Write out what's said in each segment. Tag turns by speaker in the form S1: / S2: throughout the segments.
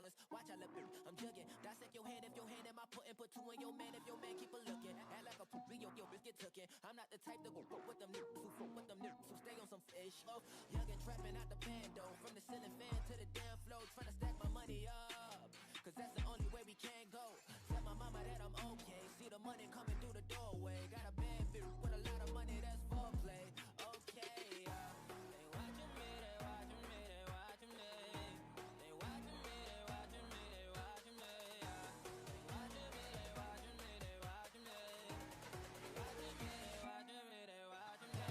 S1: balance. Watch I look, I'm jugging. Dissect your hand if your hand am I putting. Put two in your man if your man keep a looking. Act like a poopy, yo, bitch get tookin'. I'm not the type to go fuck with them niggas who fuck with them niggas who stay on some fish. Oh, young and trapping out the bando. From the ceiling fan to the damn floor. Trying to stack my money up. Cause that's the only way we can go. Tell my mama that I'm okay. See the money coming through the doorway. Got a bad bitch with a lot of money, that's foreplay. Okay, they watching me, they watching me, they watching me. They watching me, they watching me, they watching me. They watching me, they watching me, they watching me. They watching me, they watching me, they watching me.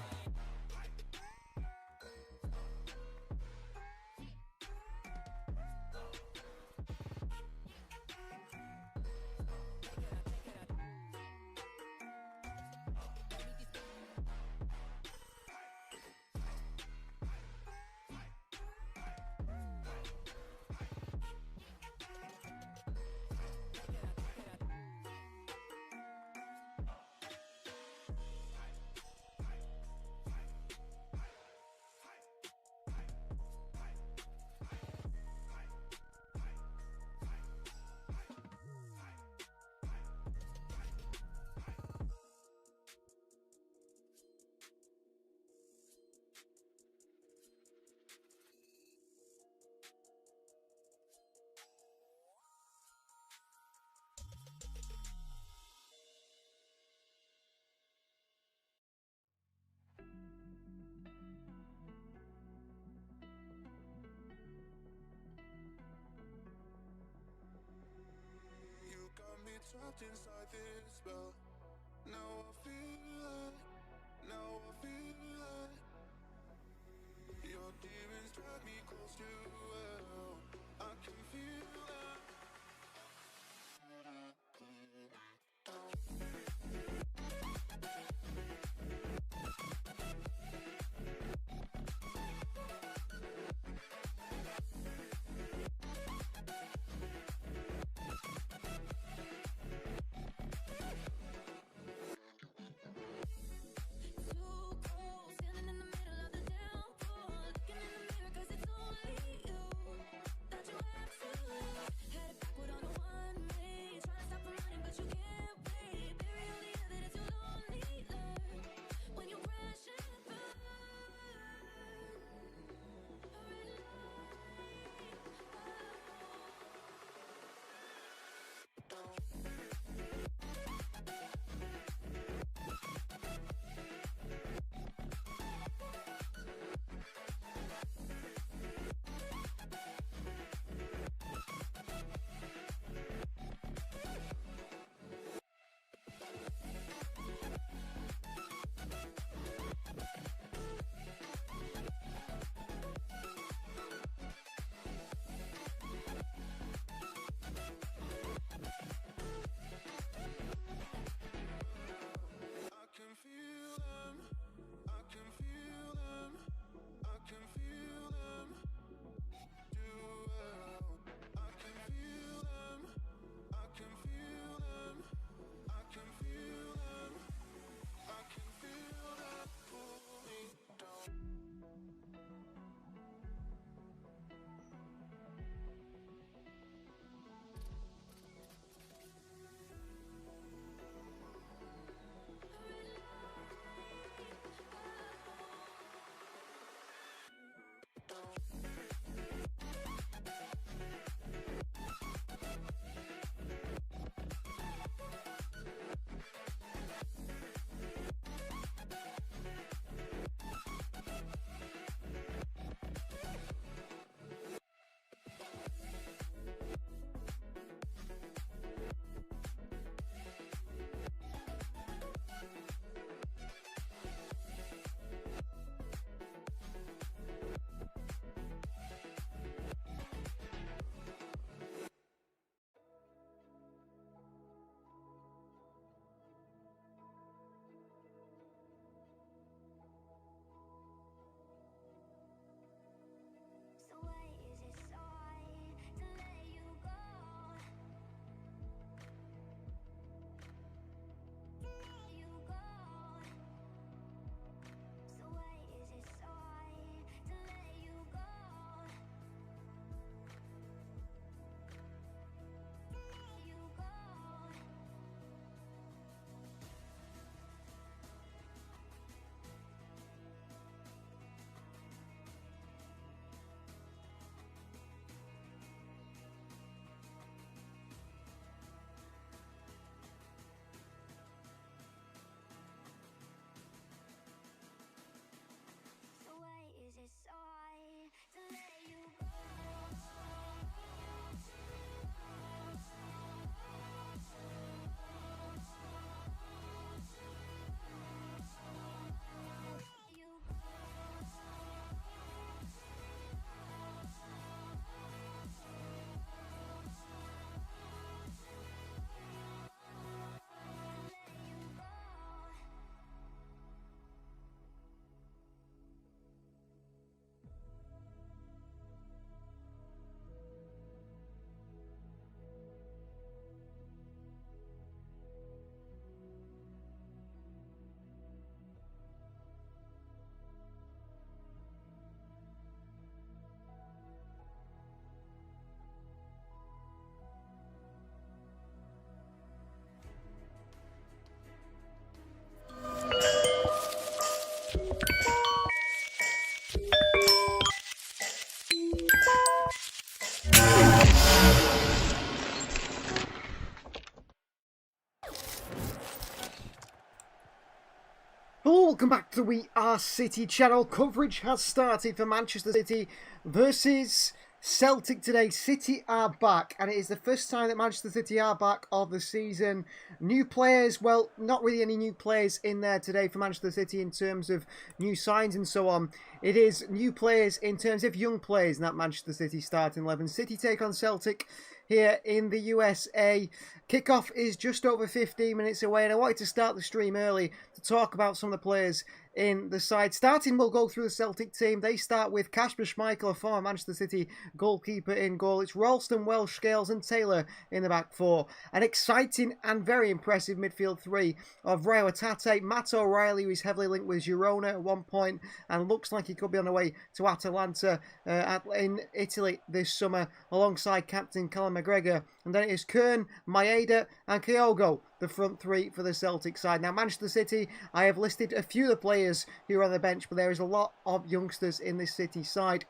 S2: Trapped inside this spell. Now I feel like your demons drag me close to hell. I can feel that.
S3: Too cold, standing in the middle of the downpour, looking in the mirror 'cause it's only you. Welcome back to the We Are City channel. Coverage has started for Manchester City versus Celtic today. City are back, and it is the first time that Manchester City are back of the season. New players, well, not really any new players in there today for Manchester City in terms of new signs and so on. It is new players in terms of young players in that Manchester City starting 11. City take on Celtic here in the USA. Kickoff is just over 15 minutes away, and I wanted to start the stream early to talk about some of the players in the side. Starting, we'll go through the Celtic team. They start with Kasper Schmeichel, a former Manchester City goalkeeper, in goal. It's Ralston, Welsh, Scales and Taylor in the back four. An exciting and very impressive midfield three of Rio Tate, Matt O'Reilly, who is heavily linked with Girona at one point and looks like he could be on the way to Atalanta in Italy this summer, alongside captain Callum McGregor. And then it is Kern, Maeda and Kyogo, the front three for the Celtic side. Now, Manchester City, I have listed a few of the players who are on the bench, but there is a lot of youngsters in this City side.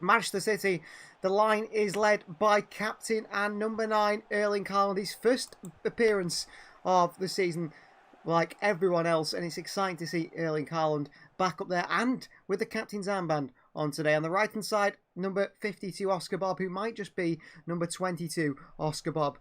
S3: Manchester City, the line is led by captain and number 9, Erling Haaland. His first appearance of the season, like everyone else, and it's exciting to see Erling Haaland back up there and with the captain's armband on today. On the right hand side, number 52 Oscar Bob, who might just be number 22 Oscar Bob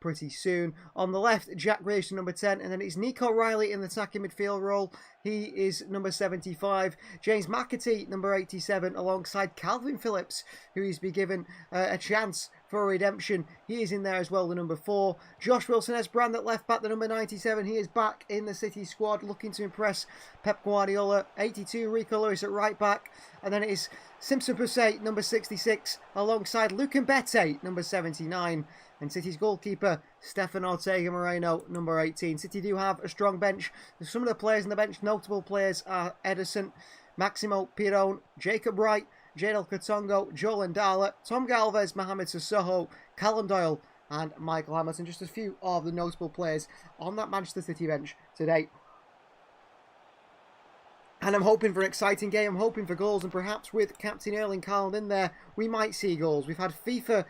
S3: pretty soon. On the left, Jack Grealish, number 10, and then it's Nico Riley in the attacking midfield role. He is number 75. James McAtee, number 87, alongside Calvin Phillips, who is be given a chance for redemption. He is in there as well, the number 4. Josh Wilson-Esbrand at left back, the number 97. He is back in the City squad, looking to impress Pep Guardiola. 82, Rico Lewis at right back. And then it is Simpson Pusey, number 66, alongside Luke Mbete, number 79. And City's goalkeeper, Stefan Ortega Moreno, number 18. City do have a strong bench. Some of the players on the bench, notable players, are Ederson, Maximo Piron, Jacob Wright, Jadel Katongo, Joel Ndala, Tom Galvez, Mohamed Sissoko, Callum Doyle and Michael Hamilton. Just a few of the notable players on that Manchester City bench today. And I'm hoping for an exciting game. I'm hoping for goals, and perhaps with Captain Erling Haaland in there, we might see goals. We've had FIFA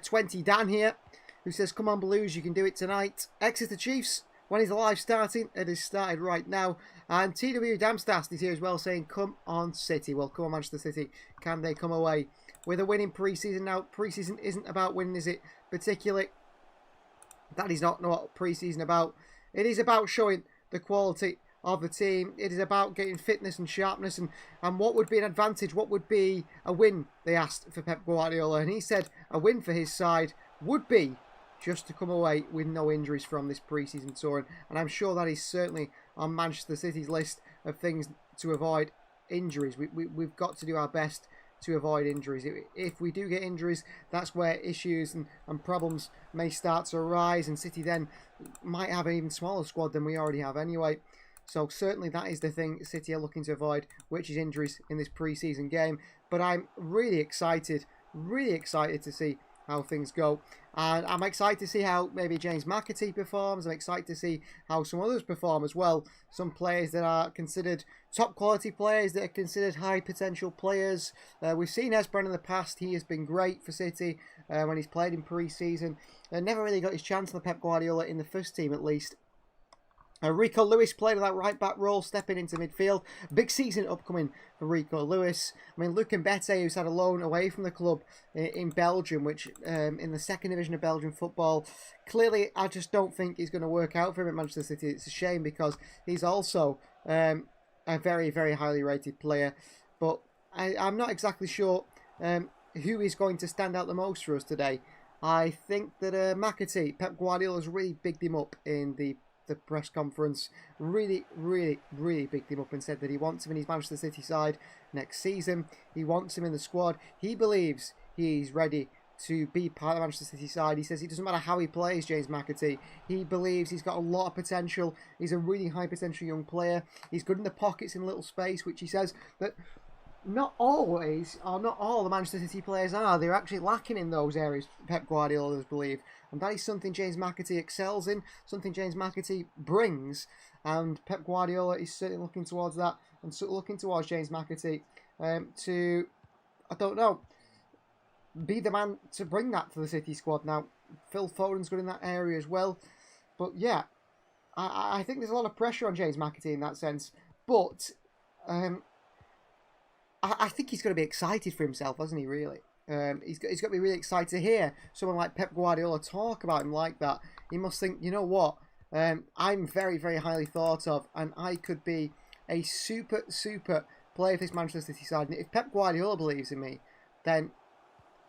S3: 20 Dan here, who says, come on Blues, you can do it tonight. Exeter Chiefs, when is the live starting? It is started right now. And TW Damstast is here as well, saying, come on City. Well, come on Manchester City. Can they come away with a win in pre-season? Now, pre-season isn't about winning, is it? Particularly, that is not what pre-season about. It is about showing the quality of the team. It is about getting fitness and sharpness, and what would be an advantage, what would be a win, they asked for Pep Guardiola, and he said a win for his side would be just to come away with no injuries from this pre-season tour, and I'm sure that is certainly on Manchester City's list of things to avoid: injuries. We've got to do our best to avoid injuries. If we do get injuries, that's where issues and problems may start to arise, and City then might have an even smaller squad than we already have anyway. So certainly that is the thing City are looking to avoid, which is injuries in this pre-season game. But I'm really excited to see how things go. And I'm excited to see how maybe James McAtee performs. I'm excited to see how some others perform as well. Some players that are considered top quality players, that are considered high potential players. We've seen Esbrand in the past. He has been great for City when he's played in pre-season. Never really got his chance on the Pep Guardiola in the first team at least. Rico Lewis played that right back role, stepping into midfield. Big season upcoming for Rico Lewis. I mean, Luke Mbete, who's had a loan away from the club in Belgium, which in the second division of Belgian football, clearly I just don't think is going to work out for him at Manchester City. It's a shame because he's also a very, very highly rated player. But I'm not exactly sure who is going to stand out the most for us today. I think that McAtee, Pep Guardiola's really bigged him up in the press conference, really bigged him up and said that he wants him in his Manchester City side next season. He wants him in the squad. He believes he's ready to be part of the Manchester City side. He says it doesn't matter how he plays, James McAtee. He believes he's got a lot of potential. He's a really high potential young player. He's good in the pockets in little space, which he says that not always, or not all the Manchester City players are. They're actually lacking in those areas, Pep Guardiola does believe. And that is something James McAtee excels in, something James McAtee brings. And Pep Guardiola is certainly looking towards that, and looking towards James McAtee to, I don't know, be the man to bring that to the City squad. Now, Phil Foden's good in that area as well. But yeah, I think there's a lot of pressure on James McAtee in that sense, but I think he's going to be excited for himself, hasn't he, really? He's got to be really excited to hear someone like Pep Guardiola talk about him like that. He must think, you know what, I'm very, very highly thought of, and I could be a super, super player for this Manchester City side. And if Pep Guardiola believes in me, then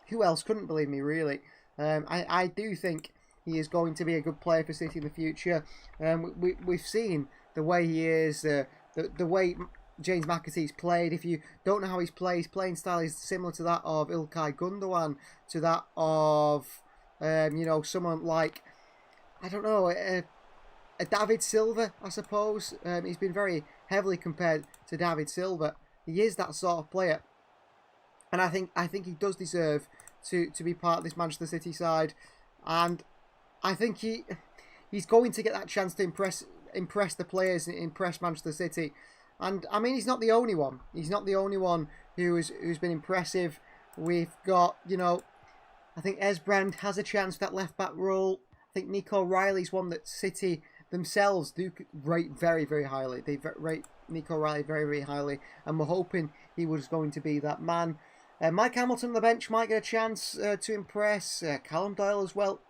S3: who else couldn't believe me, really? I do think he is going to be a good player for City in the future. We've seen the way he is, the way James McAtee's played. If you don't know how he's played, his playing style is similar to that of Ilkay Gundogan, to that of someone like, I don't know, a David Silva, I suppose. He's been very heavily compared to David Silva. He is that sort of player, and I think he does deserve to be part of this Manchester City side, and I think he's going to get that chance to impress the players and impress Manchester City. And I mean, he's not the only one. He's not the only one who's been impressive. We've got, I think Esbrand has a chance for that left back role. I think Nico Riley's one that City themselves do rate very, very highly. They rate Nico Riley very, very highly, and we're hoping he was going to be that man. Mike Hamilton on the bench might get a chance to impress. Callum Doyle as well.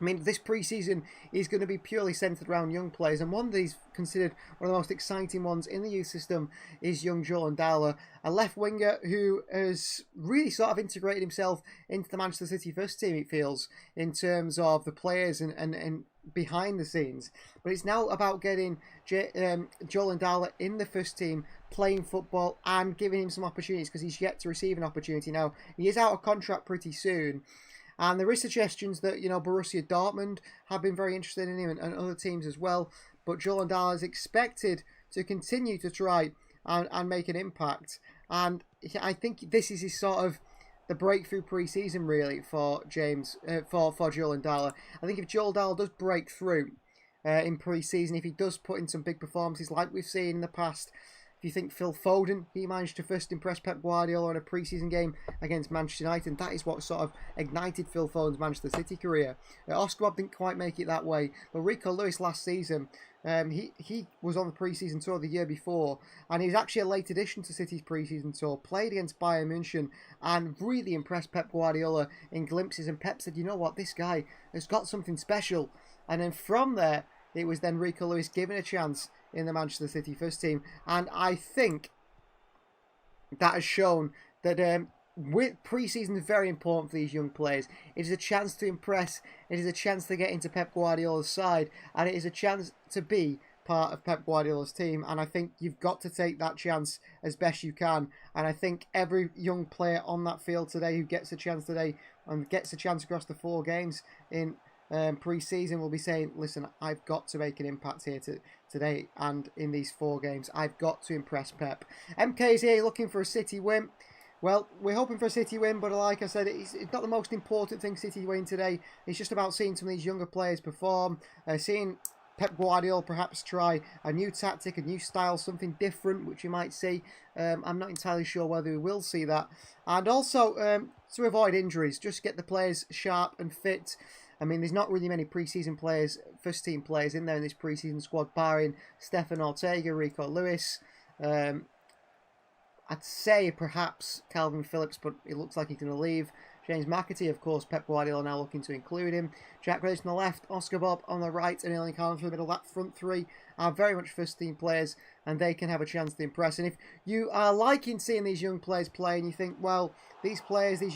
S3: I mean, this pre-season is going to be purely centred around young players, and one of these considered one of the most exciting ones in the youth system is young Joel Ndala, a left winger who has really sort of integrated himself into the Manchester City first team, it feels, in terms of the players and behind the scenes. But it's now about getting Joel Ndala in the first team, playing football and giving him some opportunities, because he's yet to receive an opportunity. Now, he is out of contract pretty soon. And there is suggestions that, Borussia Dortmund have been very interested in him and other teams as well. But Joel Ndala is expected to continue to try and make an impact. And I think this is his sort of the breakthrough pre-season, really, for James, for Joel Ndala. I think if Joel Ndala does break through in pre-season, if he does put in some big performances like we've seen in the past, if you think Phil Foden, he managed to first impress Pep Guardiola in a pre-season game against Manchester United, and that is what sort of ignited Phil Foden's Manchester City career. Oscar Bob didn't quite make it that way, but Rico Lewis last season, he was on the pre-season tour the year before, and he was actually a late addition to City's pre-season tour, played against Bayern München, and really impressed Pep Guardiola in glimpses, and Pep said, you know what, this guy has got something special. And then from there, it was then Rico Lewis given a chance in the Manchester City first team, and I think that has shown that with pre-season is very important for these young players. It is a chance to impress, it is a chance to get into Pep Guardiola's side, and it is a chance to be part of Pep Guardiola's team, and I think you've got to take that chance as best you can. And I think every young player on that field today who gets a chance today and gets a chance across the 4 games in pre-season will be saying, listen, I've got to make an impact here today and in these 4 games. I've got to impress Pep. MK is here looking for a City win. Well, we're hoping for a City win, but like I said, it's not the most important thing City win today. It's just about seeing some of these younger players perform, seeing Pep Guardiola perhaps try a new tactic, a new style, something different, which you might see. I'm not entirely sure whether we will see that. And also, to avoid injuries, just get the players sharp and fit. I mean, there's not really many pre-season players, first-team players in there in this pre-season squad, barring Stefan Ortega, Rico Lewis. I'd say perhaps Calvin Phillips, but it looks like he's going to leave. James McAtee, of course, Pep Guardiola now looking to include him. Jack Grealish on the left, Oscar Bob on the right, and Erling Haaland in the middle. That front 3 are very much first-team players, and they can have a chance to impress. And if you are liking seeing these young players play, and you think, well, these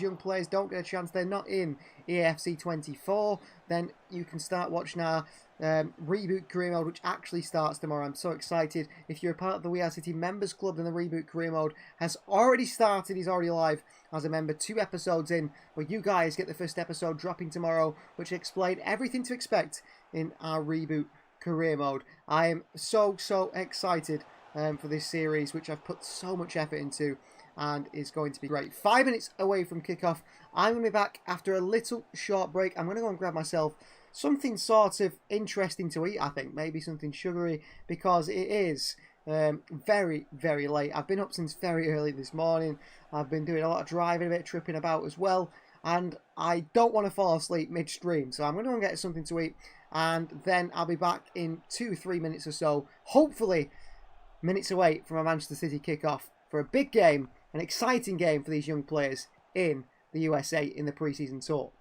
S3: young players don't get a chance, they're not in EAFC 24, then you can start watching our Reboot Career Mode, which actually starts tomorrow. I'm so excited. If you're a part of the We Are City Members Club, then the Reboot Career Mode has already started. He's already live as a member, 2 episodes in, where you guys get the first episode dropping tomorrow, which explain everything to expect in our Reboot Career Mode. I am so excited for this series, which I've put so much effort into, and is going to be great. 5 minutes away from kickoff. I'm going to be back after a little short break. I'm going to go and grab myself something sort of interesting to eat, I think. Maybe something sugary, because it is very, very late. I've been up since very early this morning. I've been doing a lot of driving, a bit of tripping about as well. and I don't want to fall asleep midstream, so I'm going to go and get something to eat, and then I'll be back in 2-3 minutes or so, hopefully minutes away from a Manchester City kickoff for a big game, an exciting game for these young players in the USA in the pre-season tour.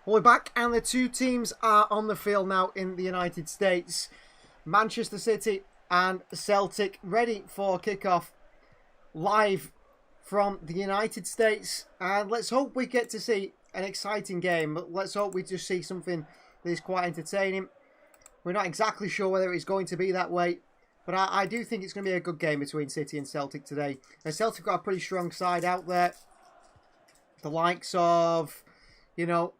S3: Well, we're back, and the two teams are on the field now in the United States. Manchester City and Celtic ready for kickoff live from the United States. And let's hope we get to see an exciting game. But let's hope we just see something that is quite entertaining. We're not exactly sure whether it's going to be that way, but I do think it's going to be a good game between City and Celtic today. And Celtic got a pretty strong side out there. The likes of, you know,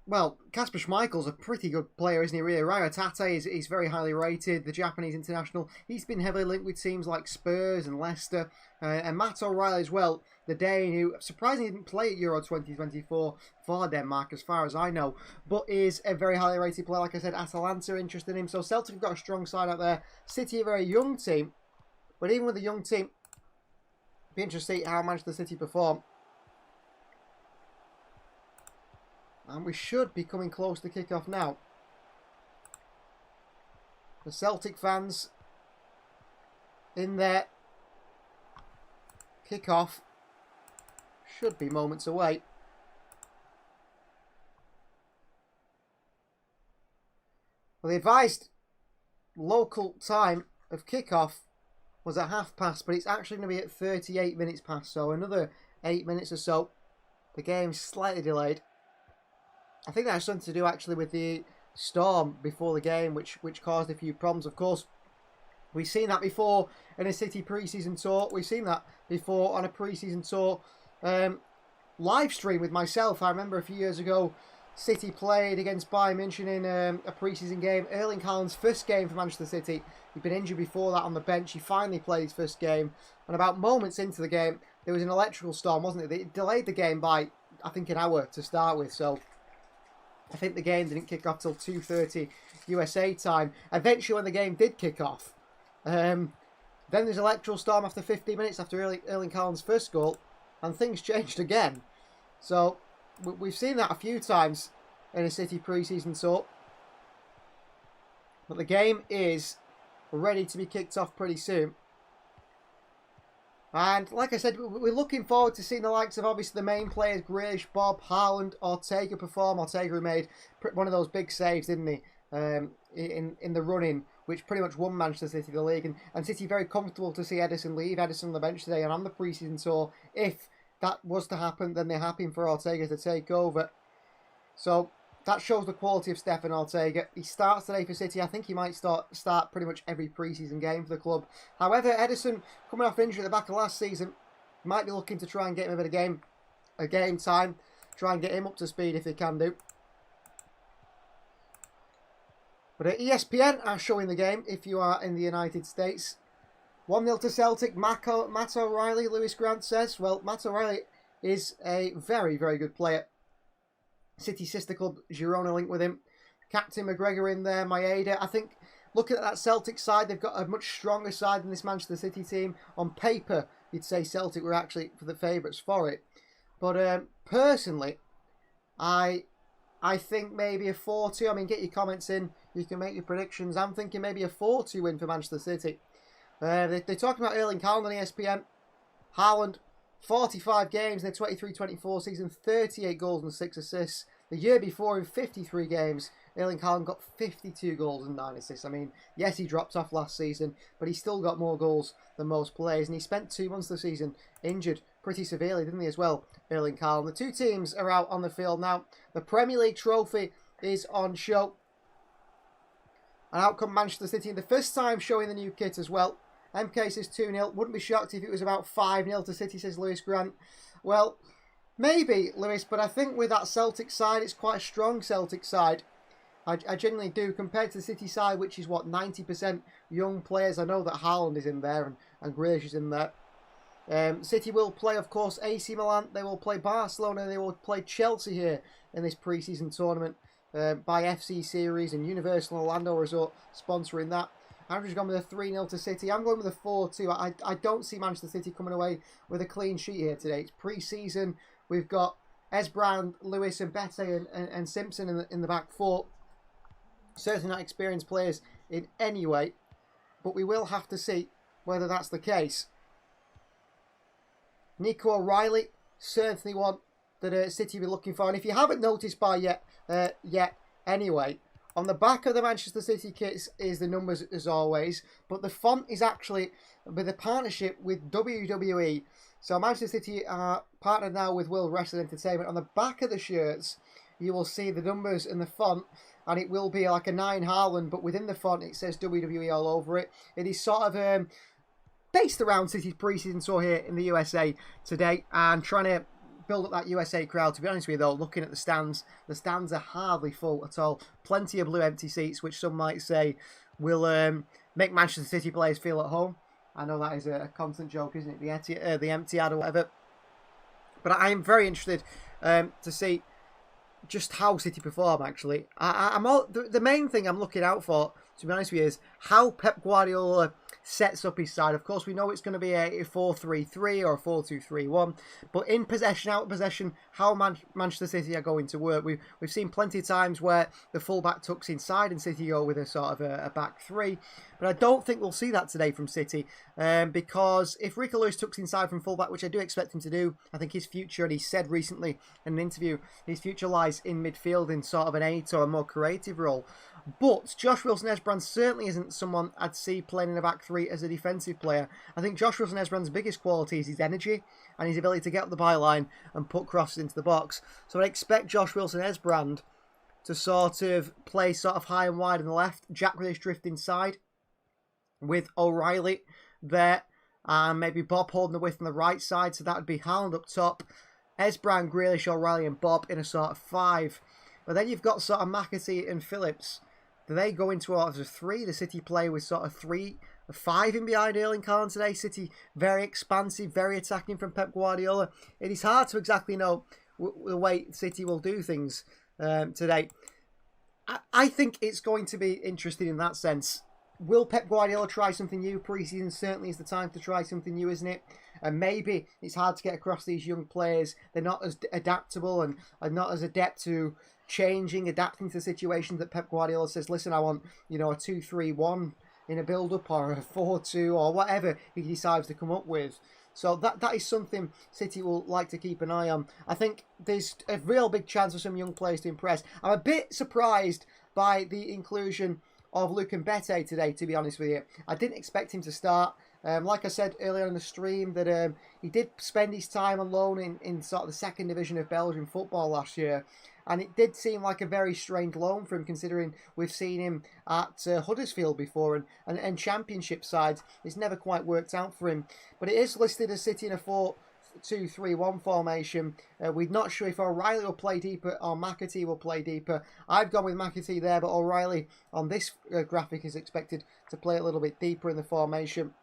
S3: well, Kasper Schmeichel's a pretty good player, isn't he, really? Ryo Tate is very highly rated, the Japanese international. He's been heavily linked with teams like Spurs and Leicester. And Matt O'Reilly as well, the Dane, who surprisingly didn't play at Euro 2024 for Denmark, as far as I know, but is a very highly rated player. Like I said, Atalanta are interested in him. So Celtic have got a strong side out there. City, a very young team. But even with a young team, it'll be interesting to see how Manchester City perform. And we should be coming close to kickoff now. The Celtic fans in their kickoff should be moments away. Well, the advised local time of kickoff was at past, but it's actually going to be at 38 minutes past, so another 8 minutes or so. The game's slightly delayed. I think that has something to do actually with the storm before the game, which caused a few problems. Of course, we've seen that before in a City pre-season tour. We've seen that before on a pre-season tour live stream with myself. I remember a few years ago, City played against Bayern München in a pre-season game. Erling Haaland's first game for Manchester City. He'd been injured before that on the bench. He finally played his first game. And about moments into the game, there was an electrical storm, wasn't it? They delayed the game by, I think, an hour to start with. So I think the game didn't kick off till 2:30 USA time. Eventually, when the game did kick off, then there's an electrical storm after 15 minutes after Erling Haaland's first goal. And things changed again. So we've seen that a few times in a City pre-season tour. But the game is ready to be kicked off pretty soon. And like I said, we're looking forward to seeing the likes of obviously the main players, Grealish, Bob, Haaland, Ortega perform. Ortega who made one of those big saves, didn't he, in the run-in, which pretty much won Manchester City the league. And City very comfortable to see Ederson leave. Ederson on the bench today and on the pre-season tour. If that was to happen, then they're happy for Ortega to take over. So that shows the quality of Stefan Ortega. He starts today for City. I think he might start pretty much every pre-season game for the club. However, Ederson, coming off injury at the back of last season, might be looking to try and get him a bit of game time. Try and get him up to speed if he can do. But ESPN are showing the game if you are in the United States. 1-0 to Celtic. Matt O'Reilly, Lewis Grant says. Well, Matt O'Reilly is a very, very good player. City sister club, Girona linked with him. Captain McGregor in there, Maeda. I think, looking at that Celtic side, they've got a much stronger side than this Manchester City team. On paper, you'd say Celtic were actually for the favourites for it. But personally, I think maybe a 4-2. I mean, get your comments in. You can make your predictions. I'm thinking maybe a 4-2 win for Manchester City. They're talking about Erling Haaland on ESPN. Haaland, 45 games in the 23-24 season, 38 goals and 6 assists. The year before, in 53 games, Erling Haaland got 52 goals and 9 assists. I mean, yes, he dropped off last season, but he still got more goals than most players. And he spent 2 months of the season injured pretty severely, didn't he, as well, Erling Haaland? The two teams are out on the field now. The Premier League trophy is on show. And out come Manchester City, the first time showing the new kit as well. MK says 2-0. Wouldn't be shocked if it was about 5-0 to City, says Lewis Grant. Well, maybe, Lewis, but I think with that Celtic side, it's quite a strong Celtic side. I genuinely do, compared to the City side, which is, what, 90% young players. I know that Haaland is in there and Grealish is in there. City will play, of course, AC Milan. They will play Barcelona. They will play Chelsea here in this pre-season tournament by FC Series and Universal Orlando Resort sponsoring that. Andrew's gone with a 3-0 to City. I'm going with a 4-2. I don't see Manchester City coming away with a clean sheet here today. It's pre-season. We've got Esbrand, Lewis and Bete and Simpson in the back four. Certainly not experienced players in any way. But we will have to see whether that's the case. Nico O'Reilly, certainly one that City will be looking for. And if you haven't noticed by yet anyway, on the back of the Manchester City kits is the numbers as always, but the font is actually with a partnership with WWE. So Manchester City are partnered now with World Wrestling Entertainment. On the back of the shirts, you will see the numbers in the font, and it will be like a 9 Haaland, but within the font it says WWE all over it. It is sort of based around City's pre-season tour here in the USA today, and trying to build up that USA crowd. To be honest with you though, looking at the stands are hardly full at all. Plenty of blue empty seats, which some might say will make Manchester City players feel at home. I know that is a constant joke, isn't it? The Etihad or whatever. But I am very interested to see just how City perform, actually. The main thing I'm looking out for, to be honest with you, is how Pep Guardiola sets up his side. Of course, we know it's going to be a 4-3-3 or a 4-2-3-1, but in possession, out of possession, how Manchester City are going to work. We've seen plenty of times where the fullback tucks inside and City go with a sort of a back three, but I don't think we'll see that today from City, because if Rico Lewis tucks inside from fullback, which I do expect him to do, I think his future, and he said recently in an interview, his future lies in midfield in sort of an 8 or a more creative role. But Josh Wilson-Esbrand certainly isn't someone I'd see playing in a back three 3 as a defensive player. I think Josh Wilson-Esbrand's biggest quality is his energy and his ability to get up the byline and put crosses into the box. So I expect Josh Wilson-Esbrand to sort of play sort of high and wide on the left. Jack Grealish drift inside with O'Reilly there. And maybe Bob holding the width on the right side. So that would be Haaland up top. Esbrand, Grealish, O'Reilly and Bob in a sort of 5. But then you've got sort of McAtee and Phillips. Do they go into a 3? The City play with sort of 5 in behind Erling Haaland today. City very expansive, very attacking from Pep Guardiola. It is hard to exactly know the way City will do things today. I think it's going to be interesting in that sense. Will Pep Guardiola try something new? Pre-season certainly is the time to try something new, isn't it? And maybe it's hard to get across these young players. They're not as adaptable and are not as adept to adapting to situations that Pep Guardiola says, listen, I want, a 2-3-1 in a build-up or a 4-2 or whatever he decides to come up with. So that is something City will like to keep an eye on. I think there's a real big chance for some young players to impress. I'm a bit surprised by the inclusion of Luke Mbete today, to be honest with you. I didn't expect him to start. Like I said earlier in the stream, that he did spend his time on loan in sort of the second division of Belgian football last year. And it did seem like a very strange loan for him, considering we've seen him at Huddersfield before and championship sides. It's never quite worked out for him. But it is listed as City in a 4-2-3-1 formation. We're not sure if O'Reilly will play deeper or McAtee will play deeper. I've gone with McAtee there, but O'Reilly on this graphic is expected to play a little bit deeper in the formation.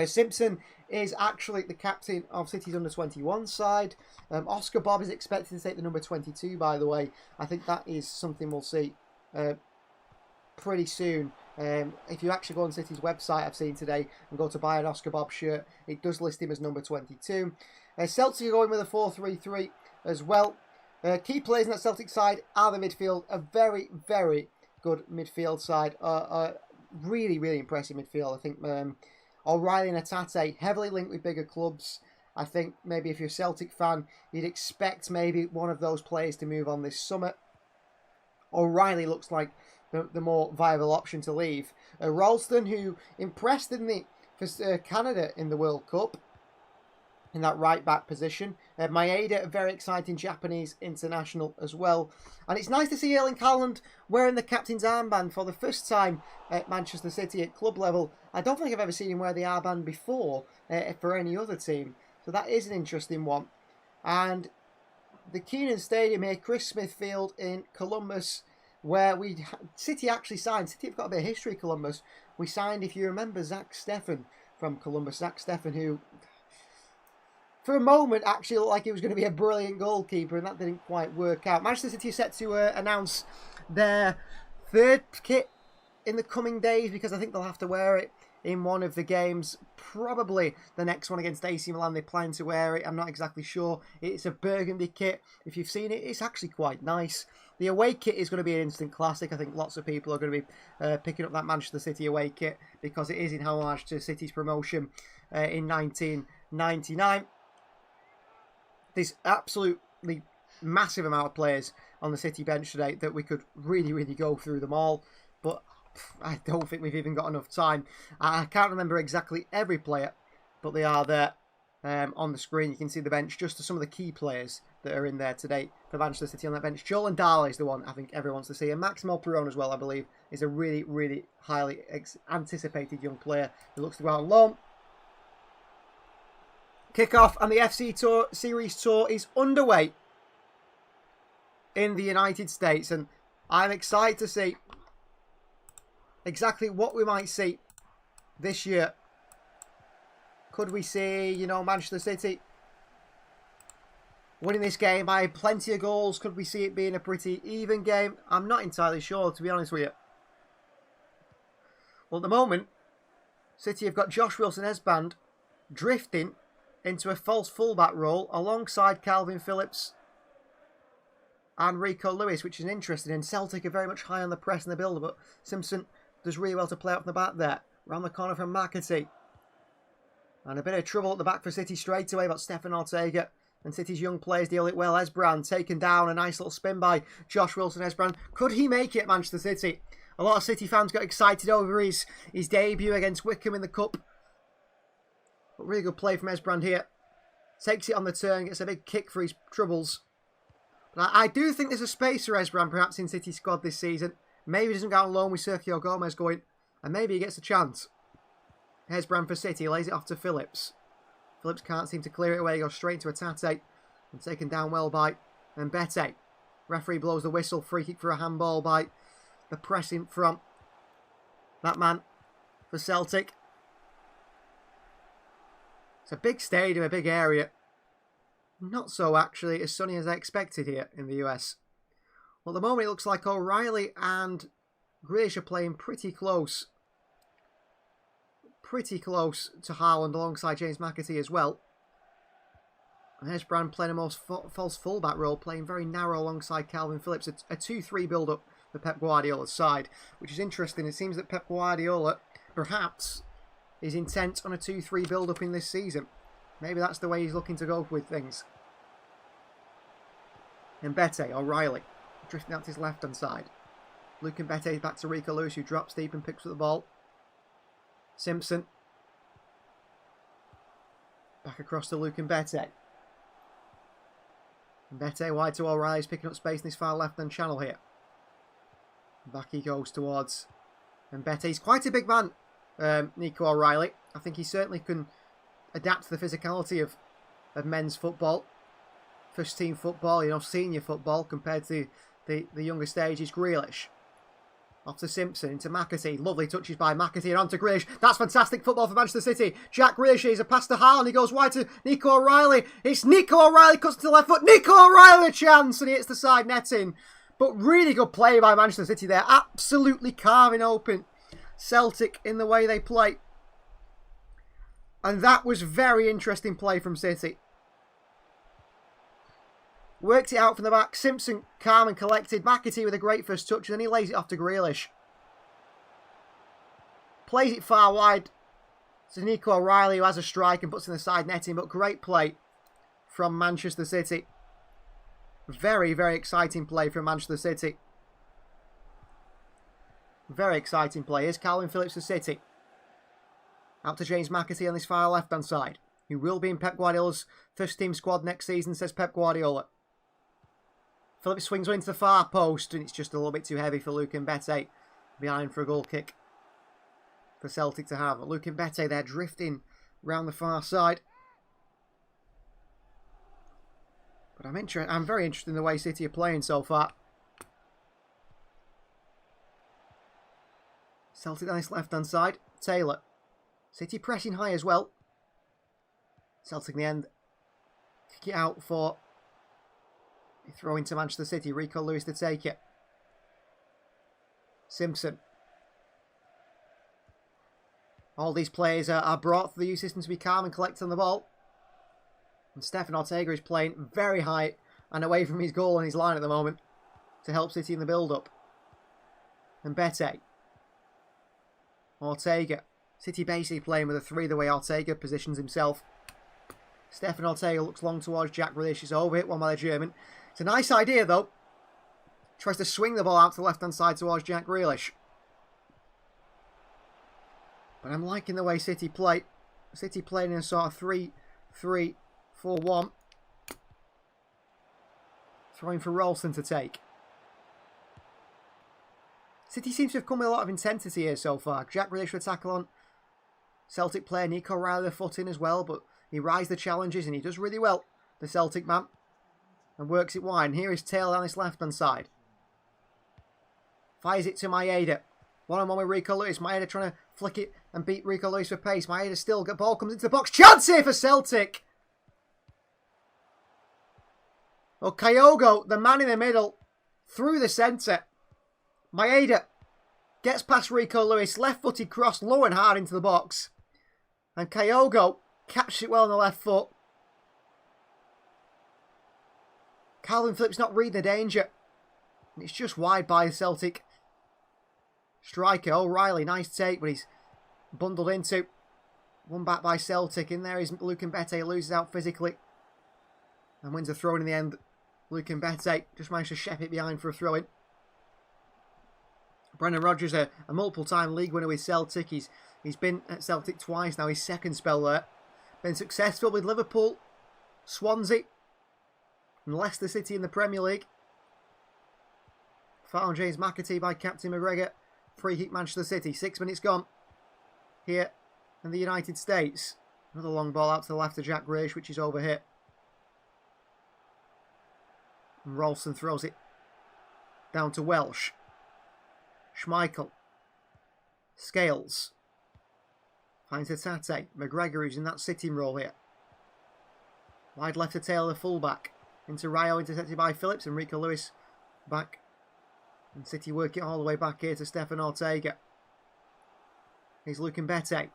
S3: Simpson is actually the captain of City's under-21 side. Oscar Bob is expected to take the number 22, by the way. I think that is something we'll see pretty soon. If you actually go on City's website, I've seen today, and go to buy an Oscar Bob shirt, it does list him as number 22. Celtic are going with a 4-3-3 as well. Key players in that Celtic side are the midfield. A very, very good midfield side. Really, really impressive midfield. I think O'Reilly and Atate, heavily linked with bigger clubs. I think maybe if you're a Celtic fan, you'd expect maybe one of those players to move on this summer. O'Reilly looks like the more viable option to leave. Ralston, who impressed, didn't he, for Canada in the World Cup, in that right-back position. Maeda, a very exciting Japanese international as well. And it's nice to see Erling Haaland wearing the captain's armband for the first time at Manchester City at club level. I don't think I've ever seen him wear the armband before for any other team. So that is an interesting one. And the Keenan Stadium here, Chris Smith Field in Columbus, where City actually signed. City have got a bit of history, Columbus. We signed, if you remember, Zach Steffen from Columbus. Zach Steffen, who for a moment actually looked like he was going to be a brilliant goalkeeper, and that didn't quite work out. Manchester City are set to announce their third kit in the coming days, because I think they'll have to wear it in one of the games. Probably the next one against AC Milan, they plan to wear it. I'm not exactly sure. It's a burgundy kit. If you've seen it, it's actually quite nice. The away kit is going to be an instant classic. I think lots of people are going to be picking up that Manchester City away kit, because it is in homage to City's promotion in 1999. There's absolutely massive amount of players on the City bench today that we could really, really go through them all. But I don't think we've even got enough time. I can't remember exactly every player, but they are there on the screen. You can see the bench, just to some of the key players that are in there today for Manchester City on that bench. Joel Ndala is the one I think everyone wants to see. And Maximo Perrone as well, I believe, is a really, really highly anticipated young player who looks to go out on loan. Kickoff and the FC Tour Series Tour is underway in the United States, and I'm excited to see exactly what we might see this year. Could we see, Manchester City winning this game by plenty of goals? Could we see it being a pretty even game? I'm not entirely sure, to be honest with you. Well, at the moment, City have got Josh Wilson-Esbrand drifting into a false fullback role alongside Calvin Phillips and Rico Lewis, which is interesting. And Celtic are very much high on the press and the build, but Simpson does really well to play up from the back there. Round the corner from McAtee. And a bit of trouble at the back for City straight away, but Stefan Ortega and City's young players deal it well. Esbrand taken down, a nice little spin by Josh Wilson-Esbrand. Could he make it, Manchester City? A lot of City fans got excited over his debut against Wickham in the Cup. But really good play from Esbrand here. Takes it on the turn, gets a big kick for his troubles. But I do think there's a space for Esbrand perhaps in City's squad this season. Maybe he doesn't go on loan with Sergio Gomez going, and maybe he gets a chance. Esbrand for City, lays it off to Phillips. Phillips can't seem to clear it away, goes straight into Atate. And taken down well by Mbete. Referee blows the whistle, free kick for a handball by the pressing from that man for Celtic. It's a big stadium, a big area. Not so actually as sunny as I expected here in the US. Well, at the moment it looks like O'Reilly and Grealish are playing pretty close. Pretty close to Haaland alongside James McAtee as well. And Esbrand playing a more false fullback role, playing very narrow alongside Calvin Phillips. A 2-3 build-up for Pep Guardiola's side, which is interesting. It seems that Pep Guardiola, perhaps, is intent on a 2-3 build-up in this season. Maybe that's the way he's looking to go with things. Mbete, O'Reilly, drifting out to his left-hand side. Luke Mbete back to Rico Lewis, who drops deep and picks up the ball. Simpson. Back across to Luke Mbete. Mbete wide to O'Reilly, he's picking up space in his far left-hand channel here. Back he goes towards Mbete. He's quite a big man, Nico O'Reilly. I think he certainly can adapt to the physicality of men's football. First team football, you know, senior football compared to the younger stages. Grealish. Off to Simpson, into McAtee. Lovely touches by McAtee and on to Grealish. That's fantastic football for Manchester City. Jack Grealish is a pass to Haaland. He goes wide to Nico O'Reilly. It's Nico O'Reilly, cuts to the left foot. Nico O'Reilly a chance, and he hits the side netting. But really good play by Manchester City there. Absolutely carving open Celtic in the way they play. And that was very interesting play from City. Worked it out from the back. Simpson calm and collected. McAtee with a great first touch. And then he lays it off to Grealish. Plays it far wide to Nico O'Reilly, who has a strike and puts in the side netting. But great play from Manchester City. Very, very exciting play from Manchester City. Very exciting play. Here's Calvin Phillips for City. Out to James McAtee on this far left-hand side, who will be in Pep Guardiola's first team squad next season, says Pep Guardiola. Phillips swings one into the far post, and it's just a little bit too heavy for Luke Mbete. Behind for a goal kick for Celtic to have. Luke Mbete there drifting round the far side. But I'm very interested in the way City are playing so far. Celtic on this left-hand side. Taylor. City pressing high as well. Celtic in the end. Kick it out for a throw into Manchester City. Rico Lewis to take it. Simpson. All these players are brought for the youth system to be calm and collect on the ball. And Stefan Ortega is playing very high and away from his goal and his line at the moment to help City in the build-up. And Mbete. Ortega. City basically playing with a 3 the way Ortega positions himself. Stefan Ortega looks long towards Jack Grealish. It's overhit one by the German. It's a nice idea though. Tries to swing the ball out to the left-hand side towards Jack Grealish. But I'm liking the way City play. City playing in a sort of 3-3-4-1. Throwing for Ralston to take. City seems to have come with a lot of intensity here so far. Jack Grealish with a tackle on Celtic player. Nico O'Reilly the foot in as well, but he rises the challenges and he does really well, the Celtic man. And works it wide. And here is Taylor on this left-hand side. Fires it to Maeda. One-on-one with Rico Lewis. Maeda trying to flick it and beat Rico Lewis for pace. Maeda still, the ball comes into the box. Chance here for Celtic! Well, Kyogo, the man in the middle, through the centre. Maeda gets past Rico Lewis. Left-footed cross, low and hard into the box. And Kyogo catches it well on the left foot. Calvin Phillips not reading the danger. And it's just wide by the Celtic striker. O'Reilly, nice take, but he's bundled into. One back by Celtic. In there is Luke Mbete, loses out physically. And wins a throw-in the end. Luke Mbete just managed to shep it behind for a throw-in. Brendan Rodgers, a multiple-time league winner with Celtic. He's been at Celtic twice now, his second spell there. Been successful with Liverpool, Swansea, and Leicester City in the Premier League. Foul on James McAtee by Captain McGregor. Free kick Manchester City. 6 minutes gone here in the United States. Another long ball out to the left of Jack Grealish, which is overhit. And Ralston throws it down to Welsh. Schmeichel. Scales. Finds Hatate. McGregor, who's in that sitting role here. Wide left to Taylor, the fullback. Into Rayo, intercepted by Phillips. And Rico Lewis back. And City work it all the way back here to Stefan Ortega. Here's Luke Mbete.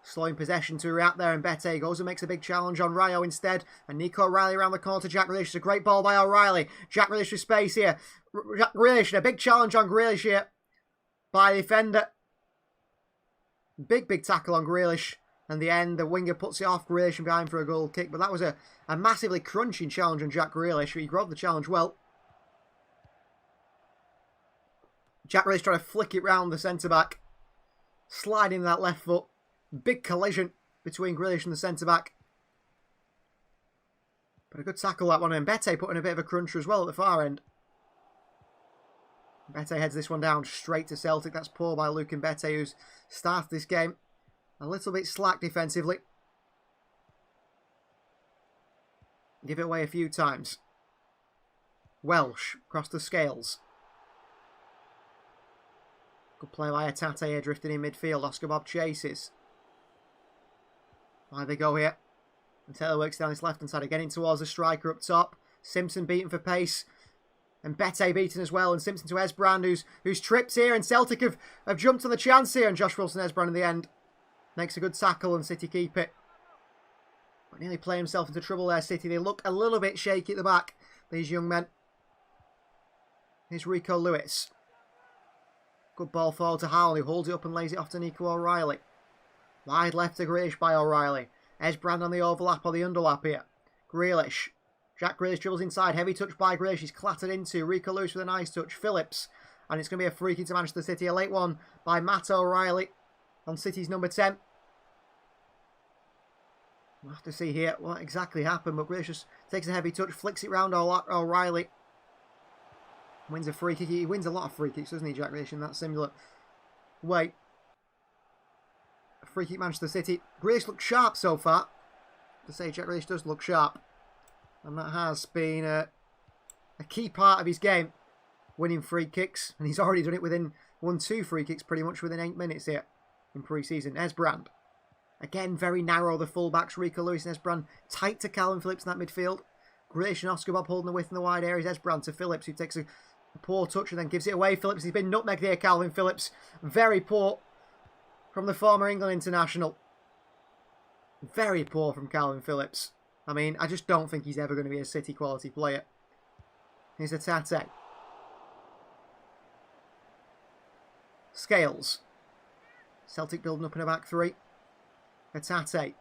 S3: Slowing possession to react there, and Mbete goes and makes a big challenge on Rayo instead. And Nico O'Reilly around the corner to Jack Grealish. It's a great ball by O'Reilly. Jack Grealish with space here. Jack Grealish, and a big challenge on Grealish here by the defender. Big tackle on Grealish. And the end, the winger puts it off Grealish and behind for a goal kick. But that was a massively crunching challenge on Jack Grealish. He grabbed the challenge well. Jack Grealish trying to flick it round the centre-back. Sliding that left foot. Big collision between Grealish and the centre-back. But a good tackle that one. And Mbete putting a bit of a cruncher as well at the far end. Mbete heads this one down straight to Celtic. That's poor by Luke Mbete, who's started this game a little bit slack defensively. Give it away a few times. Welsh across the Scales. Good play by Hatate here, drifting in midfield. Oscar Bob chases. Why they go here. And Taylor works down his left-hand side, getting towards the striker up top. Simpson beaten for pace. And Mbete beaten as well. And Simpson to Esbrand, who's tripped here. And Celtic have jumped on the chance here. And Josh Wilson-Esbrand in the end makes a good tackle, and City keep it. But nearly play himself into trouble there, City. They look a little bit shaky at the back, these young men. Here's Rico Lewis. Good ball forward to Howell, who holds it up and lays it off to Nico O'Reilly. Wide left to Grealish by O'Reilly. Esbrand on the overlap or the underlap here. Grealish. Jack Grealish dribbles inside. Heavy touch by Grealish. He's clattered into. Rico Lewis with a nice touch. Phillips. And it's going to be a free kick to Manchester City. A late one by Matt O'Reilly on City's number 10. We'll have to see here what exactly happened. But Grealish just takes a heavy touch. Flicks it round O'Reilly. Wins a free kick. He wins a lot of free kicks, doesn't he, Jack Grealish, in that similar way. A free kick Manchester City. Grealish looks sharp so far. To say Jack Grealish does look sharp. And that has been a key part of his game. Winning free kicks. And he's already done it within 1-2 free kicks pretty much within 8 minutes here in pre-season. Esbrand. Again, very narrow, the fullbacks. Rico Lewis and Esbrand tight to Calvin Phillips in that midfield. Grealish and Oscar Bob holding the width in the wide areas. Esbrand to Phillips, who takes a poor touch and then gives it away. Phillips, he's been nutmegged here, Calvin Phillips. Very poor from the former England international. Very poor from Calvin Phillips. I mean, I just don't think he's ever going to be a City quality player. Here's Hatate. Scales. Celtic building up in a back three. Hatate.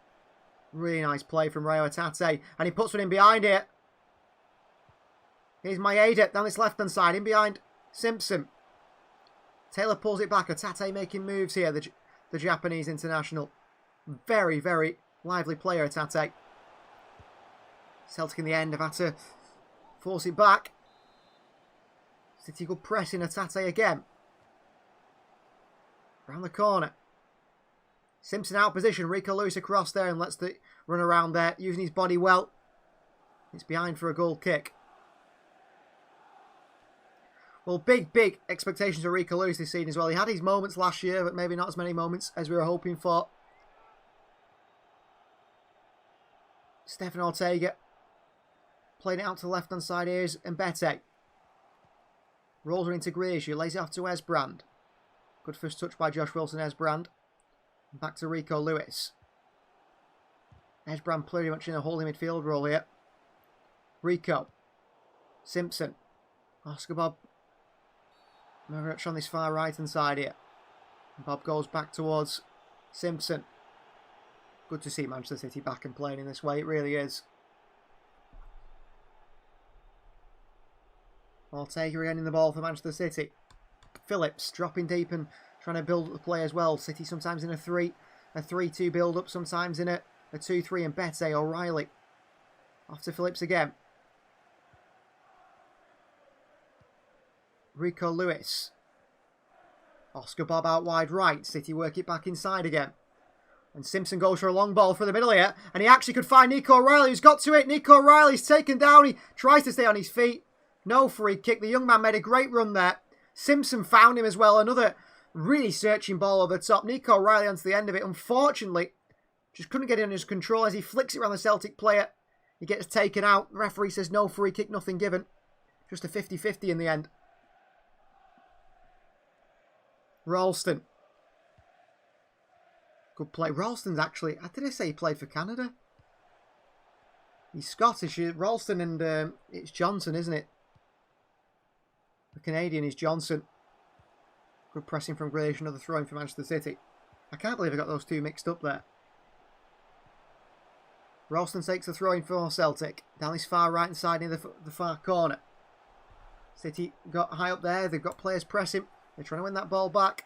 S3: Really nice play from Rayo Hatate. And he puts one in behind here. Here's Maeda down this left-hand side. In behind Simpson. Taylor pulls it back. Hatate making moves here. The Japanese international. Very, very lively player, Hatate. Celtic in the end have had to force it back. City good pressing Hatate again. Around the corner. Simpson out of position. Rico Lewis across there and lets the run around there. Using his body well. It's behind for a goal kick. Well, big expectations for Rico Lewis this season as well. He had his moments last year, but maybe not as many moments as we were hoping for. Stefan Ortega. Playing it out to the left-hand side. Here's Mbete. Rolls her into Grealish, who lays it off to Esbrand. Good first touch by Josh Wilson-Esbrand. Back to Rico Lewis. Esbrand pretty much in a holding midfield role here. Rico. Simpson. Oscar Bob. Much on this far right-hand side here. Bob goes back towards Simpson. Good to see Manchester City back and playing in this way. It really is. Ortega again in the ball for Manchester City. Phillips dropping deep and trying to build up the play as well. City sometimes in a 3-2 build-up, sometimes in a 2-3, and Bete, O'Reilly. Off to Phillips again. Rico Lewis. Oscar Bob out wide right. City work it back inside again. And Simpson goes for a long ball for the middle here. And he actually could find Nico O'Reilly, who's got to it. Nico O'Reilly's taken down. He tries to stay on his feet. No free kick. The young man made a great run there. Simpson found him as well. Another really searching ball over the top. Nico O'Reilly onto the end of it. Unfortunately, just couldn't get it under his control as he flicks it around the Celtic player. He gets taken out. The referee says no free kick, nothing given. Just a 50-50 in the end. Ralston. Good play. Ralston's actually... Did I say he played for Canada? He's Scottish. Ralston and it's Johnson, isn't it? The Canadian is Johnson. Good pressing from Grealish. Another throw-in for Manchester City. I can't believe I got those two mixed up there. Ralston takes the throw-in for Celtic. Down this far right-hand side near the far corner. City got high up there. They've got players pressing. They're trying to win that ball back.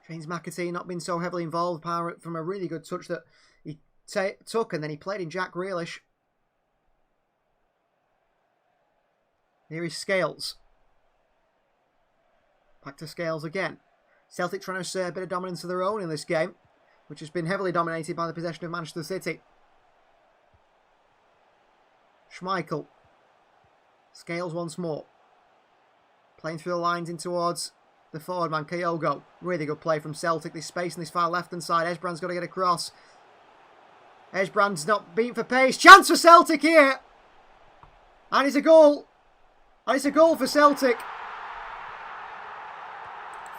S3: James McAtee not been so heavily involved apart from a really good touch that he took, and then he played in Jack Grealish. Here is Scales. Back to Scales again. Celtic trying to assert a bit of dominance of their own in this game, which has been heavily dominated by the possession of Manchester City. Schmeichel. Scales once more. Playing through the lines in towards the forward man, Kyogo. Really good play from Celtic. There's space in this far left-hand side. Esbrand's got to get across. Esbrand's not beaten for pace. Chance for Celtic here. And it's a goal. And it's a goal for Celtic.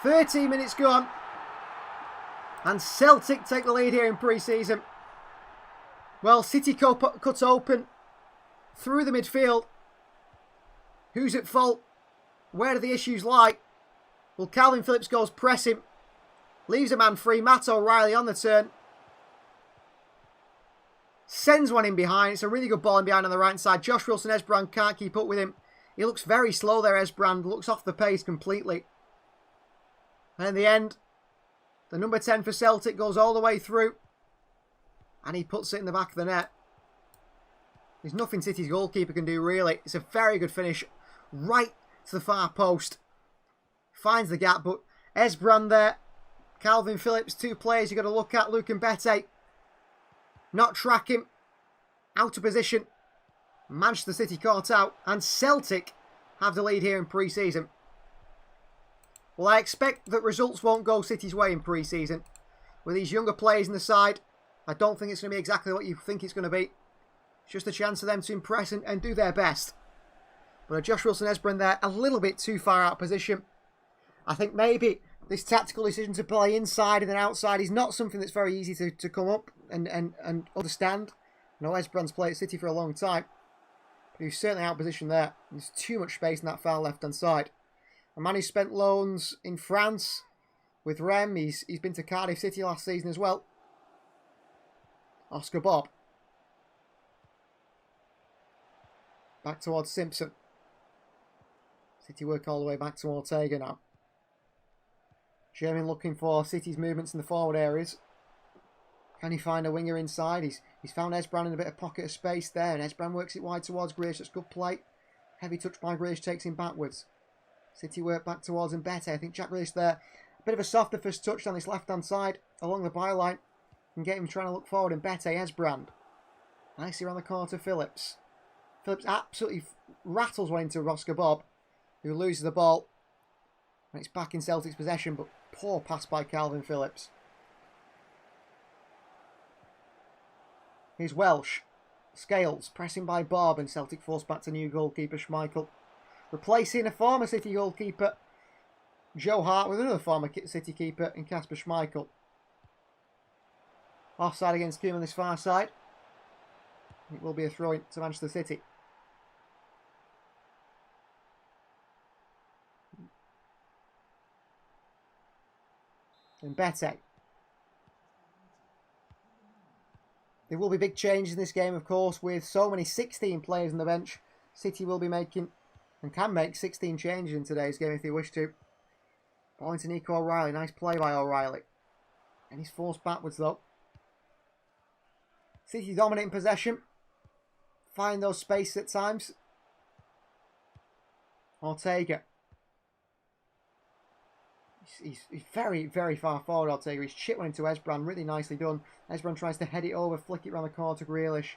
S3: 13 minutes gone. And Celtic take the lead here in pre-season. Well, City cut open through the midfield. Who's at fault? Where do the issues lie? Well, Calvin Phillips goes pressing. Leaves a man free. Matt O'Reilly on the turn. Sends one in behind. It's a really good ball in behind on the right side. Josh Wilson-Esbrand can't keep up with him. He looks very slow there, Esbrand. Looks off the pace completely. And in the end, the number 10 for Celtic goes all the way through. And he puts it in the back of the net. There's nothing City's goalkeeper can do, really. It's a very good finish. Right to the far post. Finds the gap, but Esbrand there. Calvin Phillips, two players you've got to look at. Luke and Bete. Not tracking. Out of position. Manchester City caught out. And Celtic have the lead here in pre-season. Well, I expect that results won't go City's way in pre-season. With these younger players in the side, I don't think it's going to be exactly what you think it's going to be. It's just a chance for them to impress and do their best. But Josh Wilson-Esbrand there, a little bit too far out of position. I think maybe this tactical decision to play inside and then outside is not something that's very easy to come up and understand. I know Esbrand's played at City for a long time, but he's certainly out of position there. There's too much space in that far left-hand side. A man who spent loans in France with Rennes. He's been to Cardiff City last season as well. Oscar Bob. Back towards Simpson. City work all the way back to Ortega now. Sherman looking for City's movements in the forward areas. Can he find a winger inside? He's found Esbrand in a bit of pocket of space there, and Esbrand works it wide towards Grealish. That's good play. Heavy touch by Grealish takes him backwards. City work back towards Mbete. I think Jack Grealish there. A bit of a softer first touch on this left-hand side along the byline. And get him trying to look forward. Mbete, Esbrand. Nicely around the corner to Phillips. Phillips absolutely rattles one into Oscar Bob, who loses the ball. And it's back in Celtic's possession, but poor pass by Calvin Phillips. Here's Welsh. Scales, pressing by Bob, and Celtic forced back to new goalkeeper Schmeichel. Replacing a former City goalkeeper, Joe Hart, with another former City keeper in Kasper Schmeichel. Offside against Koeman on this far side. It will be a throw-in to Manchester City. And Bete. There will be big changes in this game, of course, with so many 16 players on the bench. City will be making And can make 16 changes in today's game if they wish to. Ball into Nico O'Reilly. Nice play by O'Reilly. And he's forced backwards though. City dominating possession. Find those spaces at times. Ortega. He's very, very far forward, Ortega. He's chipped one into Esbrand. Really nicely done. Esbrand tries to head it over, flick it around the corner to Grealish.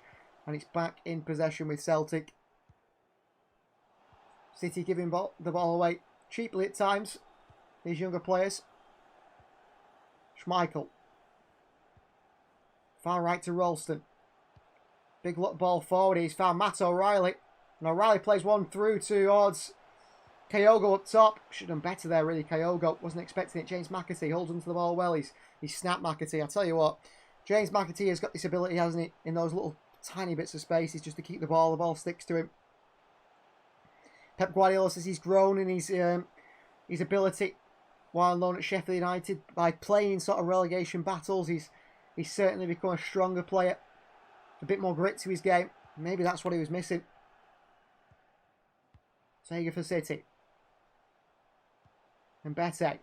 S3: And it's back in possession with Celtic. City giving the ball away cheaply at times. These younger players. Schmeichel. Far right to Ralston. Big ball forward. He's found Matt O'Reilly. And O'Reilly plays one through towards Kyogo up top. Should have done better there, really. Kyogo wasn't expecting it. James McAtee holds onto the ball well. He's snapped McAtee. I tell you what, James McAtee has got this ability, hasn't he? In those little tiny bits of space, he's just to keep the ball sticks to him. Pep Guardiola says he's grown in his ability while on loan at Sheffield United by playing sort of relegation battles. He's certainly become a stronger player, a bit more grit to his game. Maybe that's what he was missing. Sega for City. And Bete.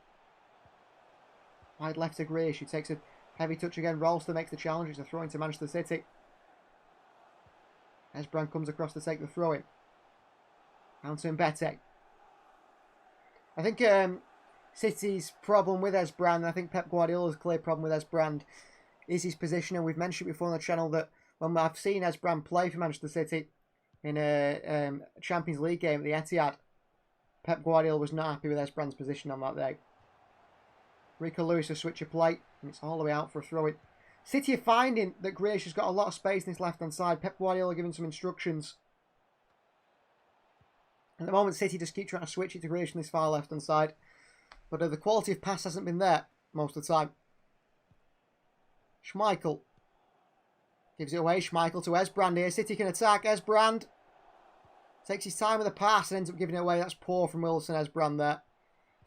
S3: Wide left to Grealish. He takes a heavy touch again. Ralston makes the challenge. It's a throw into Manchester City. Esbrand comes across to take the throw in. Down to Mbete. I think City's problem with Esbrand, I think Pep Guardiola's clear problem with Esbrand, is his position. And we've mentioned before on the channel that when I've seen Esbrand play for Manchester City in a Champions League game at the Etihad, Pep Guardiola was not happy with Esbrand's position on that day. Rico Lewis a switch of play, and it's all the way out for a throw-in. City are finding that Grealish has got a lot of space in his left-hand side. Pep Guardiola giving some instructions. At the moment, City just keep trying to switch it to Grealish on this far left-hand side. But the quality of pass hasn't been there most of the time. Schmeichel. Gives it away. Schmeichel to Esbrand here. City can attack. Esbrand takes his time with the pass and ends up giving it away. That's poor from Wilson Esbrand there.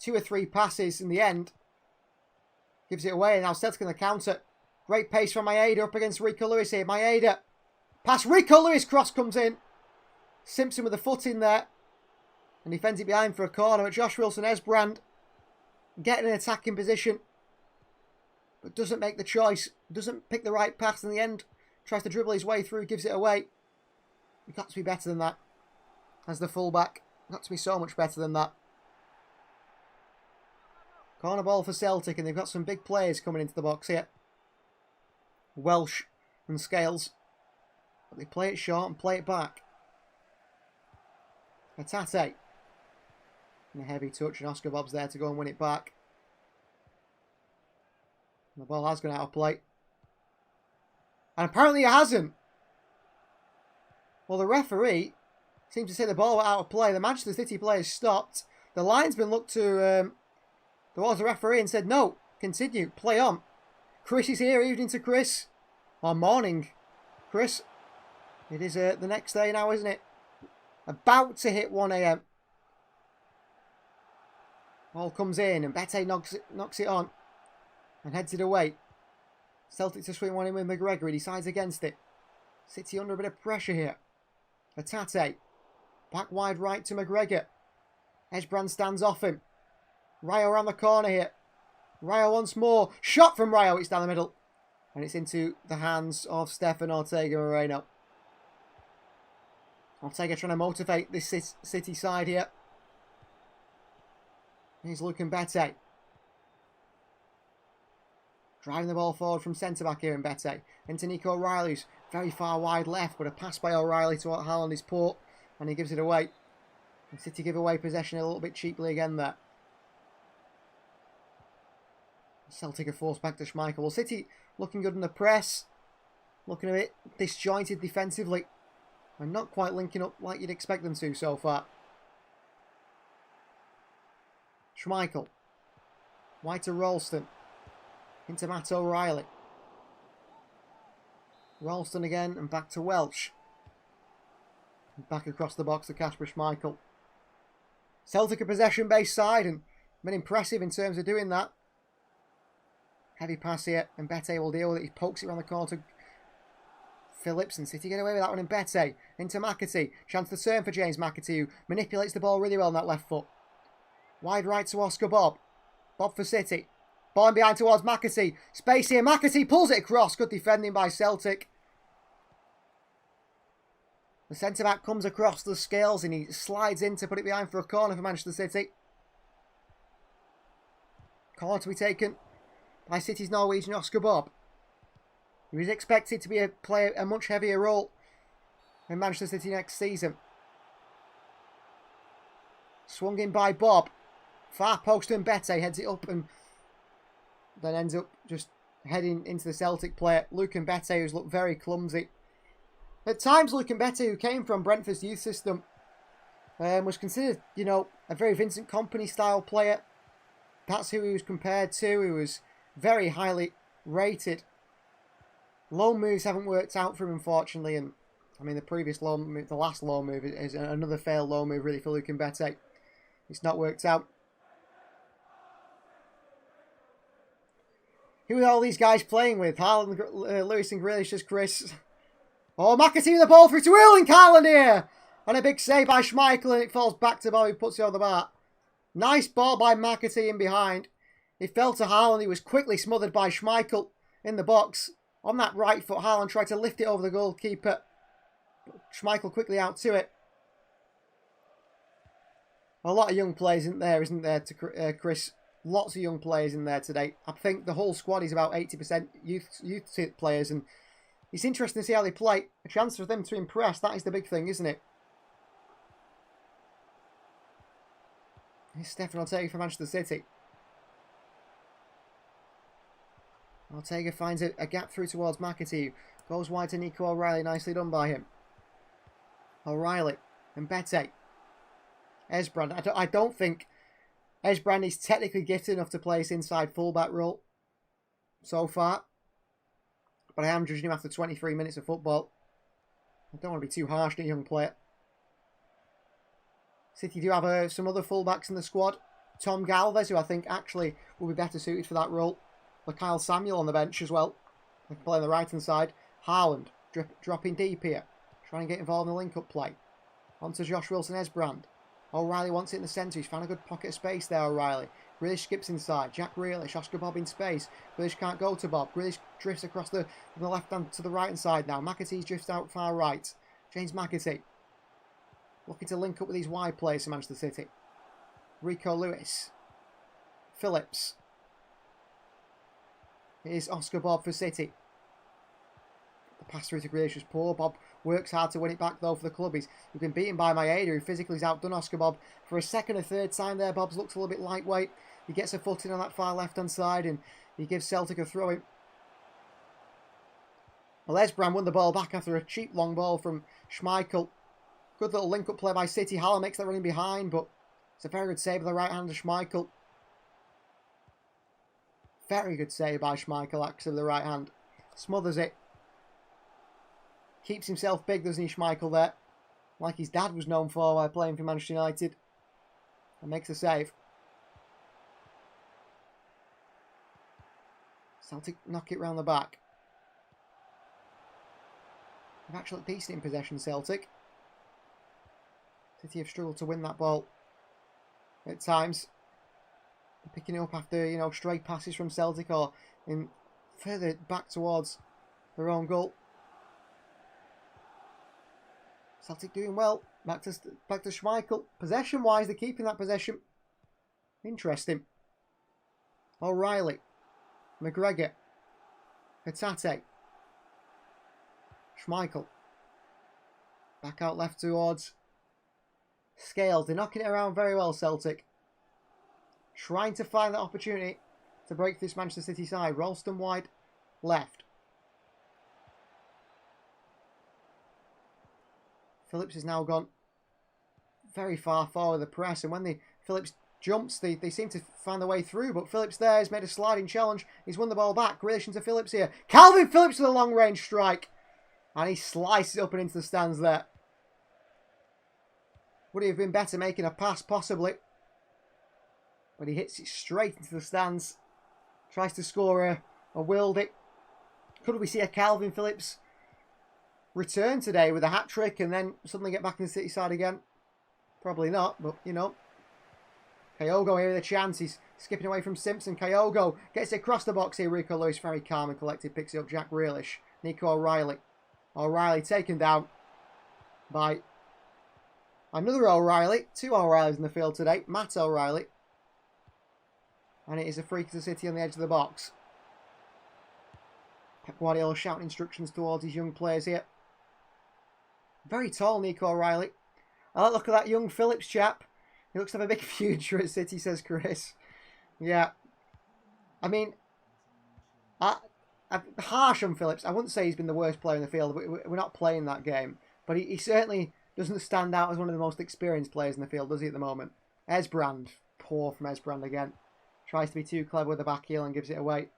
S3: 2 or 3 passes in the end. Gives it away. And now Celtic on the counter. Great pace from Maeda up against Rico Lewis here. Maeda. Pass Rico Lewis. Cross comes in. Simpson with the foot in there. And defends it behind for a corner. But Josh Wilson Esbrand getting an attacking position. But doesn't make the choice. Doesn't pick the right pass in the end. Tries to dribble his way through. Gives it away. You've got to be better than that. As the fullback. Got to be so much better than that. Corner ball for Celtic. And they've got some big players coming into the box here. Welsh and Scales. But they play it short and play it back. Hatate. And a heavy touch. And Oscar Bob's there to go and win it back. And the ball has gone out of play. And apparently it hasn't. Well, the referee seems to say the ball went out of play. The Manchester City players stopped. The linesman looked to towards the referee and said, no, continue, play on. Chris is here. Evening to Chris. Or morning, Chris. It is the next day now, isn't it? About to hit 1 AM. Ball comes in and Bete knocks it on and heads it away. Celtic to swing one in with McGregor. He decides against it. City under a bit of pressure here. Hatate. Back wide right to McGregor. Esbrand stands off him. Rayo around the corner here. Rayo once more. Shot from Rayo. It's down the middle. And it's into the hands of Stefan Ortega Moreno. Ortega trying to motivate this City side here. He's looking Bete. Driving the ball forward from centre-back here in Bete. Into Nico O'Reilly, who's very far wide left, but a pass by O'Reilly to Haaland is poor, and he gives it away. And City give away possession a little bit cheaply again there. Celtic are forced back to Schmeichel. Well, City looking good in the press. Looking a bit disjointed defensively. And not quite linking up like you'd expect them to so far. Schmeichel. Wide to Ralston. Into Matt O'Reilly. Ralston again and back to Welsh. And back across the box to Kasper Schmeichel. Celtic a possession-based side and been impressive in terms of doing that. Heavy pass here and Bete will deal with it. He pokes it around the corner to Phillips, and City get away with that one. And Bete into McAtee. Chance to turn for James McAtee, who manipulates the ball really well on that left foot. Wide right to Oscar Bob. Bob for City. Ball in behind towards McAtee. Space here. McAtee pulls it across. Good defending by Celtic. The centre-back comes across the scales and he slides in to put it behind for a corner for Manchester City. Corner to be taken by City's Norwegian Oscar Bob. He was expected to play a much heavier role in Manchester City next season. Swung in by Bob. Far post and Bete heads it up and then ends up just heading into the Celtic player. Luke Mbete, who's looked very clumsy. At times, Luke Mbete, who came from Brentford's youth system, was considered, you know, a very Vincent Kompany style player. That's who he was compared to. He was very highly rated. Loan moves haven't worked out for him, unfortunately. And I mean, the last loan move is another failed loan move, really, for Luke Mbete. It's not worked out. Who are all these guys playing with? Haaland, Lewis and Grealish as Chris. Oh, McAtee with the ball through to Erling Haaland here. And a big save by Schmeichel, and it falls back to Bobby, puts it on the bar. Nice ball by McAtee in behind. It fell to Haaland. He was quickly smothered by Schmeichel in the box. On that right foot, Haaland tried to lift it over the goalkeeper. Schmeichel quickly out to it. A lot of young players isn't there, Chris? Lots of young players in there today. I think the whole squad is about 80% youth players, and it's interesting to see how they play. A chance for them to impress, that is the big thing, isn't it? Here's Stefan Ortega for Manchester City. Ortega finds a gap through towards McAtee. Goes wide to Nico O'Reilly. Nicely done by him. O'Reilly and Bete. Esbrand. I don't think Esbrand is technically gifted enough to play his inside fullback role so far. But I am judging him after 23 minutes of football. I don't want to be too harsh on a young player. City do have some other fullbacks in the squad. Tom Galvez, who I think actually will be better suited for that role. But Kyle Samuel on the bench as well. They can play on the right-hand side. Haaland dropping deep here. Trying to get involved in the link-up play. On to Josh Wilson-Esbrand. O'Reilly wants it in the centre. He's found a good pocket of space there, O'Reilly. Grealish skips inside. Jack Grealish. Oscar Bob in space. Grealish can't go to Bob. Grealish drifts across from the left-hand to the right-hand side now. McAtee drifts out far right. James McAtee. Looking to link up with these wide players for Manchester City. Rico Lewis. Phillips. Here's Oscar Bob for City. The pass through to Grealish was poor. Bob works hard to win it back though for the club. He's been beaten by Maeda, who physically has outdone Oscar Bob for a second or third time there. Bob's looks a little bit lightweight. He gets a foot in on that far left-hand side and he gives Celtic a throw-in. Well, Esbrand won the ball back after a cheap long ball from Schmeichel. Good little link-up play by City. Haller makes that running behind, but it's a very good save with the right hand of Schmeichel. Very good save by Schmeichel, actually, with the right hand. Smothers it. Keeps himself big, doesn't he, Schmeichel, there? Like his dad was known for while playing for Manchester United. And makes a save. Celtic knock it round the back. They've actually looked decent in possession, Celtic. City have struggled to win that ball at times. They're picking it up after, you know, stray passes from Celtic or in further back towards their own goal. Celtic doing well. Back to Schmeichel. Possession-wise, they're keeping that possession. Interesting. O'Reilly. McGregor. Hatate. Schmeichel. Back out left towards Scales. They're knocking it around very well, Celtic. Trying to find that opportunity to break this Manchester City side. Ralston wide left. Phillips has now gone very far forward the press, and when Phillips jumps, they seem to find their way through, but Phillips there has made a sliding challenge. He's won the ball back. Grealish into Phillips here. Calvin Phillips with a long-range strike, and he slices up and into the stands there. Would he have been better making a pass? Possibly. But he hits it straight into the stands. Tries to score a willed it. Could we see a Calvin Phillips return today with a hat-trick and then suddenly get back in the City side again? Probably not, but, you know. Kyogo here with a chance. He's skipping away from Simpson. Kyogo gets it across the box here. Rico Lewis, very calm and collected, picks it up. Jack Grealish. Nico O'Reilly. O'Reilly taken down by another O'Reilly. 2 O'Reillys in the field today. Matt O'Reilly. And it is a free to the City on the edge of the box. Pep Guardiola shouting instructions towards his young players here. Very tall, Nico O'Reilly. I like the look at that young Phillips chap. He looks to have a big future at City, says Chris. Yeah. I mean, I'm harsh on Phillips. I wouldn't say he's been the worst player in the field. We're not playing that game. But he certainly doesn't stand out as one of the most experienced players in the field, does he, at the moment? Esbrand. Poor from Esbrand again. Tries to be too clever with the back heel and gives it away.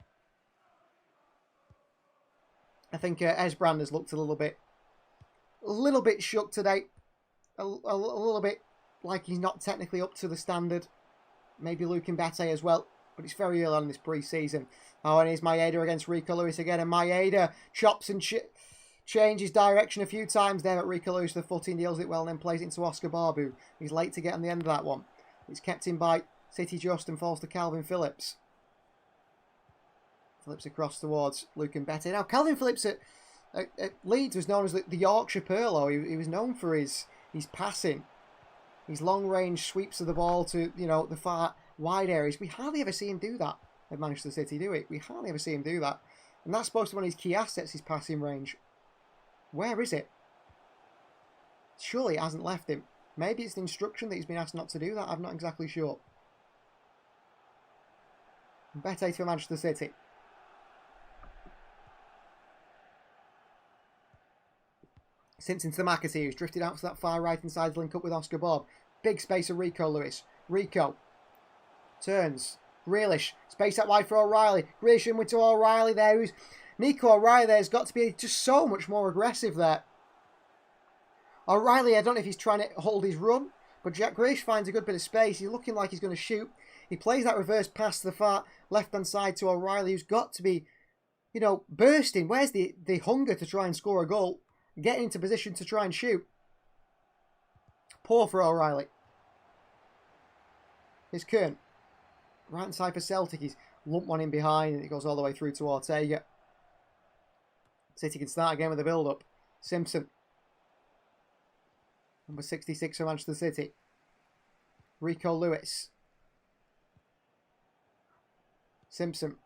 S3: I think Esbrand has looked a little bit shook today. A little bit like he's not technically up to the standard. Maybe Luke Mbete as well. But it's very early on in this pre-season. Oh, and here's Maeda against Rico Lewis again. And Maeda chops and changes direction a few times there. But Rico Lewis, the footing, deals it well and then plays it into Oscar Barbu. He's late to get on the end of that one. It's kept in by City just and falls to Calvin Phillips. Phillips across towards Luke Mbete. Now, Calvin Phillips at Leeds was known as the Yorkshire Pirlo. He was known for his passing. His long-range sweeps of the ball to, you know, the far wide areas. We hardly ever see him do that at Manchester City, do we? We hardly ever see him do that. And that's supposed to be one of his key assets, his passing range. Where is it? Surely it hasn't left him. Maybe it's the instruction that he's been asked not to do that. I'm not exactly sure. Mbete to Manchester City. Simpson to the McAtee, who's drifted out to that far right hand side to link up with Oscar Bob. Big space of Rico Lewis. Rico turns. Grealish. Space out wide for O'Reilly. Grealish in with to O'Reilly there. Nico O'Reilly there has got to be just so much more aggressive there. O'Reilly, I don't know if he's trying to hold his run, but Jack Grealish finds a good bit of space. He's looking like he's going to shoot. He plays that reverse pass to the far left-hand side to O'Reilly, who's got to be, you know, bursting. Where's the hunger to try and score a goal? Getting into position to try and shoot. Poor for O'Reilly. Here's Kern. Right-hand side for Celtic. He's lumped one in behind and it goes all the way through to Ortega. City can start again with a build-up. Simpson. Number 66 for Manchester City. Rico Lewis. Simpson.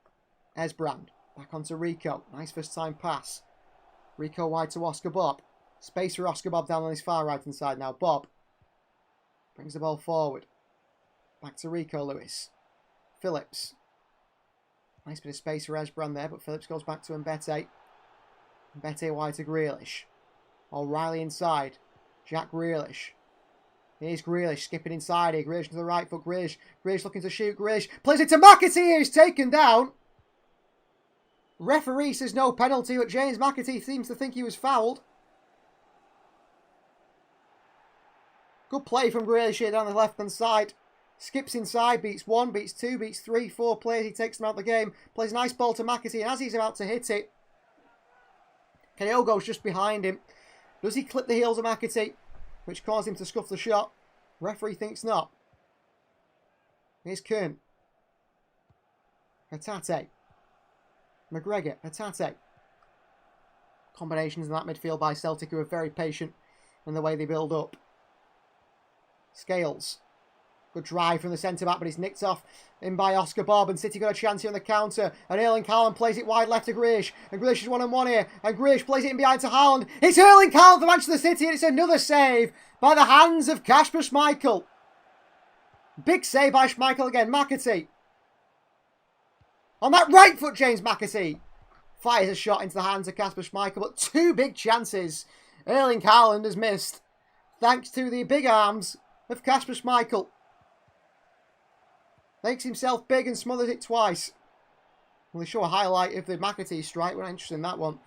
S3: Esbrand. Back onto Rico. Nice first time pass. Rico wide to Oscar Bob. Space for Oscar Bob down on his far right hand side now. Bob brings the ball forward. Back to Rico Lewis. Phillips. Nice bit of space for Esbrand there, but Phillips goes back to Mbete. Mbete wide to Grealish. O'Reilly inside. Jack Grealish. Here's Grealish skipping inside here. Grealish to the right foot. Grealish looking to shoot. Grealish plays it to McAtee. He's taken down. Referee says no penalty, but James McAtee seems to think he was fouled. Good play from Grealish here down the left-hand side. Skips inside, beats 1, beats 2, beats 3, 4 players. He takes them out of the game. Plays a nice ball to McAtee, and as he's about to hit it, Kyogo's just behind him. Does he clip the heels of McAtee, which caused him to scuff the shot? Referee thinks not. Here's Kern. Hatate. McGregor, Hatate. Combinations in that midfield by Celtic, who are very patient in the way they build up. Scales. Good drive from the centre-back, but he's nicked off in by Oscar Bob, and City got a chance here on the counter. And Erling Haaland plays it wide left to Grealish, and Grealish is one-on-one here, and Grealish plays it in behind to Haaland. It's Erling Haaland for Manchester City, and it's another save by the hands of Kasper Schmeichel. Big save by Schmeichel again. McAtee. On that right foot, James McAtee fires a shot into the hands of Kasper Schmeichel, but 2 big chances Erling Haaland has missed, thanks to the big arms of Kasper Schmeichel. Makes himself big and smothers it twice. We'll show a highlight of the McAtee strike. We're not interested in that one.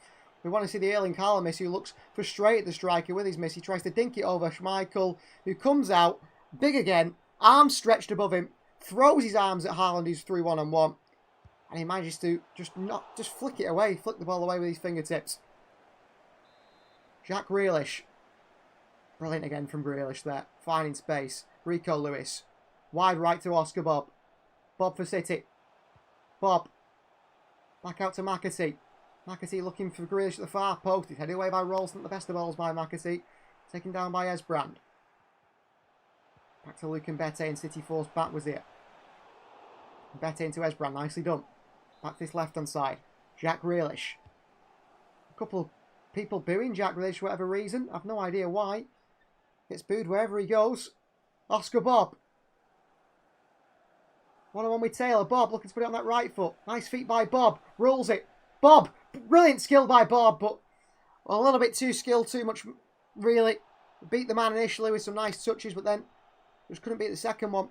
S3: We want to see the Erling Haaland miss, who looks frustrated, the striker, with his miss. He tries to dink it over Schmeichel, who comes out, big again, arms stretched above him, throws his arms at Haaland, who's through one-on-one. And he manages to just flick it away, flick the ball away with his fingertips. Jack Grealish. Brilliant again from Grealish there. Finding space. Rico Lewis. Wide right to Oscar Bob. Bob for City. Bob. Back out to McAtee. McAtee looking for Grealish at the far post. He's headed away by Ralston. The best of balls by McAtee. Taken down by Esbrand. Back to Luke and Bete, and City forced backwards here. Bete into Esbrand. Nicely done. Back to this left-hand side. Jack Grealish. A couple of people booing Jack Grealish for whatever reason. I've no idea why. Gets booed wherever he goes. Oscar Bob. One-on-one with Taylor. Bob looking to put it on that right foot. Nice feet by Bob. Rolls it. Bob. Brilliant skill by Bob, but a little bit too skilled, too much, really. Beat the man initially with some nice touches, but then just couldn't beat the second one.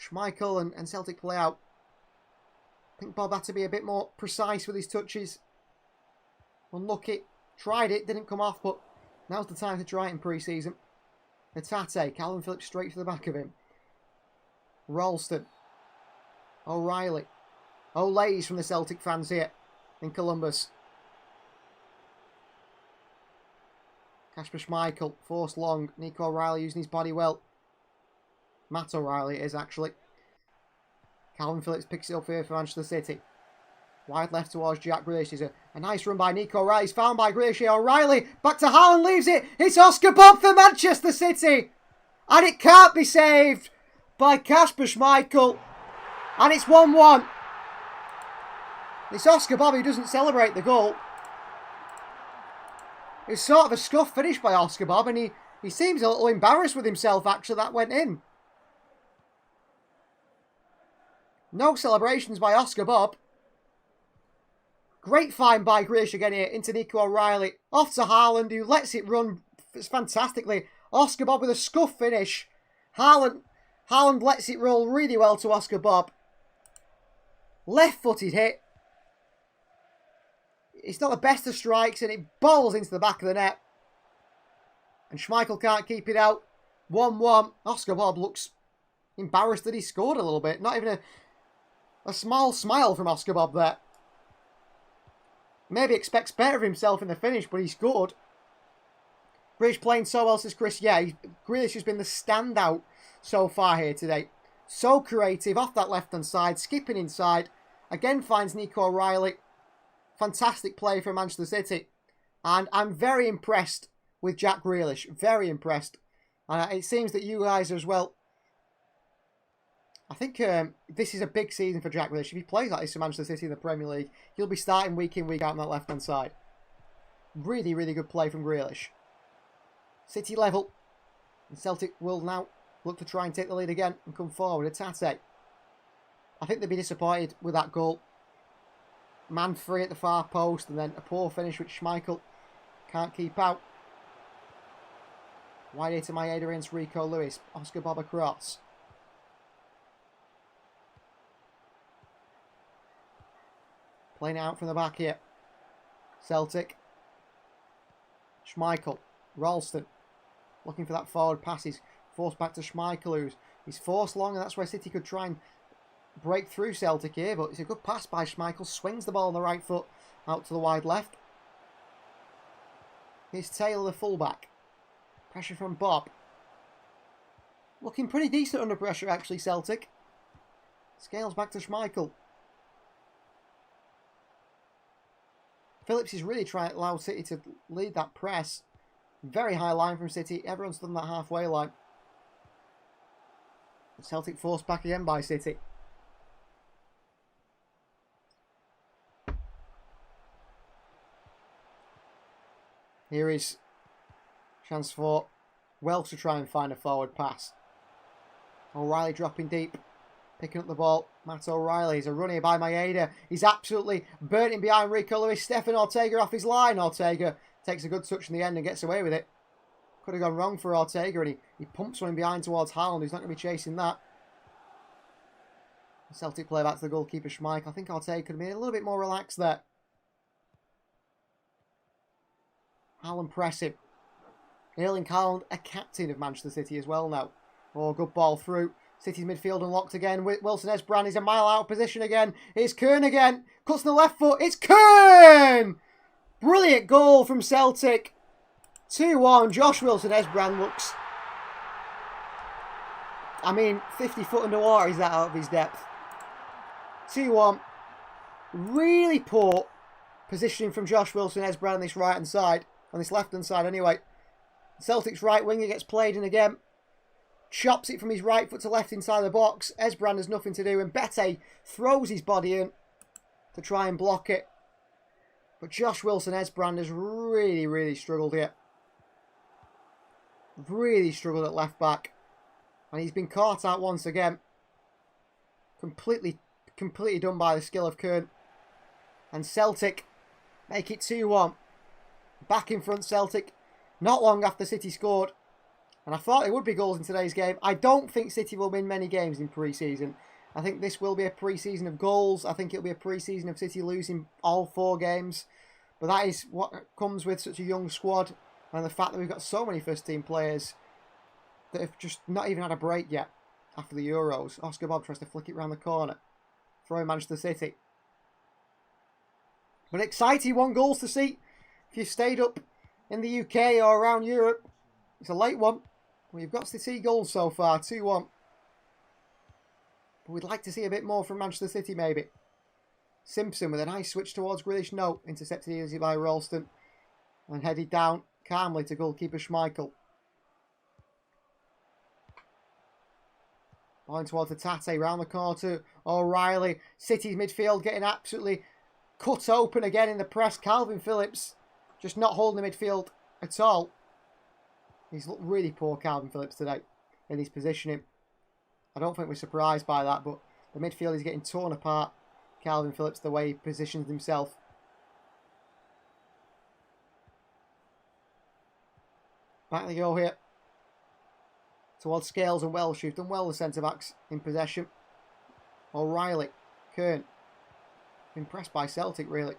S3: Schmeichel and Celtic play out. I think Bob had to be a bit more precise with his touches. Unlucky. Tried it, didn't come off, but now's the time to try it in pre-season. Hatate, Calvin Phillips straight to the back of him. Ralston. O'Reilly. Olays from the Celtic fans here in Columbus. Kasper Schmeichel, forced long. Nico O'Reilly using his body well. Matt O'Reilly it is actually. Calvin Phillips picks it up here for Manchester City. Wide left towards Jack Grealish. Is a nice run by Nico O'Reilly. He's found by Grealish here. O'Reilly back to Haaland, leaves it. It's Oscar Bob for Manchester City. And it can't be saved by Kasper Schmeichel. And it's 1-1. It's Oscar Bob who doesn't celebrate the goal. It's sort of a scuff finish by Oscar Bob, and he seems a little embarrassed with himself, actually, that went in. No celebrations by Oscar Bob. Great find by Grealish again here into Nico O'Reilly. Off to Haaland, who lets it run fantastically. Oscar Bob with a scuff finish. Haaland lets it roll really well to Oscar Bob. Left-footed hit. It's not the best of strikes, and it bowls into the back of the net. And Schmeichel can't keep it out. 1-1. Oscar Bob looks embarrassed that he scored a little bit. Not even a small smile from Oscar Bob there. Maybe expects better of himself in the finish, but he scored. Grealish playing so well, says Chris. Yeah, Grealish has been the standout so far here today. So creative off that left-hand side, skipping inside. Again finds Nico O'Reilly. Fantastic play for Manchester City. And I'm very impressed with Jack Grealish. Very impressed. And it seems that you guys are as well. I think this is a big season for Jack Grealish. If he plays like this for Manchester City in the Premier League, he'll be starting week in, week out on that left-hand side. Really, really good play from Grealish. City level. And Celtic will now look to try and take the lead again and come forward. Hatate. I think they'd be disappointed with that goal. Man free at the far post, and then a poor finish which Schmeichel can't keep out. Wide here to Maeda against Rico Lewis. Oscar Bob across. Playing it out from the back here. Celtic. Schmeichel. Ralston. Looking for that forward pass. He's forced back to Schmeichel. He's forced long, and that's where City could try and break through Celtic here. But it's a good pass by Schmeichel. Swings the ball on the right foot out to the wide left. Here's Taylor, the fullback. Pressure from Bob. Looking pretty decent under pressure, actually, Celtic. Scales back to Schmeichel. Phillips is really trying to allow City to lead that press. Very high line from City. Everyone's done that halfway line. Celtic forced back again by City. Here is chance for Welsh to try and find a forward pass. O'Reilly dropping deep. Picking up the ball. Matt O'Reilly is a run here by Maeda. He's absolutely burning behind Rico Lewis. Stefan Ortega off his line. Ortega takes a good touch in the end and gets away with it. Could have gone wrong for Ortega, and he pumps one behind towards Haaland, who's not going to be chasing that. Celtic play back to the goalkeeper Schmeichel. I think Ortega could have been a little bit more relaxed there. Haaland pressing. Erling Haaland, a captain of Manchester City as well now. Oh, good ball through. City's midfield unlocked again. Wilson Esbrand is a mile out of position again. It's Kern again. Cuts on the left foot. It's Kern! Brilliant goal from Celtic. 2-1. Josh Wilson Esbrand looks... 50 foot underwater is that out of his depth. 2-1. Really poor positioning from Josh Wilson Esbrand on this right-hand side. On this left-hand side anyway. Celtic's right winger gets played in again. Chops it from his right foot to left inside the box. Esbrand has nothing to do, and Bete throws his body in to try and block it. But Josh Wilson Esbrand has really, really struggled here. Really struggled at left back. And he's been caught out once again. Completely done by the skill of Kern. And Celtic make it 2-1. Back in front, Celtic. Not long after City scored. And I thought it would be goals in today's game. I don't think City will win many games in pre-season. I think this will be a pre-season of goals. I think it'll be a pre-season of City losing all 4 games. But that is what comes with such a young squad. And the fact that we've got so many first-team players that have just not even had a break yet after the Euros. Oscar Bob tries to flick it round the corner. Throwing Manchester City. But exciting 1 goals to see. If you've stayed up in the UK or around Europe, it's a late one. We've got to see goals so far, 2-1. But we'd like to see a bit more from Manchester City, maybe. Simpson with a nice switch towards Grealish. No, intercepted easily by Ralston. And headed down calmly to goalkeeper Schmeichel. Going towards the Tate, round the corner to O'Reilly. City's midfield getting absolutely cut open again in the press. Calvin Phillips just not holding the midfield at all. He's looked really poor, Calvin Phillips, today in his positioning. I don't think we're surprised by that, but the midfield is getting torn apart. Calvin Phillips, the way he positions himself. Back they go here. Towards Scales and Welsh, who've done well, the centre-backs in possession. O'Reilly, Kern. Impressed by Celtic, really.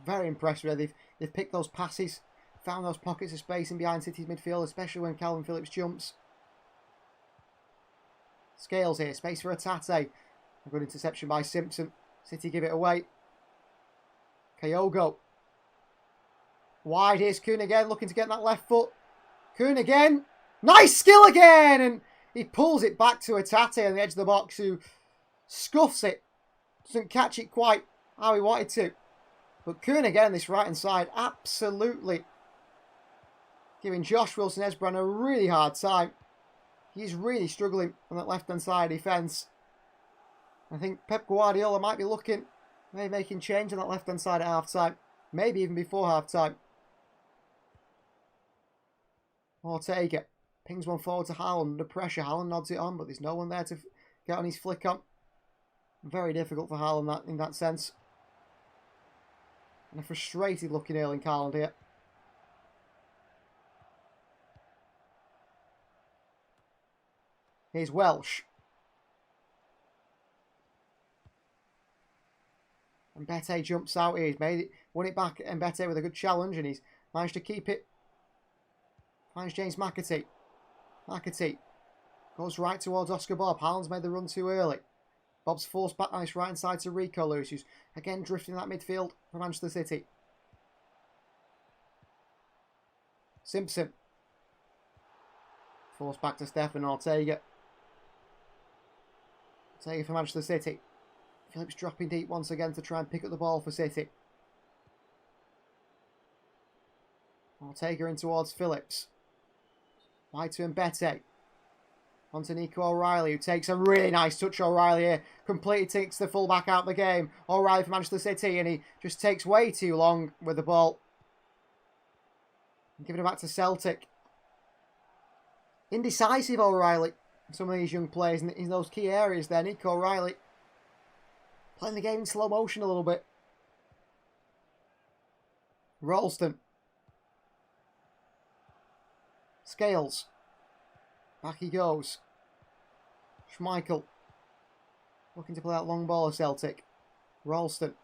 S3: Very impressed with it. They've picked those passes. Found those pockets of space in behind City's midfield, especially when Calvin Phillips jumps. Scales here, space for a Tate. A good interception by Simpson. City give it away. Kyogo. Wide, here's Kuhn again, looking to get that left foot. Kuhn again. Nice skill again! And he pulls it back to a Tate on the edge of the box, who scuffs it. Doesn't catch it quite how he wanted to. But Kuhn again on this right-hand side, absolutely giving Josh Wilson Esbrand a really hard time. He's really struggling on that left-hand side defence. I think Pep Guardiola might be looking, maybe making change on that left-hand side at half-time. Maybe even before half-time. Ortega pings one forward to Haaland under pressure. Haaland nods it on, but there's no one there to get on his flick on. Very difficult for Haaland in that sense. And a frustrated looking Erling Haaland here. Here's Welsh. And Bete jumps out here. He's made it, won it back, and Bete with a good challenge, and he's managed to keep it. Finds James McAtee. McAtee goes right towards Oscar Bob. Haaland's made the run too early. Bob's forced back on his right hand side to Rico Lewis, who's again drifting that midfield for Manchester City. Simpson. Forced back to Stefan Ortega. Ortega for Manchester City. Phillips dropping deep once again to try and pick up the ball for City. Ortega in towards Phillips. Wide to Mbete. On to Nico O'Reilly, who takes a really nice touch. O'Reilly here completely takes the fullback out of the game. O'Reilly for Manchester City, and he just takes way too long with the ball. Giving it back to Celtic. Indecisive O'Reilly. Some of these young players in those key areas there. Nico O'Reilly playing the game in slow motion a little bit. Ralston. Scales. Back he goes. Schmeichel. Looking to play that long ball of Celtic. Ralston.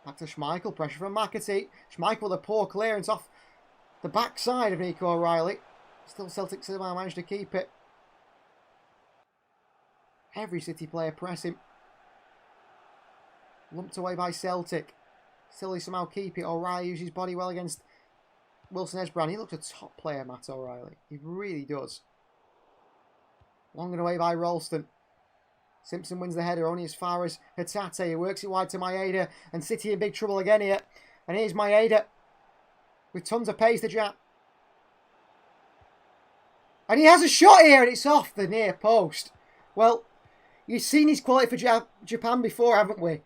S3: Back to Schmeichel. Pressure from McAtee. Schmeichel with a poor clearance off the backside of Nico O'Reilly. Still Celtic somehow managed to keep it. Every City player pressing. Lumped away by Celtic. Still they somehow keep it. O'Reilly uses his body well against Wilson Esbrand. He looks a top player, Matt O'Reilly. He really does. Long and away by Ralston. Simpson wins the header only as far as Hatate. He works it wide to Maeda. And City in big trouble again here. And here's Maeda. With tons of pace, the Jap. And he has a shot here and it's off the near post. Well, you've seen his quality for Japan before, haven't we?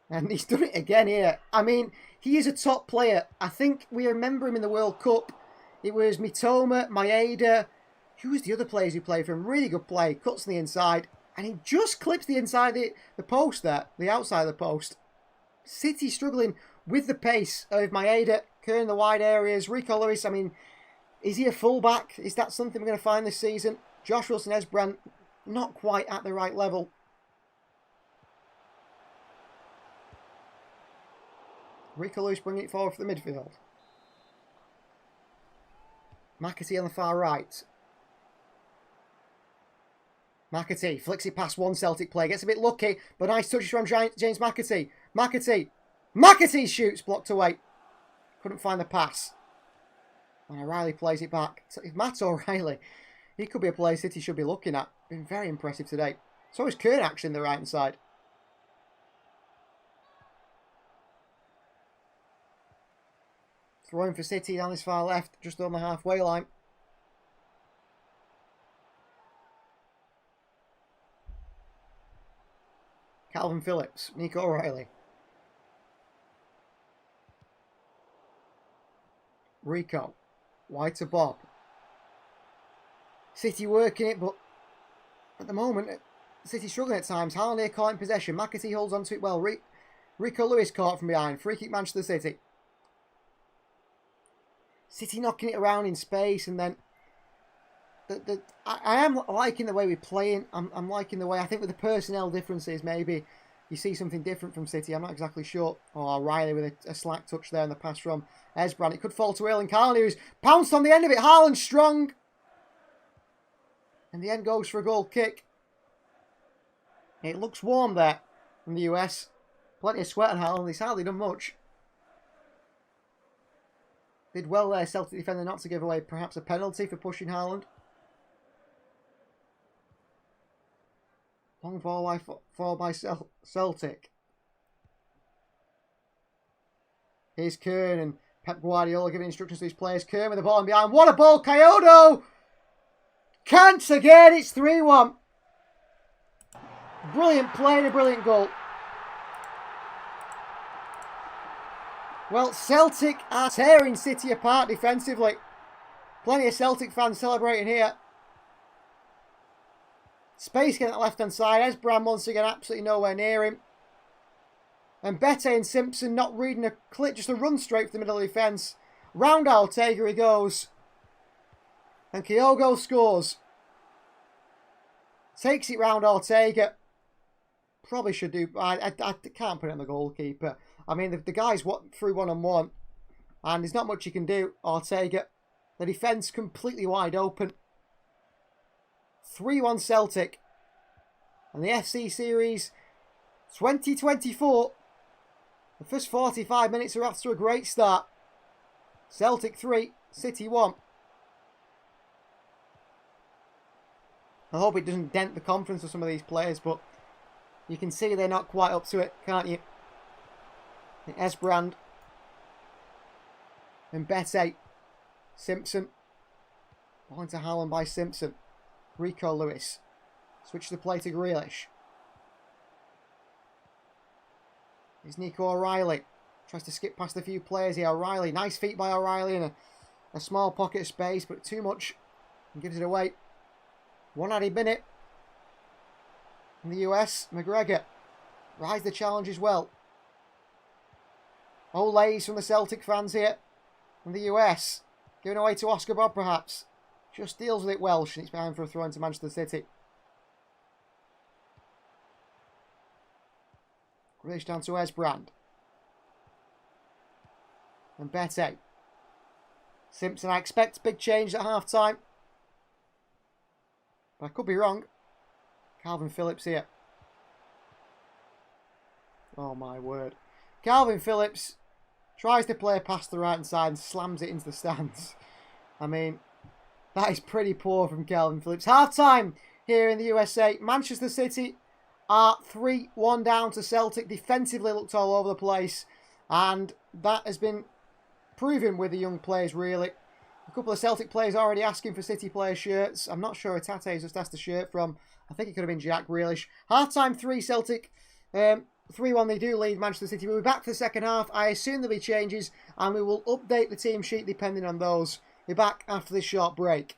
S3: And he's done it again here. I mean, he is a top player. I think we remember him in the World Cup. It was Mitoma, Maeda. Who was the other players who played for him? Really good play. Cuts on the inside. And he just clips the inside of the post there. The outside of the post. City struggling with the pace of Maeda. Kerr in the wide areas. Rico Lewis, I mean, is he a fullback? Is that something we're going to find this season? Josh Wilson Esbrand, not quite at the right level. Rico Lewis bringing it forward for the midfield. McAtee on the far right. McAtee flicks it past one Celtic player. Gets a bit lucky, but nice touches from James McAtee. McAtee shoots, blocked away. Couldn't find the pass. And O'Reilly plays it back. So if Matt O'Reilly, he could be a player City should be looking at. Been very impressive today. So is Kern actually in the right hand side. Throwing for City down this far left, just on the halfway line. Calvin Phillips, Nico O'Reilly. Rico, wide to Bob. City working it, but at the moment, City struggling at times. Haaland here caught in possession. McAtee holds onto it well. Rico Lewis caught from behind. Free kick Manchester City. City knocking it around in space, and then I am liking the way we're playing. I'm liking the way, I think with the personnel differences, maybe you see something different from City. I'm not exactly sure. Oh, Riley with a slack touch there in the pass from Esbrand. It could fall to Erling Haaland, who's pounced on the end of it. Haaland strong. And the end goes for a goal kick. It looks warm there from the US. Plenty of sweat on Haaland. He's hardly done much. Did well there, Celtic defender, not to give away perhaps a penalty for pushing Haaland. Long ball by Celtic. Here's Kern and Pep Guardiola giving instructions to his players. Kern with the ball in behind. What a ball, Kyoto! Can't again, it's 3-1. Brilliant play and a brilliant goal. Well, Celtic are tearing City apart defensively. Plenty of Celtic fans celebrating here. Space getting at the left-hand side. Esbrand once again absolutely nowhere near him. And Bete and Simpson not reading a clip, just a run straight for the middle of the defence. Round Ortega he goes. And Kyogo scores. Takes it round Ortega. Probably should do... I can't put it on the goalkeeper. I mean, the guy's through one-on-one. And there's not much you can do, Ortega. The defence completely wide open. 3-1 Celtic. And the FC Series 2024. The first 45 minutes are off to a great start. Celtic 3, City 1. I hope it doesn't dent the confidence of some of these players, but you can see they're not quite up to it, can't you? Esbrand. And Bete. Simpson. Ball into Haaland by Simpson. Rico Lewis. Switch the play to Grealish. Here's Nico O'Reilly. Tries to skip past a few players here. O'Reilly. Nice feet by O'Reilly in a small pocket of space, but too much. And gives it away. One added minute. In the US, McGregor. Rise the challenge as well. Olays from the Celtic fans here. From the US. Giving away to Oscar Bob perhaps. Just deals with it Welsh, and it's behind for a throw into Manchester City. Grealish down to Esbrand. And Bete. Simpson, I expect big change at half time. But I could be wrong. Calvin Phillips here. Oh my word. Calvin Phillips tries to play past the right hand side and slams it into the stands. I mean, that is pretty poor from Calvin Phillips. Half time here in the USA. Manchester City are 3-1 down to Celtic. Defensively looked all over the place. And that has been proven with the young players, really. A couple of Celtic players already asking for City player shirts. I'm not sure Tate's just asked a shirt from. I think it could have been Jack Grealish. Half-time 3 Celtic. 3-1 they do lead Manchester City. We'll be back for the second half. I assume there'll be changes and we will update the team sheet depending on those. We'll be back after this short break.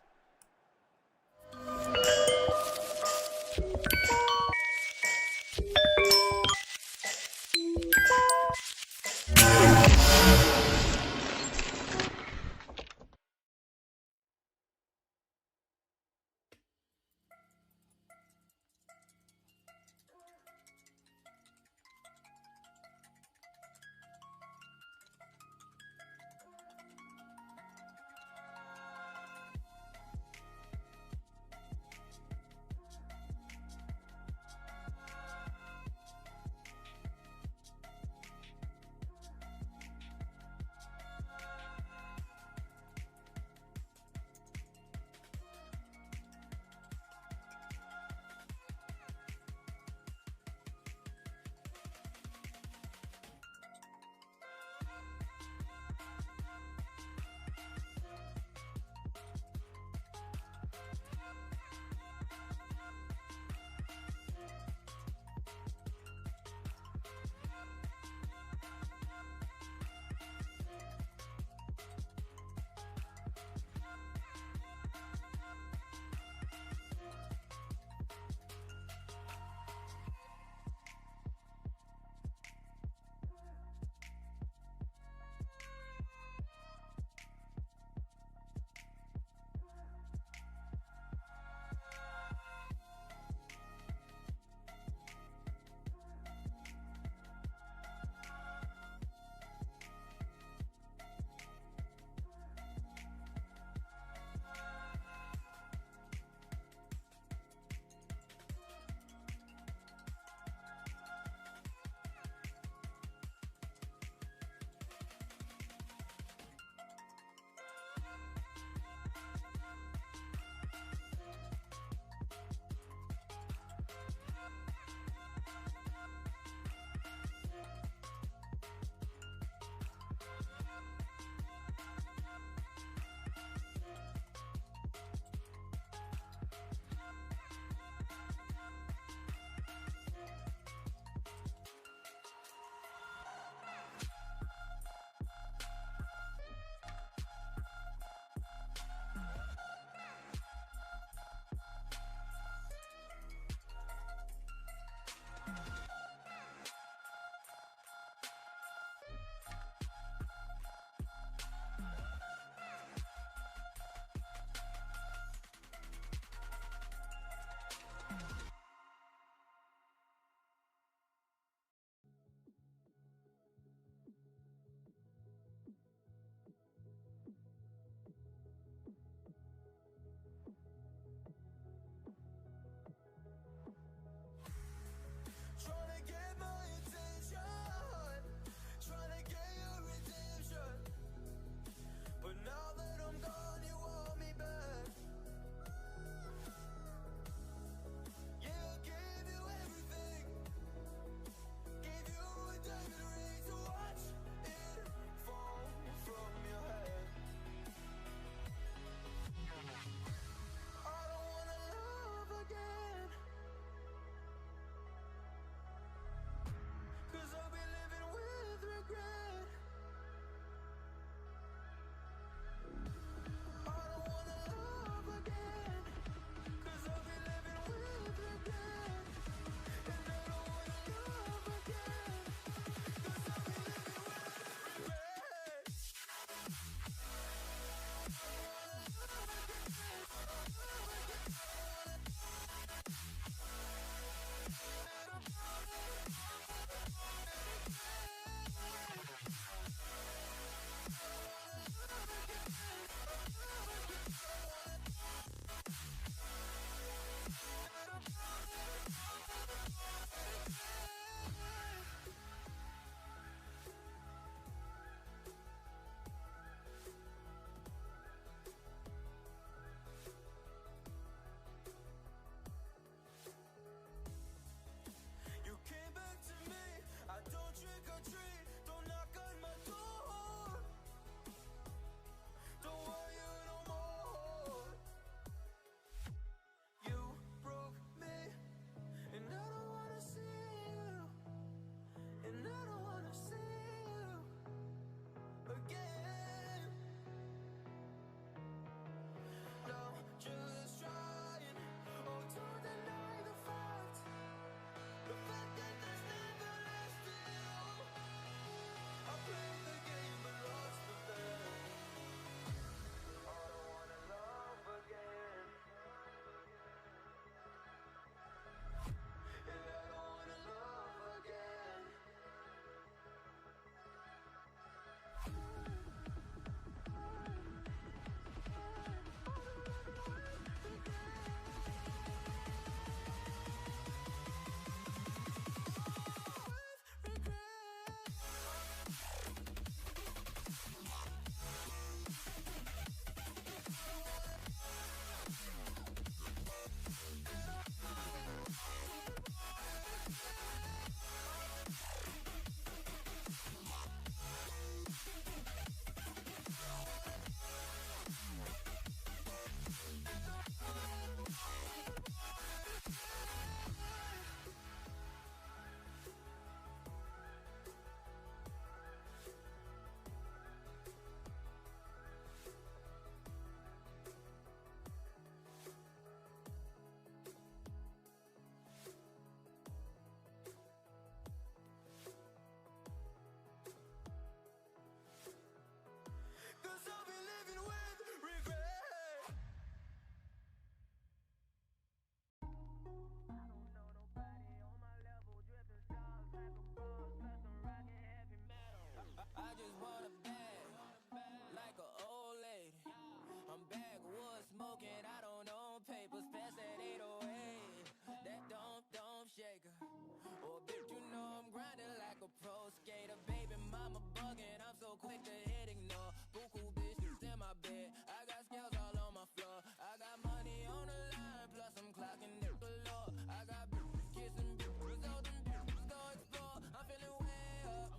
S1: so quick to hit ignore. Buku bitches in my bed. I got scales all on my floor. I got money on the line, plus I'm clocking it below. I got bitches kissing bitches, all them bitches go explore. I'm feeling way up.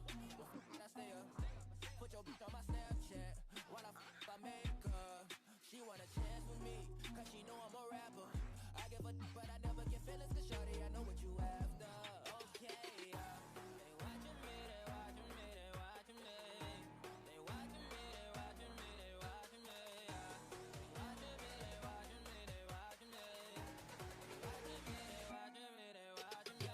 S1: I stay up. Put your bitch on my Snapchat while I make her. She want a chance with me, cause she know I'm a rapper. I give a but I never get feelings, cause shawty, I know what you after. Okay, they watching me, they watching me, they watching me. They watching me, they watching me, they watching me. They watching me, they watching me, they watching me. They watching me, they watching me, they watching me.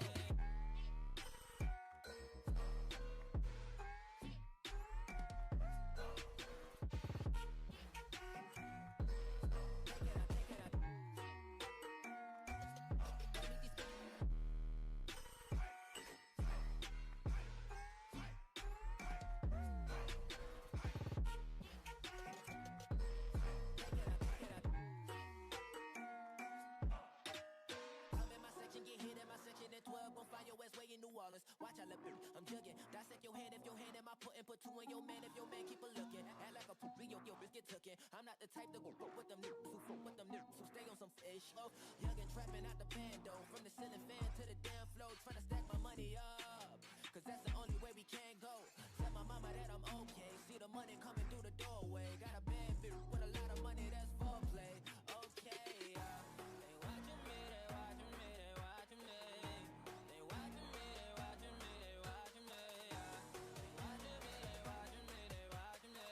S1: Watch I look, I'm jugging. Dissect your hand if your hand in my putting. Put two in your man if your man keep a looking. Act like a poopy, your bitch get tookin'. I'm not the type to go fuck with them niggas who fuck with them niggas who stay on some fish. Oh, young and trapping out the bando. From the ceiling fan to the damn floor. Trying to stack my money up, cause that's the only way we can go. Tell my mama that I'm okay. See the money coming through the doorway. Got a bad bitch with a lot of money, that's foreplay. Okay, they watching me, they watching me, they watching me. They watching me, they watching me, they watching me. They watching me, they watching me, they watching me.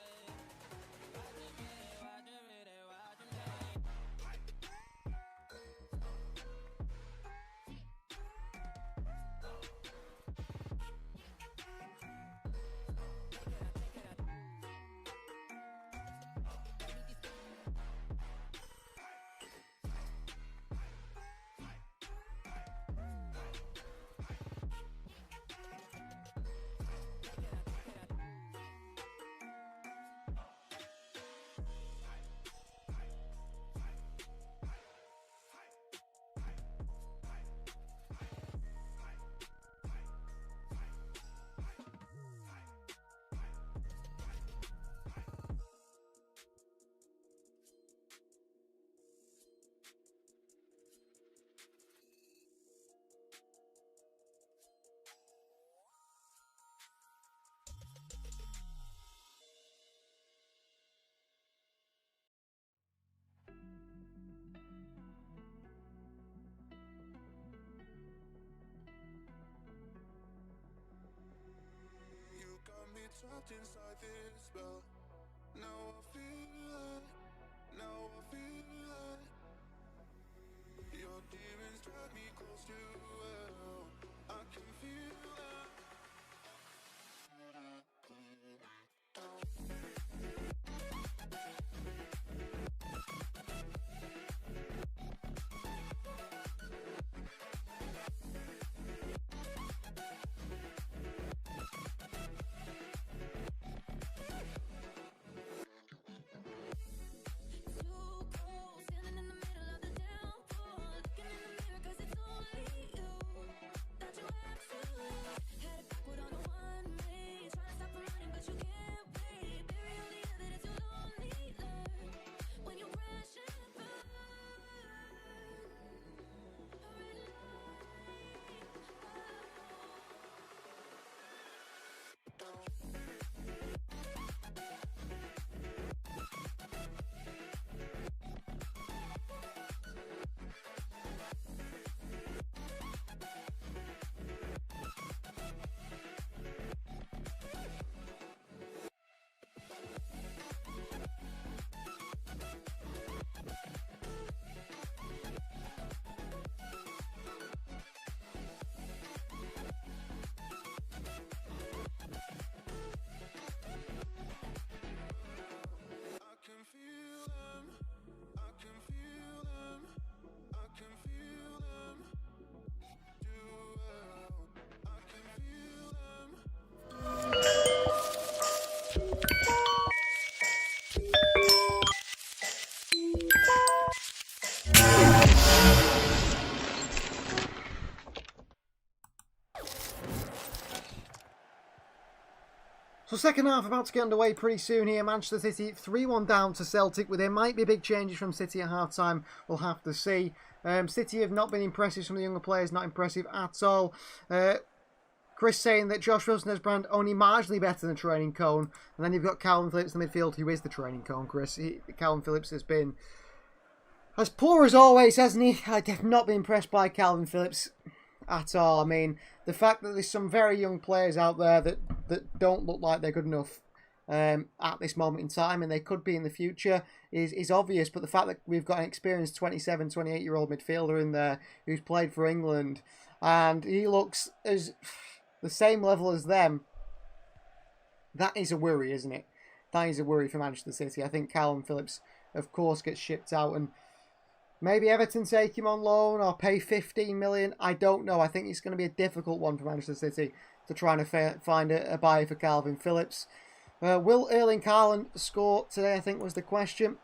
S1: They watching me, they watching me, they watching me.
S2: You got me trapped inside this spell. Now I feel like, now I feel like your demons drag me close to hell. I can feel that.
S4: Too cold, standing in the middle of the downpour, looking in the mirror 'cause it's only you.
S3: second half about to get underway pretty soon here. Manchester City 3-1 down to Celtic. Well, there might be big changes from City at half-time. We'll have to see. City have not been impressive. Some of the younger players not impressive at all. Chris saying that Josh Wilson-Esbrand only marginally better than Training Cone. And then you've got Calvin Phillips in the midfield, who is the Training Cone, Chris. Calvin Phillips has been as poor as always, hasn't he? I have not been impressed by Calvin Phillips at all. I mean, the fact that there's some very young players out there that don't look like they're good enough at this moment in time, and they could be in the future, is obvious. But the fact that we've got an experienced 27, 28-year-old midfielder in there who's played for England, and he looks as the same level as them, that is a worry, isn't it? That is a worry for Manchester City. I think Calvin Phillips, of course, gets shipped out, and maybe Everton take him on loan or pay 15 million. I don't know. I think it's going to be a difficult one for Manchester City to try and find a buyer for Calvin Phillips. Will Erling Haaland score today, I think was the question.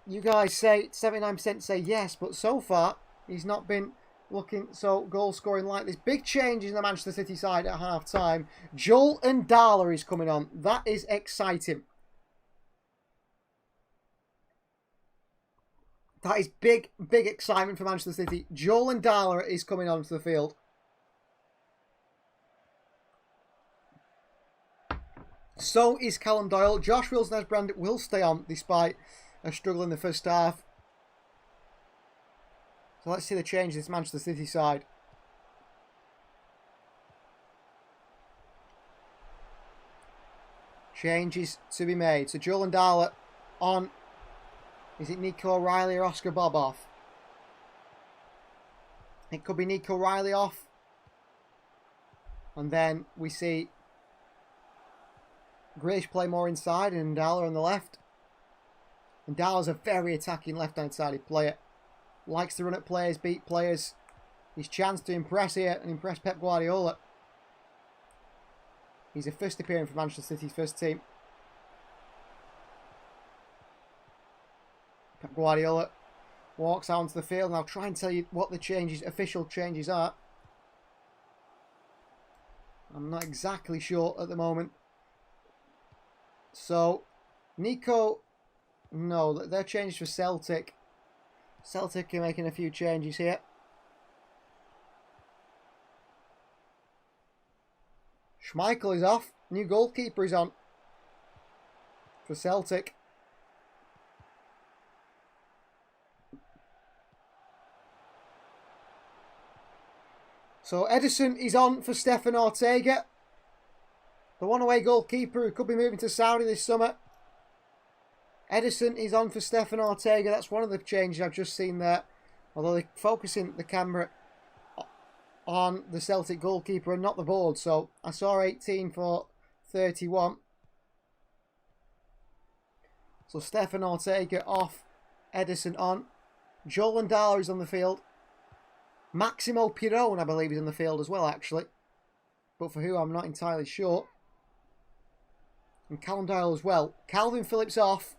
S3: You guys say 79% say yes, but so far he's not been looking so goal scoring like this. Big changes in the Manchester City side at half time. Joel and Darla is coming on. That is exciting. That is big excitement for Manchester City. Joel and Darla is coming onto the field. So is Callum Doyle. Josh Wilson-Esbrand will stay on despite a struggle in the first half. So let's see the change in this Manchester City side. Changes to be made. So Joel and Darla on. Is it Nico O'Reilly or Oscar Bob off? It could be Nico O'Reilly off. And then we see Grealish play more inside and Ndala on the left. And Ndala's a very attacking left-hand sided player. Likes to run at players, beat players. His chance to impress here and impress Pep Guardiola. He's a first appearance for Manchester City's first team. Pep Guardiola walks out onto the field, and I'll try and tell you what the changes, official changes are. I'm not exactly sure at the moment. So, Nico, no, they're changes for Celtic. Celtic are making a few changes here. Schmeichel is off. New goalkeeper is on for Celtic. So Edison is on for Stefan Ortega. The one-away goalkeeper who could be moving to Saudi this summer. Edison is on for Stefan Ortega. That's one of the changes I've just seen there. Although they're focusing the camera on the Celtic goalkeeper and not the board. So I saw 18 for 31. So Stefan Ortega off. Edison on. Joel and Ndala is on the field. Maximo Pirone, I believe, is on the field as well, actually. But for who, I'm not entirely sure. And Callum Doyle as well. Calvin Phillips off.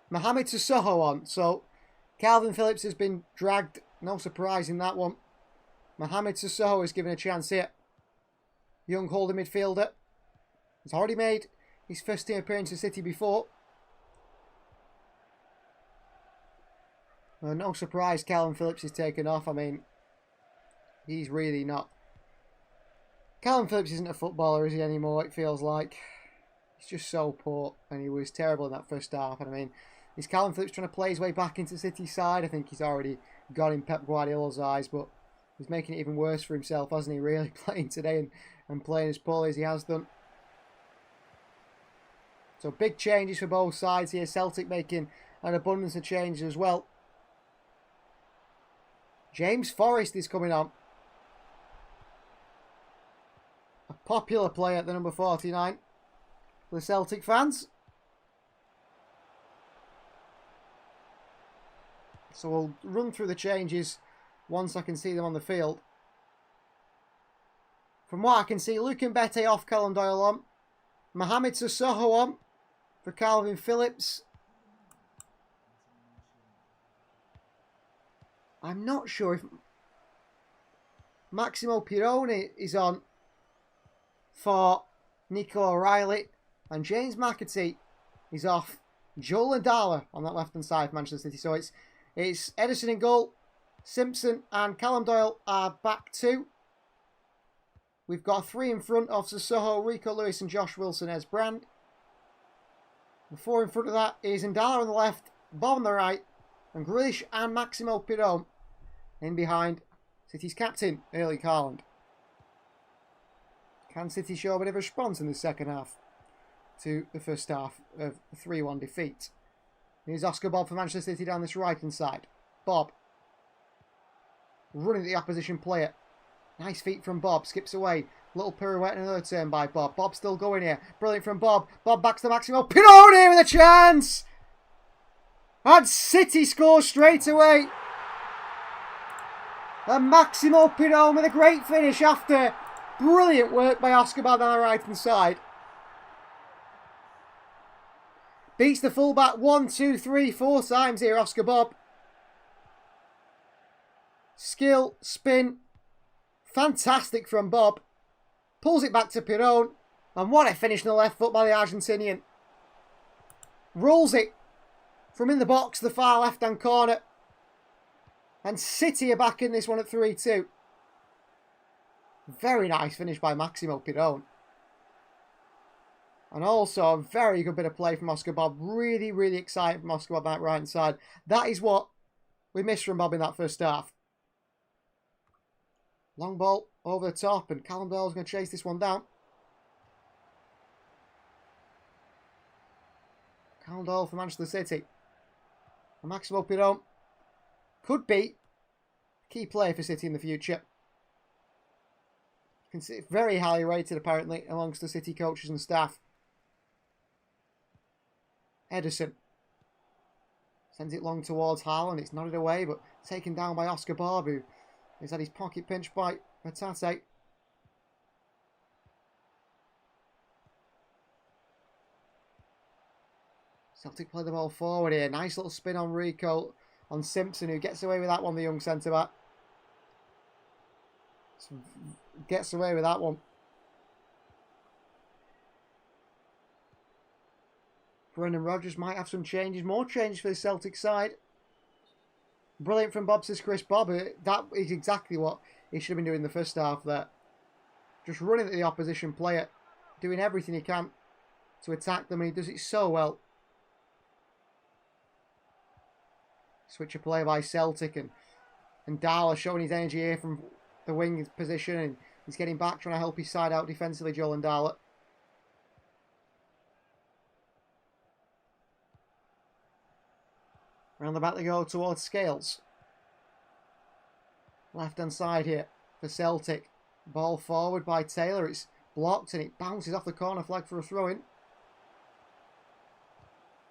S3: Mohamed Sissoko on. So, Calvin Phillips has been dragged. No surprise in that one. Mohamed Sissoko is given a chance here. Young holding midfielder. He's already made his first team appearance for City before. Well, no surprise Calvin Phillips is taken off. I mean, he's really not. Calvin Phillips isn't a footballer, is he, anymore, it feels like. He's just so poor, and he was terrible in that first half. And I mean, is Calvin Phillips trying to play his way back into City's side? I think he's already got in Pep Guardiola's eyes, but he's making it even worse for himself, hasn't he, really, playing today and playing as poorly as he has done. So big changes for both sides here. Celtic making an abundance of changes as well. James Forrest is coming on. A popular player at the number 49 for the Celtic fans. So we'll run through the changes once I can see them on the field. From what I can see, Luke Mbete off, Callum Doyle on. Mohamed Sissoko on for Calvin Phillips. I'm not sure if Maximo Pirone is on for Nico O'Reilly. And James McAtee is off. Joel Ndala on that left-hand side for Manchester City. So it's Ederson in goal. Simpson and Callum Doyle are back too. We've got 3 in front of Sissoko, Rico Lewis and Josh Wilson as Brand. The 4 in front of that is Ndala on the left, Bob on the right, and Grealish and Maximo Pidon in behind City's captain, Erling Haaland. Can City show a bit of a response in the second half to the first half of the 3-1 defeat? Here's Oscar Bob for Manchester City down this right-hand side. Bob running at the opposition player. Nice feet from Bob, skips away. Little pirouette and another turn by Bob. Bob still going here. Brilliant from Bob. Bob backs to Maximo Pidon with a chance! And City scores straight away. And Maximo Pidon with a great finish after brilliant work by Oscar Bob on the right-hand side. Beats the fullback 1, 2, 3, 4 times here, Oscar Bob. Skill, spin. Fantastic from Bob. Pulls it back to Pidon. And what a finish on the left foot by the Argentinian. Rolls it from in the box, the far left-hand corner. And City are back in this one at 3-2. Very nice finish by Maximo Pidon. And also a very good bit of play from Oscar Bob. Really, really exciting from Oscar Bob on that right-hand side. That is what we missed from Bob in that first half. Long ball over the top, and Callum Doyle's going to chase this one down. Callum Doyle for Manchester City. And Maximo Pidon could be a key player for City in the future. Very highly rated, apparently, amongst the City coaches and staff. Ederson sends it long towards Haaland. It's nodded away, but taken down by Oscar Bob, who has had his pocket pinched by Hatate. Celtic play the ball forward here. Nice little spin on Rico, on Simpson, who gets away with that one, the young centre-back. Gets away with that one. Brendan Rodgers might have some changes, more changes for the Celtic side. Brilliant from Bob, says Chris Bob. That is exactly what he should have been doing in the first half there. Just running at the opposition player, doing everything he can to attack them, and he does it so well. Switch of play by Celtic, and Dala showing his energy here from the wing position, and he's getting back, trying to help his side out defensively, Joel Ndala. Around the back they go towards Scales. Left-hand side here for Celtic. Ball forward by Taylor. It's blocked and it bounces off the corner flag for a throw-in.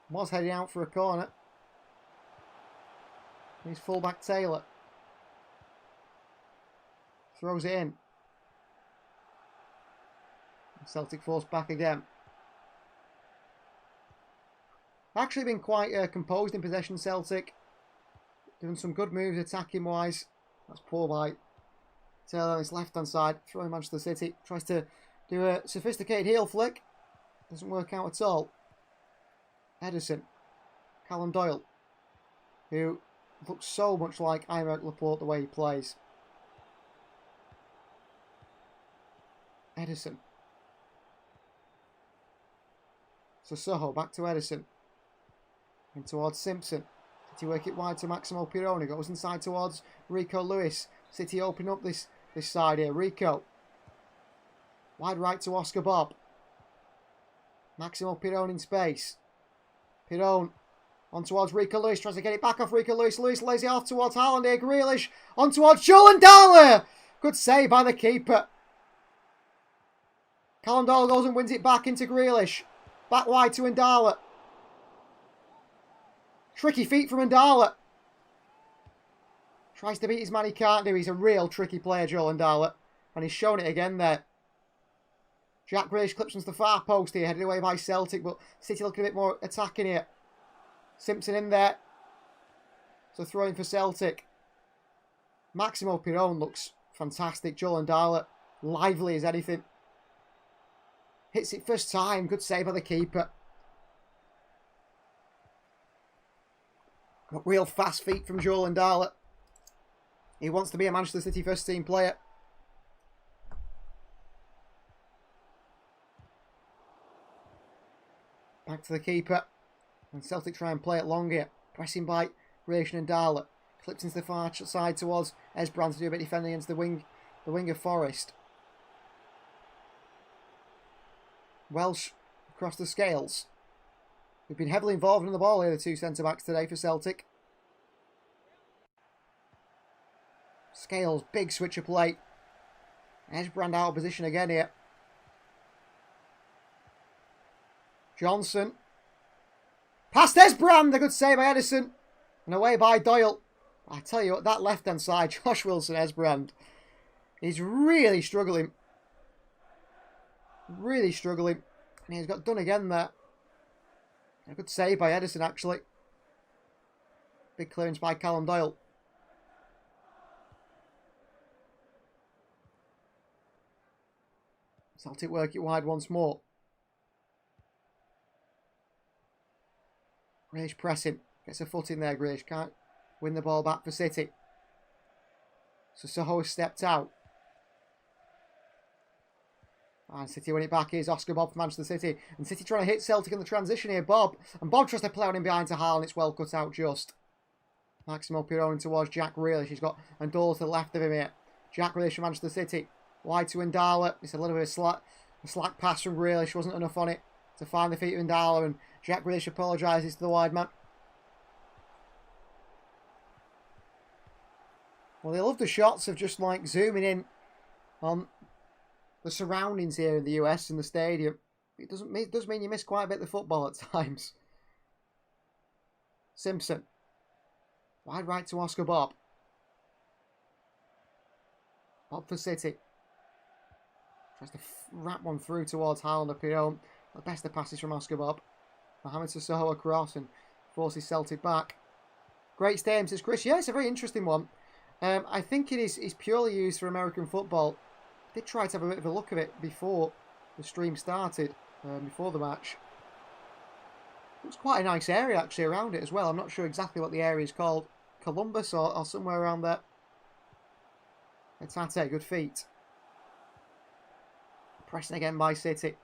S3: Was heading out for a corner. Here's fullback Taylor. Throws it in. Celtic forced back again. Actually been quite composed in possession, Celtic. Doing some good moves attacking wise. That's poor by Taylor on his left hand side. Throwing Manchester City. Tries to do a sophisticated heel flick. Doesn't work out at all. Ederson. Callum Doyle. Who looks so much like Aymeric Laporte the way he plays. Ederson. Sissoko back to Ederson. In towards Simpson. City work it wide to Maximo Pidon. Goes inside towards Rico Lewis. City open up this side here. Rico. Wide right to Oscar Bob. Maximo Pidon in space. Pidon on towards Rico Lewis. Tries to get it back off Rico Lewis. Lewis lays it off towards Haaland here. Grealish on towards Joel Ndala. Good save by the keeper. Callum Doyle goes and wins it back into Grealish. Back wide to Ndala. Tricky feet from Ndala. Tries to beat his man, he can't do. He's a real tricky player, Joel Ndala. And he's shown it again there. Jack Grealish clips onto the far post here, headed away by Celtic, but City looking a bit more attacking here. Simpson in there. So throwing for Celtic. Maximo Pidon looks fantastic. Joel Ndala, lively as anything. Hits it first time. Good save by the keeper. Got real fast feet from Joel Ndala. He wants to be a Manchester City first team player. Back to the keeper. And Celtic try and play it long here. Pressing by Grealish and Ndala. Clips into the far side towards Esbrand to do a bit of defending against the wing of Forest. Welsh across the scales. We've been heavily involved in the ball here, the two centre-backs today for Celtic. Scales, big switch of play. Esbrand out of position again here. Johnson. Past Esbrand, a good save by Edison. And away by Doyle. I tell you what, that left-hand side, Josh Wilson, Esbrand, he's really struggling. Really struggling. And he's got done again there. A good save by Edison, actually. Big clearance by Callum Doyle. Celtic work it wide once more. Grealish pressing. Gets a foot in there, Grealish. Can't win the ball back for City. So Soho has stepped out. And City win it back. Here's Oscar Bob for Manchester City. And City trying to hit Celtic in the transition here. Bob. And Bob tries to play on him behind to Haaland. It's well cut out just. Maximo Pironi towards Jack Grealish. He's got Ndola to the left of him here. Jack Grealish from Manchester City. Wide to Ndala. It's a little bit of a slack pass from Grealish. Wasn't enough on it to find the feet of Ndala. And Jack Grealish apologises to the wide man. Well, they love the shots of just like zooming in on the surroundings here in the US and the stadium. It does mean you miss quite a bit of the football at times. Simpson. Wide right to Oscar Bob. Bob for City. Tries to wrap one through towards Haaland up here. The best of passes from Oscar Bob. Mohamed Sissoko across and forces Celtic back. Great stay, says Chris. Yeah, it's a very interesting one. I think it is purely used for American football. I did try to have a bit of a look at it before the stream started, before the match. It was quite a nice area actually around it as well. I'm not sure exactly what the area is called. Columbus or somewhere around there. Etate, good feet. Pressing again by City.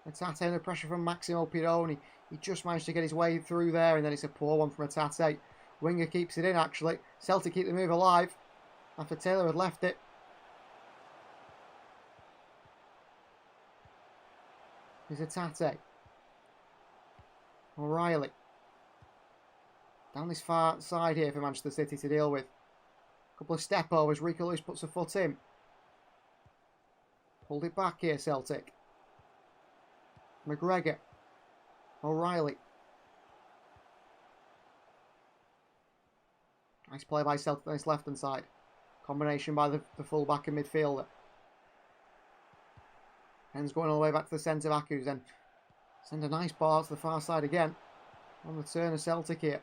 S3: Etate under pressure from Maximo Pironi. He just managed to get his way through there, and then it's a poor one from Etate. Winger keeps it in, actually. Celtic keep the move alive after Taylor had left it. Here's Etate. O'Reilly. Down this far side here for Manchester City to deal with. A couple of step overs. Rico Lewis puts a foot in. Hold it back here, Celtic. McGregor. O'Reilly. Nice play by Celtic on his left-hand side. Combination by the full-back and midfielder. Hen's going all the way back to the centre-back, who's then send a nice ball to the far side again. On the turn of Celtic here.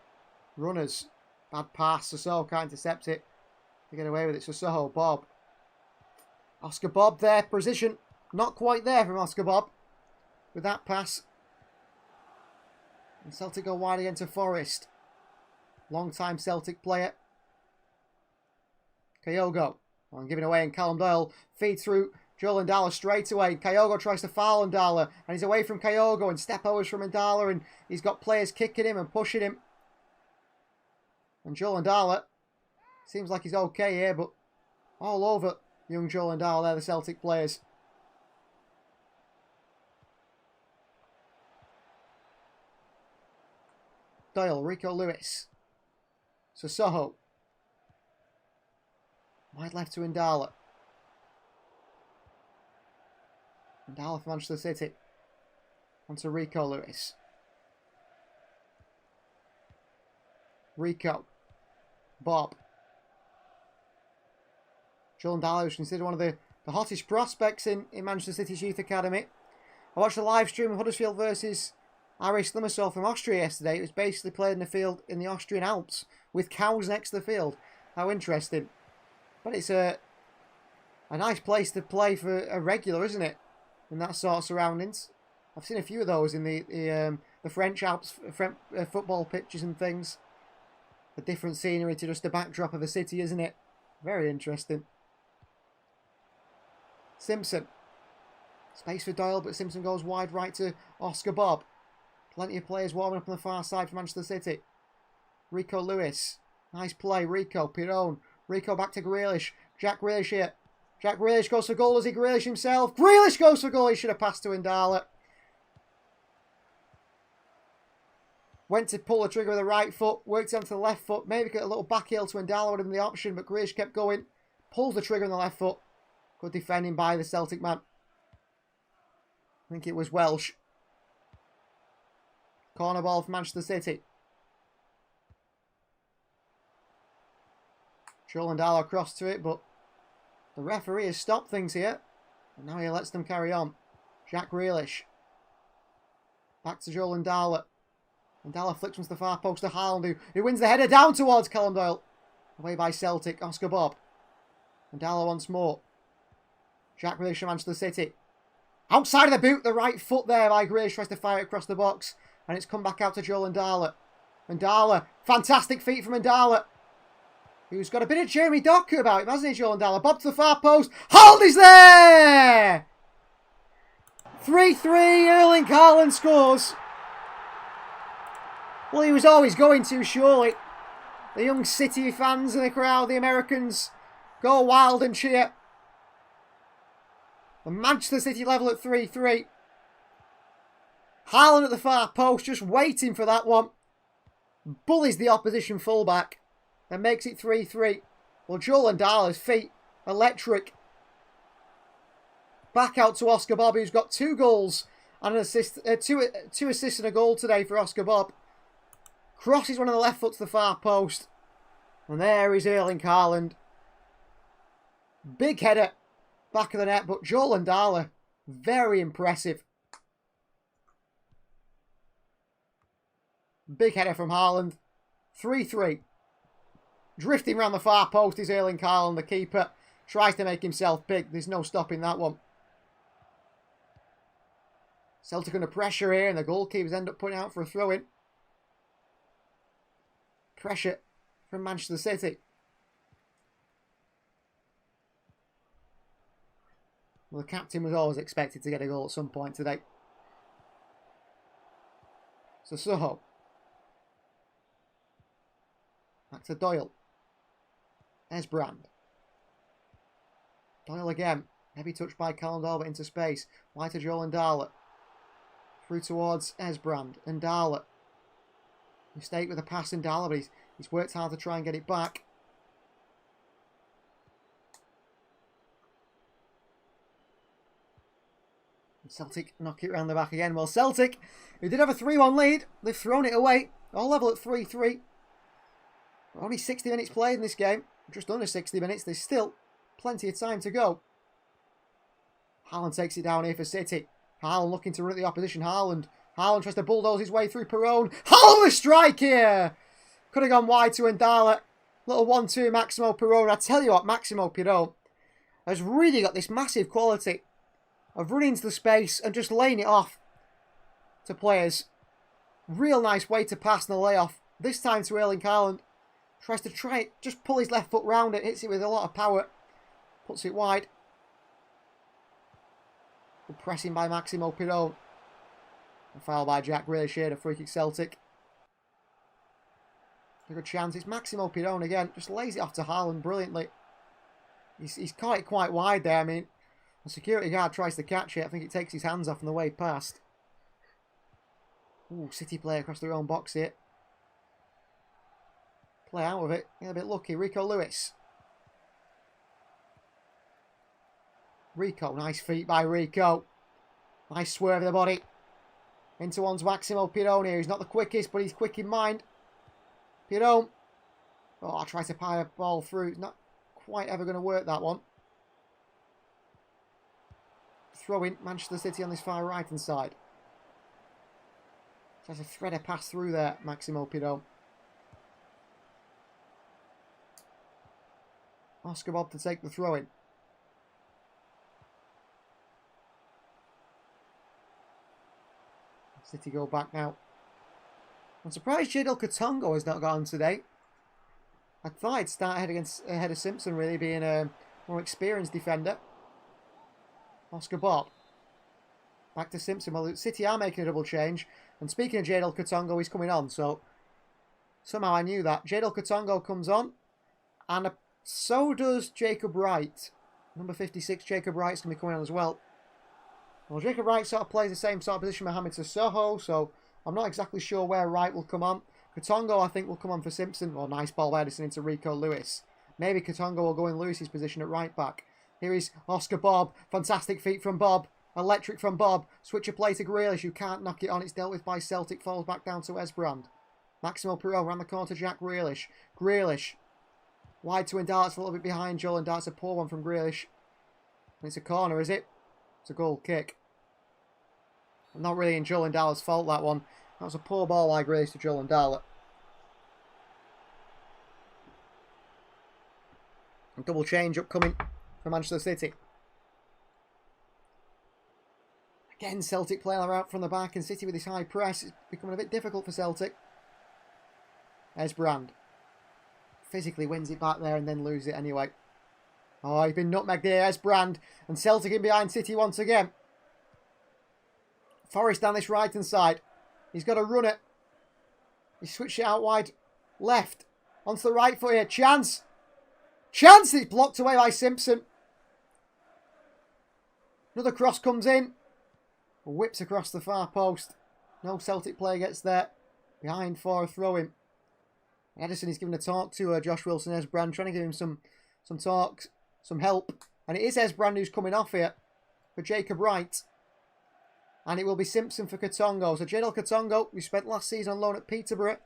S3: Runners. Bad pass. Sissoko can't intercept it. They get away with it. Sissoko. Bob. Oscar Bob there. Precision. Not quite there from Oscar Bob. With that pass. And Celtic go wide again to Forest. Long-time Celtic player. Kyogo. I'm giving away, and Callum Doyle feeds through Joel Ndala straight away. Kyogo tries to foul Ndala, and he's away from Kyogo, and step overs from Ndala, and he's got players kicking him and pushing him. And Joel Ndala seems like he's okay here, but all over young Joel Ndala there, the Celtic players. Doyle, Rico Lewis. Sissoko. Wide left to Ndala. Ndala for Manchester City. On to Rico Lewis. Rico. Bob. Joel Ndala is considered one of the hottest prospects in Manchester City's youth academy. I watched a live stream of Huddersfield versus Aris Limassol from Austria yesterday. It was basically played in the field in the Austrian Alps with cows next to the field. How interesting. But it's a a nice place to play for a regular, isn't it? In that sort of surroundings. I've seen a few of those in the French Alps football pitches and things. A different scenery to just the backdrop of a city, isn't it? Very interesting. Simpson. Space for Doyle, but Simpson goes wide right to Oscar Bob. Plenty of players warming up on the far side for Manchester City. Rico Lewis. Nice play. Rico. Pirone. Rico back to Grealish. Jack Grealish here. Jack Grealish goes for goal. Does he Grealish himself? Grealish goes for goal. He should have passed to Ndala. Went to pull the trigger with the right foot. Worked onto the left foot. Maybe get a little back heel to Ndala would have been the option, but Grealish kept going. Pulls the trigger on the left foot. Good defending by the Celtic man. I think it was Welsh. Corner ball for Manchester City. Joel Ndala across to it, but the referee has stopped things here. And now he lets them carry on. Jack Grealish. Back to Joel Ndala. Ndala flicks onto the far post to Haaland, who wins the header down towards Callum Doyle. Away by Celtic. Oscar Bob. Ndala once more. Jack Grealish from Manchester City. Outside of the boot, the right foot there by Grealish. Tries to fire it across the box. And it's come back out to Joel Ndala. Ndala. Fantastic feet from Ndala. Who's got a bit of Jeremy Doku about him, hasn't he, Joel Ndala? Bob to the far post. Hold is there! 3-3, Erling Haaland scores. Well, he was always going to, surely. The young City fans in the crowd, the Americans, go wild and cheer. The Manchester City level at 3-3. Haaland at the far post, just waiting for that one. Bullies the opposition fullback and makes it 3-3. Well, Joel Ndala's feet, electric. Back out to Oscar Bob, who's got 2 goals and an assist, two assists and a goal today for Oscar Bob. Crosses one on the left foot to the far post. And there is Erling Haaland. Big header, back of the net, but Joel Ndala, very impressive. Big header from Haaland. 3-3. Drifting around the far post is Erling Haaland, the keeper. Tries to make himself big. There's no stopping that one. Celtic under pressure here, and the goalkeepers end up putting out for a throw-in. Pressure from Manchester City. Well, the captain was always expected to get a goal at some point today. So Soho. Back to Doyle. Esbrand. Doyle again. Heavy touch by Callum Doyle, but into space. Wide to Joel Ndala. Through towards Esbrand. Ndala. Mistake with a pass Ndala, but he's worked hard to try and get it back. Celtic knock it round the back again. Well, Celtic, who did have a 3-1 lead, they've thrown it away. All level at 3-3. Only 60 minutes played in this game. Just under 60 minutes. There's still plenty of time to go. Haaland takes it down here for City. Haaland looking to run at the opposition. Haaland tries to bulldoze his way through Perone. Haaland with a strike here! Could have gone wide to Ndala. Little 1-2 Maximo Perone. I tell you what, Maximo Perone has really got this massive quality of running into the space and just laying it off to players. Real nice way to pass in the layoff. This time to Erling Haaland. Tries to just pull his left foot round it. Hits it with a lot of power. Puts it wide. Good pressing by Maximo Perone. A foul by Jack Grealish here, a free kick Celtic. A good chance. It's Maximo Perone again. Just lays it off to Haaland brilliantly. He's caught it quite wide there. I mean, the security guard tries to catch it. I think it takes his hands off on the way past. Ooh, City player across their own box here. Play out of it. Yeah, a bit lucky. Rico Lewis. Rico, nice feet by Rico. Nice swerve of the body. Into one's Maximo Perone here. He's not the quickest, but he's quick in mind. Perone. Oh, I tried to pie a ball through. It's not quite ever going to work, that one. Throw in Manchester City on this far right hand side. Tries to thread a pass through there, Maximo Perone. Oscar Bob to take the throw in. City go back now. I'm surprised Jadel Katongo has not got on today. I thought he'd start ahead of Simpson, really, being a more experienced defender. Oscar Bob. Back to Simpson. Well, City are making a double change. And speaking of Jadel Katongo, he's coming on. So, somehow I knew that. Jadel Katongo comes on. And so does Jacob Wright. Number 56, Jacob Wright's going to be coming on as well. Well, Jacob Wright sort of plays the same sort of position Mohamed Sissoko. So, I'm not exactly sure where Wright will come on. Katongo, I think, will come on for Simpson. Oh, nice ball by Edison into Rico Lewis. Maybe Katongo will go in Lewis's position at right back. Here is Oscar Bob. Fantastic feet from Bob. Electric from Bob. Switch of play to Grealish, who can't knock it on. It's dealt with by Celtic. Falls back down to Esbrand. Maximo Perot around the corner to Jack Grealish. Grealish. Wide to Dart's a little bit behind Joel, and Dart's a poor one from Grealish. And it's a corner, is it? It's a goal kick. Not really in Joel and Darla's fault, that one. That was a poor ball by Grealish to Joel and Darla. Double change upcoming for Manchester City. Again, Celtic playing out from the back, and City with this high press. It's becoming a bit difficult for Celtic. There's Brand. Physically wins it back there and then loses it anyway. Oh, he's been nutmegged there. There's Brand. And Celtic in behind City once again. Forrest down this right-hand side. He's got to run it. He switched it out wide. Left. Onto the right foot here. Chance. Chance! It's blocked away by Simpson. Another cross comes in. Whips across the far post. No Celtic player gets there. Behind for a throw-in. Edison is giving a talk to Josh Wilson-Esbrand, trying to give him some talk, some help. And it is Esbrand who's coming off here for Jacob Wright. And it will be Simpson for Katongo. So Jadel Katongo, who spent last season on loan at Peterborough.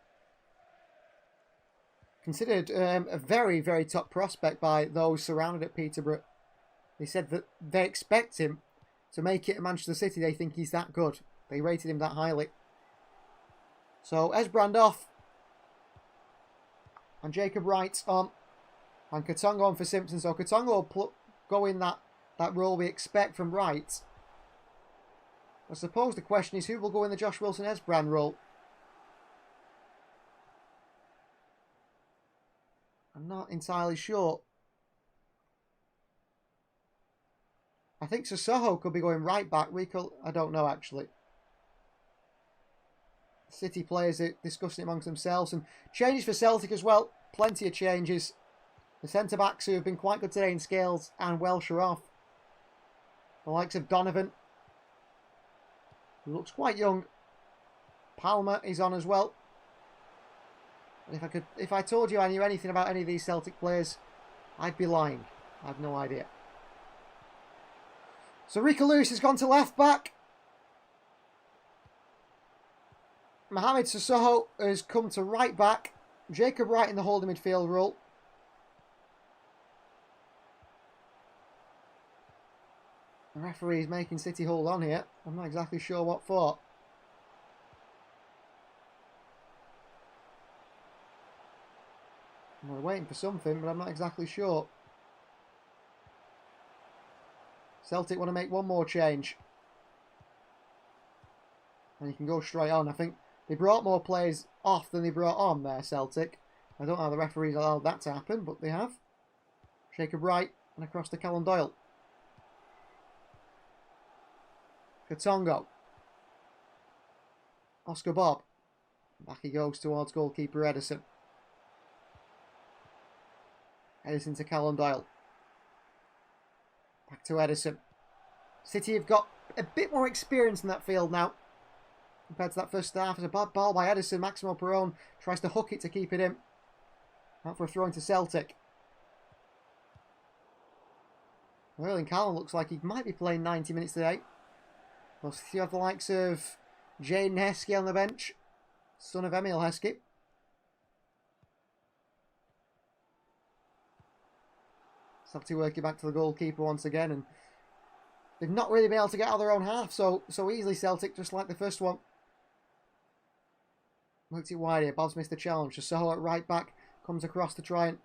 S3: Considered a very, very top prospect by those surrounded at Peterborough. They said that they expect him to make it at Manchester City. They think he's that good. They rated him that highly. So Esbrand off. And Jacob Wright on. And Katongo on for Simpson. So Katongo will go in that role we expect from Wright. I suppose the question is who will go in the Josh Wilson-Esbrand role. I'm not entirely sure. I think Sissoko could be going right back. Rico, I don't know actually. City players are discussing it amongst themselves. And changes for Celtic as well. Plenty of changes. The centre-backs who have been quite good today in Scales and Welsh are off. The likes of Donovan, who looks quite young. Palmer is on as well. And if I told you I knew anything about any of these Celtic players, I'd be lying. I have no idea. So Rico Lewis has gone to left back. Mohamed Sissoko has come to right back. Jacob Wright in the holding midfield role. The referee is making City hold on here. I'm not exactly sure what for. We're waiting for something, but I'm not exactly sure. Celtic want to make one more change. And you can go straight on. I think they brought more players off than they brought on there, Celtic. I don't know how the referees allowed that to happen, but they have. Jacob Wright and across to Callum Doyle. Katongo. Oscar Bob. Back he goes towards goalkeeper Edison. Edison to Callum Doyle. Back to Edison. City have got a bit more experience in that field now compared to that first half. It's a bad ball by Edison. Maximo Perone tries to hook it to keep it in. Out for a throw into Celtic. Erling Callum looks like he might be playing 90 minutes today. Well, you have the likes of Jaden Heskey on the bench, son of Emil Heskey. Celtic working back to the goalkeeper once again, and they've not really been able to get out of their own half so easily, Celtic, just like the first one. Worked it wide here. Bob's missed the challenge. Sissoko at right back comes across to try and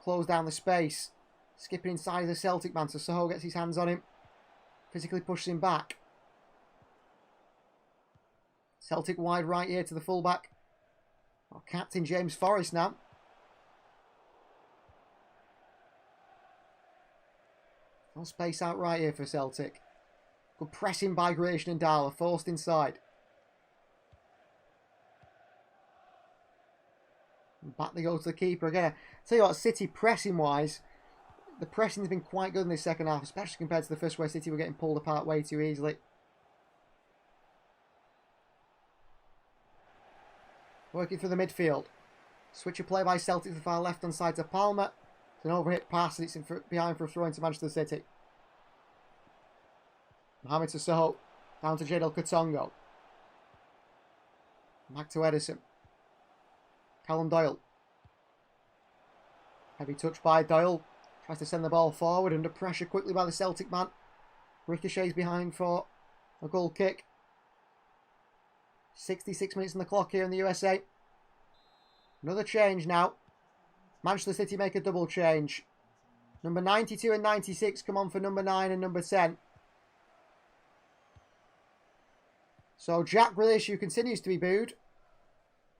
S3: close down the space. Skipping inside of the Celtic man. Sissoko gets his hands on him. Physically pushes him back. Celtic wide right here to the fullback. Oh, captain James Forrest now. No space out right here for Celtic. Good pressing by Grayson and Darla, forced inside. And back they go to the keeper again. Tell you what, City pressing wise, the pressing has been quite good in this second half, especially compared to the first where City were getting pulled apart way too easily. Working through the midfield. Switch of play by Celtic to the far left hand side to Palmer. It's an overhit pass and it's behind for a throw into Manchester City. Mohamed Sissoko. Down to Jadel Katongo. Back to Edison. Callum Doyle. Heavy touch by Doyle. Tries to send the ball forward under pressure quickly by the Celtic man. Ricochets behind for a goal kick. 66 minutes on the clock here in the USA. Another change now. Manchester City make a double change. Number 92 and 96 come on for number 9 and number 10. So Jack Grealish, who continues to be booed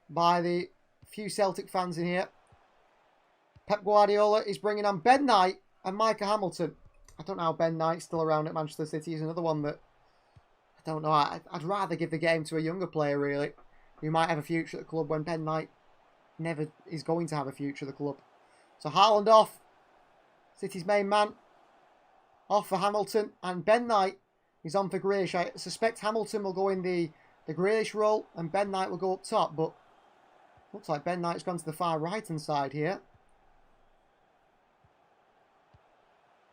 S3: by the few Celtic fans in here. Pep Guardiola is bringing on Ben Knight and Micah Hamilton. I don't know how Ben Knight's still around at Manchester City. He's another one that I don't know. I'd rather give the game to a younger player, really, who might have a future at the club when Ben Knight never is going to have a future at the club. So Haaland off. City's main man. Off for Hamilton. And Ben Knight is on for Grealish. I suspect Hamilton will go in the Grealish role and Ben Knight will go up top. But looks like Ben Knight's gone to the far right-hand side here.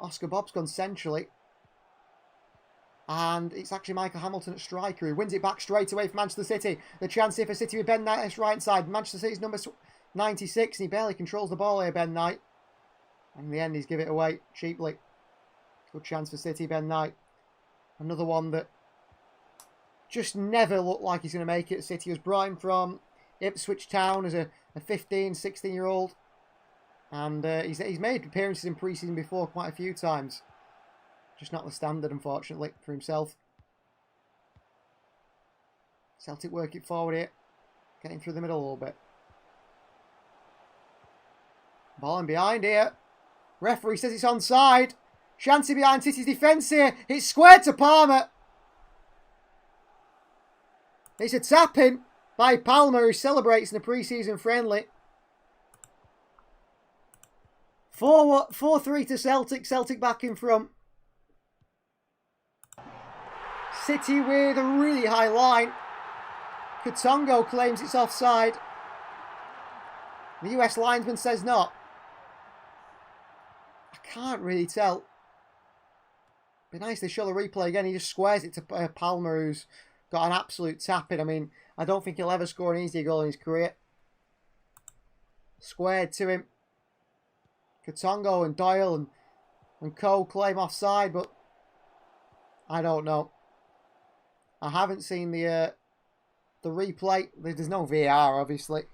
S3: Oscar Bob's gone centrally. And it's actually Michael Hamilton at striker. He wins it back straight away for Manchester City. The chance here for City with Ben Knight at his right side. Manchester City's number 96. And he barely controls the ball here, Ben Knight. And in the end, he's given it away cheaply. Good chance for City, Ben Knight. Another one that just never looked like he's going to make it. City was brought him from Ipswich Town as a 15, 16-year-old. And he's made appearances in pre-season before quite a few times. Just not the standard, unfortunately, for himself. Celtic work it forward here. Getting through the middle a little bit. Ball in behind here. Referee says it's onside. Shanty behind City's defence here. It's squared to Palmer. It's a tap-in by Palmer, who celebrates in a pre-season friendly. 4-3 to Celtic. Celtic back in front. City with a really high line. Katongo claims it's offside. The US linesman says not. I can't really tell. Be nice to show the replay again. He just squares it to Palmer, who's got an absolute tap-in. I mean, I don't think he'll ever score an easier goal in his career. Squared to him. Katongo and Doyle and Cole claim offside, but I don't know. I haven't seen the replay. There's no VAR, obviously.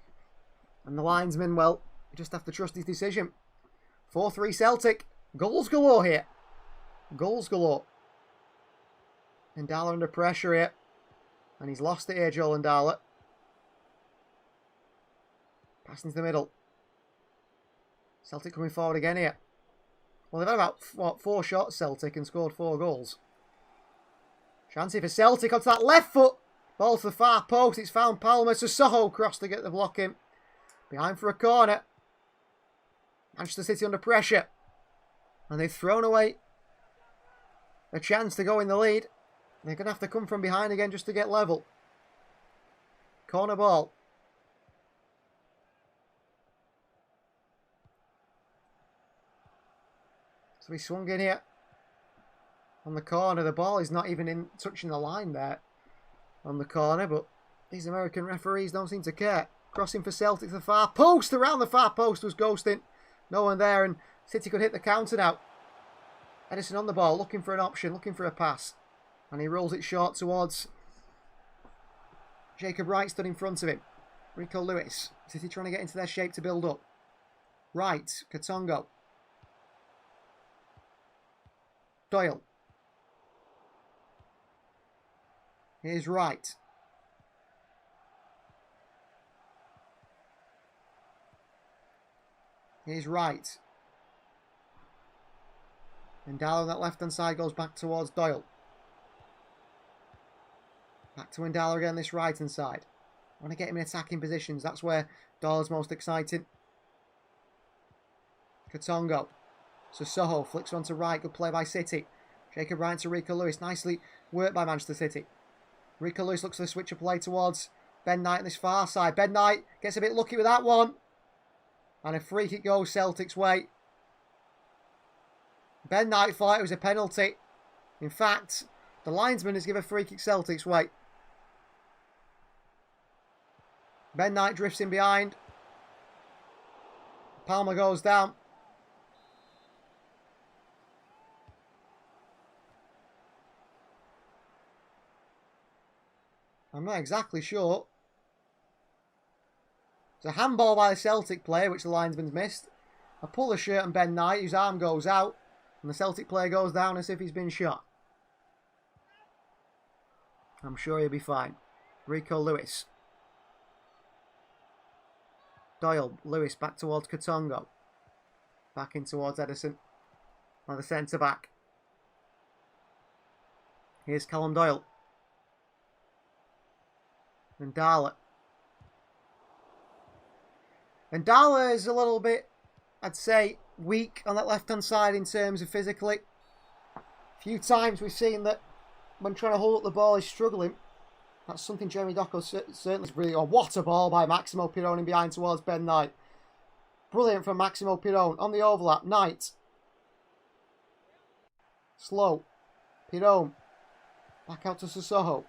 S3: And the linesman, well, you just have to trust his decision. 4-3 Celtic. Goals galore here. Goals galore. Ndala under pressure here. And he's lost it here, Joel Ndala. Passing to the middle. Celtic coming forward again here. Well, they've had about 4 shots, Celtic, and scored 4 goals. Chance for Celtic onto that left foot. Ball to the far post. It's found Palmer. Sissoko cross to get the block in. Behind for a corner. Manchester City under pressure. And they've thrown away a chance to go in the lead. They're going to have to come from behind again just to get level. Corner ball. So he swung in here. On the corner, the ball is not even touching the line there on the corner, but these American referees don't seem to care. Crossing for Celtic to the far post. Around the far post was ghosting. No one there, and City could hit the counter now. Edison on the ball, looking for an option, looking for a pass. And he rolls it short towards Jacob Wright, stood in front of him. Rico Lewis. City trying to get into their shape to build up. Wright, Katongo. Doyle. Here's Wright. Here's right. Ndala on that left-hand side goes back towards Doyle. Back to Ndala again, this right-hand side. I want to get him in attacking positions. That's where Doyle's most exciting. Katongo. Sissoko flicks onto right. Good play by City. Jacob Ryan to Rico Lewis. Nicely worked by Manchester City. Rico Lewis looks for the switch of play towards Ben Knight on this far side. Ben Knight gets a bit lucky with that one. And a free kick goes Celtic's way. Ben Knight thought it was a penalty. In fact, the linesman has given a free kick Celtic's way. Ben Knight drifts in behind. Palmer goes down. I'm not exactly sure. It's a handball by the Celtic player, which the linesman's missed. A pull the shirt on Ben Knight, whose arm goes out. And the Celtic player goes down as if he's been shot. I'm sure he'll be fine. Rico Lewis. Doyle. Lewis back towards Katongo. Back in towards Edison. On the centre-back. Here's Callum Doyle. Ndala. Ndala is a little bit, I'd say, weak on that left-hand side in terms of physically. A few times we've seen that when trying to hold up the ball, he's struggling. That's something Jeremy Doku certainly is really... Oh, what a ball by Maximo Pirone in behind towards Ben Knight. Brilliant from Maximo Pirone. On the overlap, Knight. Slow. Pirone. Back out to Sissoko.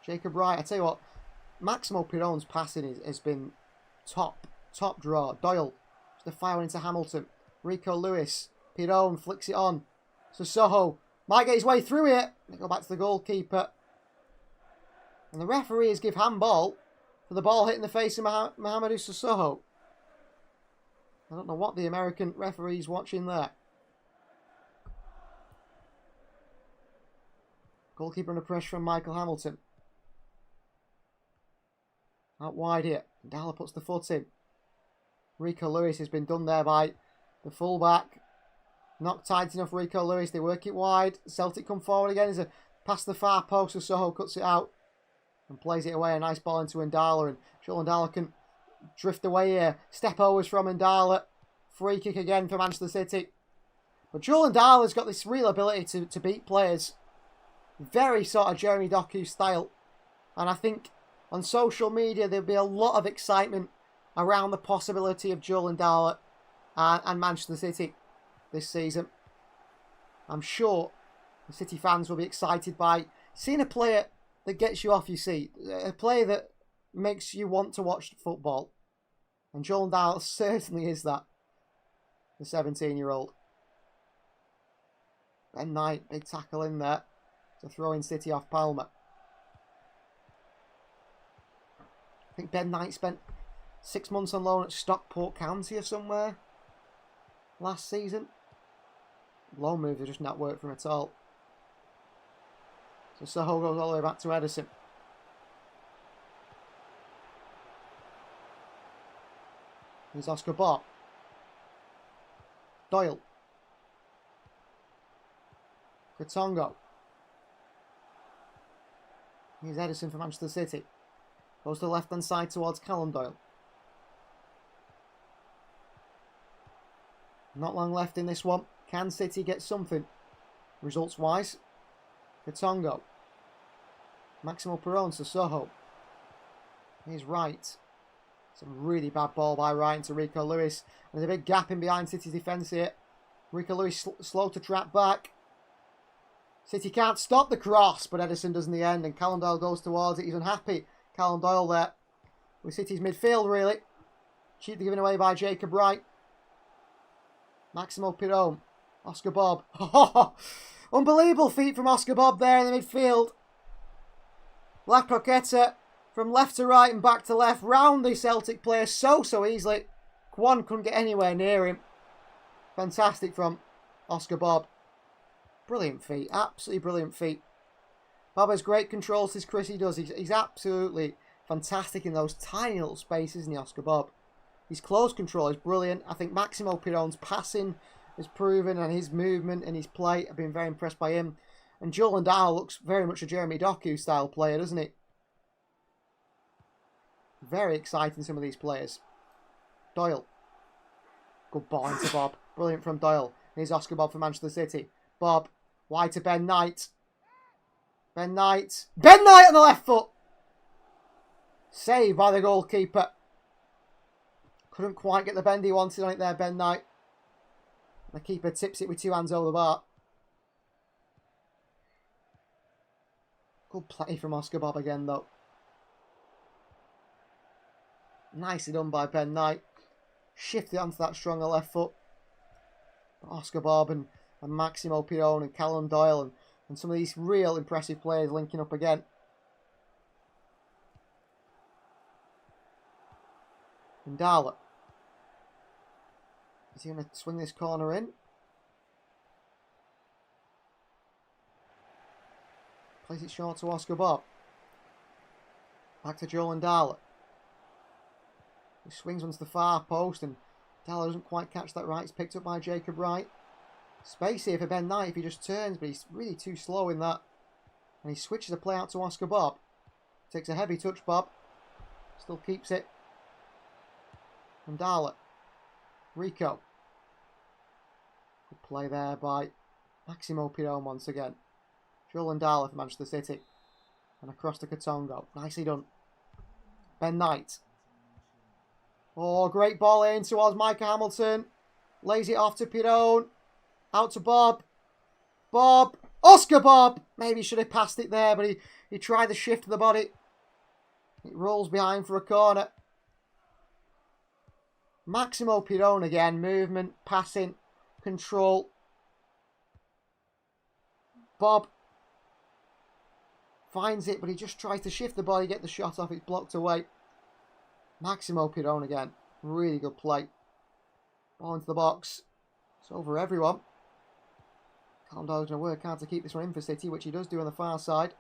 S3: Jacob Wright. I tell you what, Maximo Pirone's passing has been top draw. Doyle. The fire into Hamilton. Rico Lewis. Pirone flicks it on. Sissoko might get his way through it. They go back to the goalkeeper. And the referees give handball for the ball hitting the face of Mahamadou Sissoko. I don't know what the American referee's watching there. Goalkeeper under pressure from Michael Hamilton. Out wide here. Ndala puts the foot in. Rico Lewis has been done there by the fullback. Not tight enough, Rico Lewis. They work it wide. Celtic come forward again. There's a pass the far post. So Soho cuts it out and plays it away. A nice ball into Ndala. And Joel Ndala can drift away here. Step overs from Ndala. Free kick again for Manchester City. But Joel Ndala's got this real ability to beat players. Very sort of Jeremy Doku style. And I think on social media there'll be a lot of excitement around the possibility of Joel Ndala and Manchester City this season. I'm sure the City fans will be excited by seeing a player that gets you off your seat. A player that makes you want to watch football. And Joel Ndala certainly is that. The 17-year-old. Ben Knight, big tackle in there to throw in City off Palmer. I think Ben Knight spent 6 months on loan at Stockport County or somewhere last season. Loan moves have just not worked for him at all. So Soho goes all the way back to Edison. Here's Oscar Bob. Doyle. Katongo. Here's Edison for Manchester City. Goes to the left-hand side towards Callum Doyle. Not long left in this one. Can City get something results-wise? Katongo. Maximo Pirone to Soho. Here's Wright. Some really bad ball by Wright into Rico Lewis. There's a big gap in behind City's defence here. Rico Lewis slow to track back. City can't stop the cross, but Edison does in the end, and Callum Doyle goes towards it. He's unhappy. Callum Doyle there with City's midfield, really. Cheaply given away by Jacob Wright. Maximo Pirone. Oscar Bob. Unbelievable feat from Oscar Bob there in the midfield. La Croqueta from left to right and back to left. Round the Celtic player so easily. Kwan couldn't get anywhere near him. Fantastic from Oscar Bob. Brilliant feat. Absolutely brilliant feat. Bob has great controls as Chrissy does. He's absolutely fantastic in those tiny little spaces, isn't he, Oscar Bob? His close control is brilliant. I think Maximo Piron's passing is proven, and his movement and his play. I've been very impressed by him. And Joel Ndao looks very much a Jeremy Doku style player, doesn't he? Very exciting, some of these players. Doyle. Good ball into Bob. Brilliant from Doyle. Here's Oscar Bob for Manchester City. Bob. Wide to Ben Knight. Ben Knight. Ben Knight on the left foot. Saved by the goalkeeper. Couldn't quite get the bend he wanted on it there, Ben Knight. The keeper tips it with 2 hands over the bar. Good play from Oscar Bob again, though. Nicely done by Ben Knight. Shifted onto that stronger left foot. Oscar Bob and Maximo Piron and Callum Doyle and some of these real impressive players linking up again. Ndala. Is he going to swing this corner in? Plays it short to Oscar Bob. Back to Joel Ndala. He swings onto the far post and Ndala doesn't quite catch that right. It's picked up by Jacob Wright. Space here for Ben Knight if he just turns, but he's really too slow in that. And he switches the play out to Oscar Bob. Takes a heavy touch, Bob. Still keeps it. Ndala. Rico. Good play there by Maximo Piron once again. Joel Ndala for Manchester City. And across to Katongo. Nicely done. Ben Knight. Oh, great ball in towards Micah Hamilton. Lays it off to Piron. Out to Bob. Bob. Oscar Bob. Maybe he should have passed it there, but he tried the shift of the body. It rolls behind for a corner. Maximo Piron again. Movement, passing, control. Bob finds it, but he just tries to shift the body, get the shot off. It's blocked away. Maximo Piron again. Really good play. Ball into the box. It's over everyone. Callum Doyle's going to work hard to keep this one in for City, which he does do on the far side.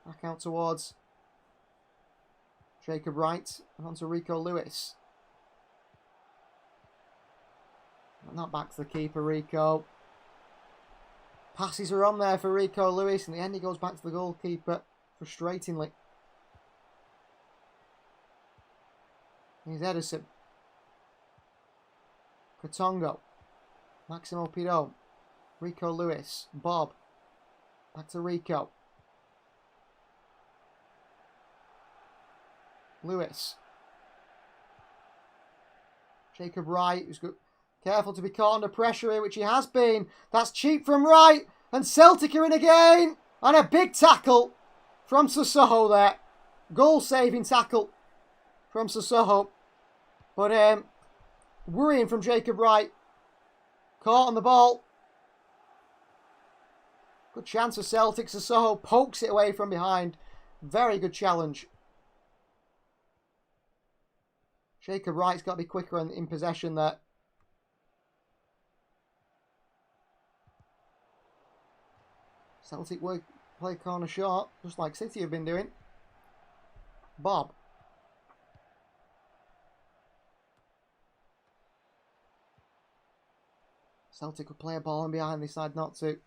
S3: Back out towards Jacob Wright and onto Rico Lewis. And that back to the keeper, Rico. Passes are on there for Rico Lewis. In the end, he goes back to the goalkeeper, frustratingly. Here's Edison. Katongo. Maximo Piron. Rico Lewis. Bob. Back to Rico. Lewis. Jacob Wright, who's good. Careful to be caught under pressure here, which he has been. That's cheap from Wright. And Celtic are in again. And a big tackle from Sissoko there. Goal-saving tackle from Sissoko. But worrying from Jacob Wright. Caught on the ball. Good chance for Celtic. Sissoko pokes it away from behind. Very good challenge. Jacob Wright's got to be quicker in possession there. Celtic play corner short, just like City have been doing. Bob. Celtic could play a ball in behind, they decide not to.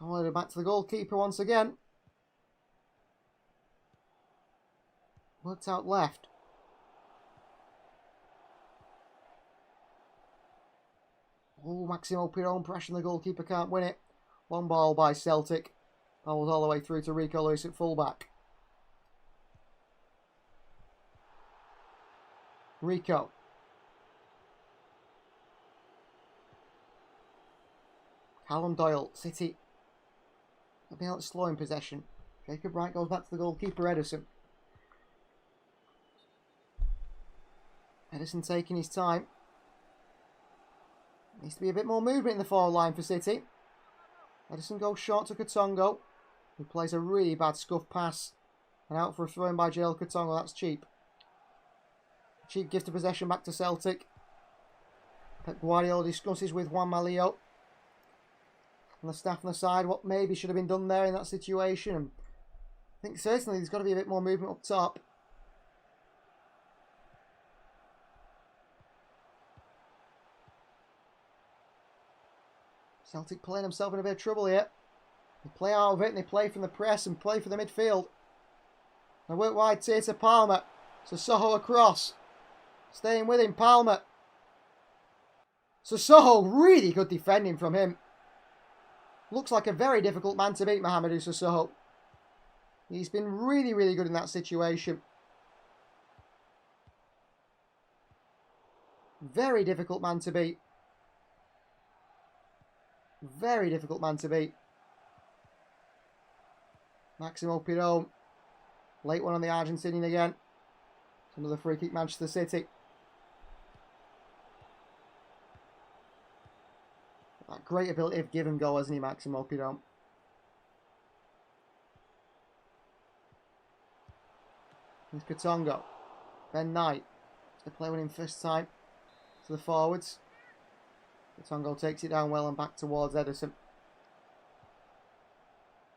S3: All back to the goalkeeper once again. Worked out left. Oh, Maximo Piron pressuring the goalkeeper, can't win it. Long ball by Celtic. Ball was all the way through to Rico Lewis at fullback. Rico. Callum Doyle, City. They'll be able to slow in possession. Jacob Wright goes back to the goalkeeper, Edison. Edison taking his time. Needs to be a bit more movement in the forward line for City. Edison goes short to Katongo, who plays a really bad scuff pass. And out for a throw in by Joel Katongo. That's cheap. Cheap gift of possession back to Celtic. Pep Guardiola discusses with Juan Malio and the staff on the side what maybe should have been done there in that situation. And I think certainly there's got to be a bit more movement up top. Celtic playing themselves in a bit of trouble here. They play out of it and they play from the press and play for the midfield. They work wide here to Palmer. Sissoko across. Staying with him, Palmer. Sissoko, really good defending from him. Looks like a very difficult man to beat, Mahamadou Sissoko. He's been really, really good in that situation. Very difficult man to beat. Very difficult man to beat. Maximo Pirone. Late one on the Argentinian again. It's another free kick, Manchester City. That great ability of give and go, hasn't he, Maximo Pirone? Here's Katongo. Ben Knight. It's the play winning first time to the forwards. Katongo takes it down well and back towards Ederson.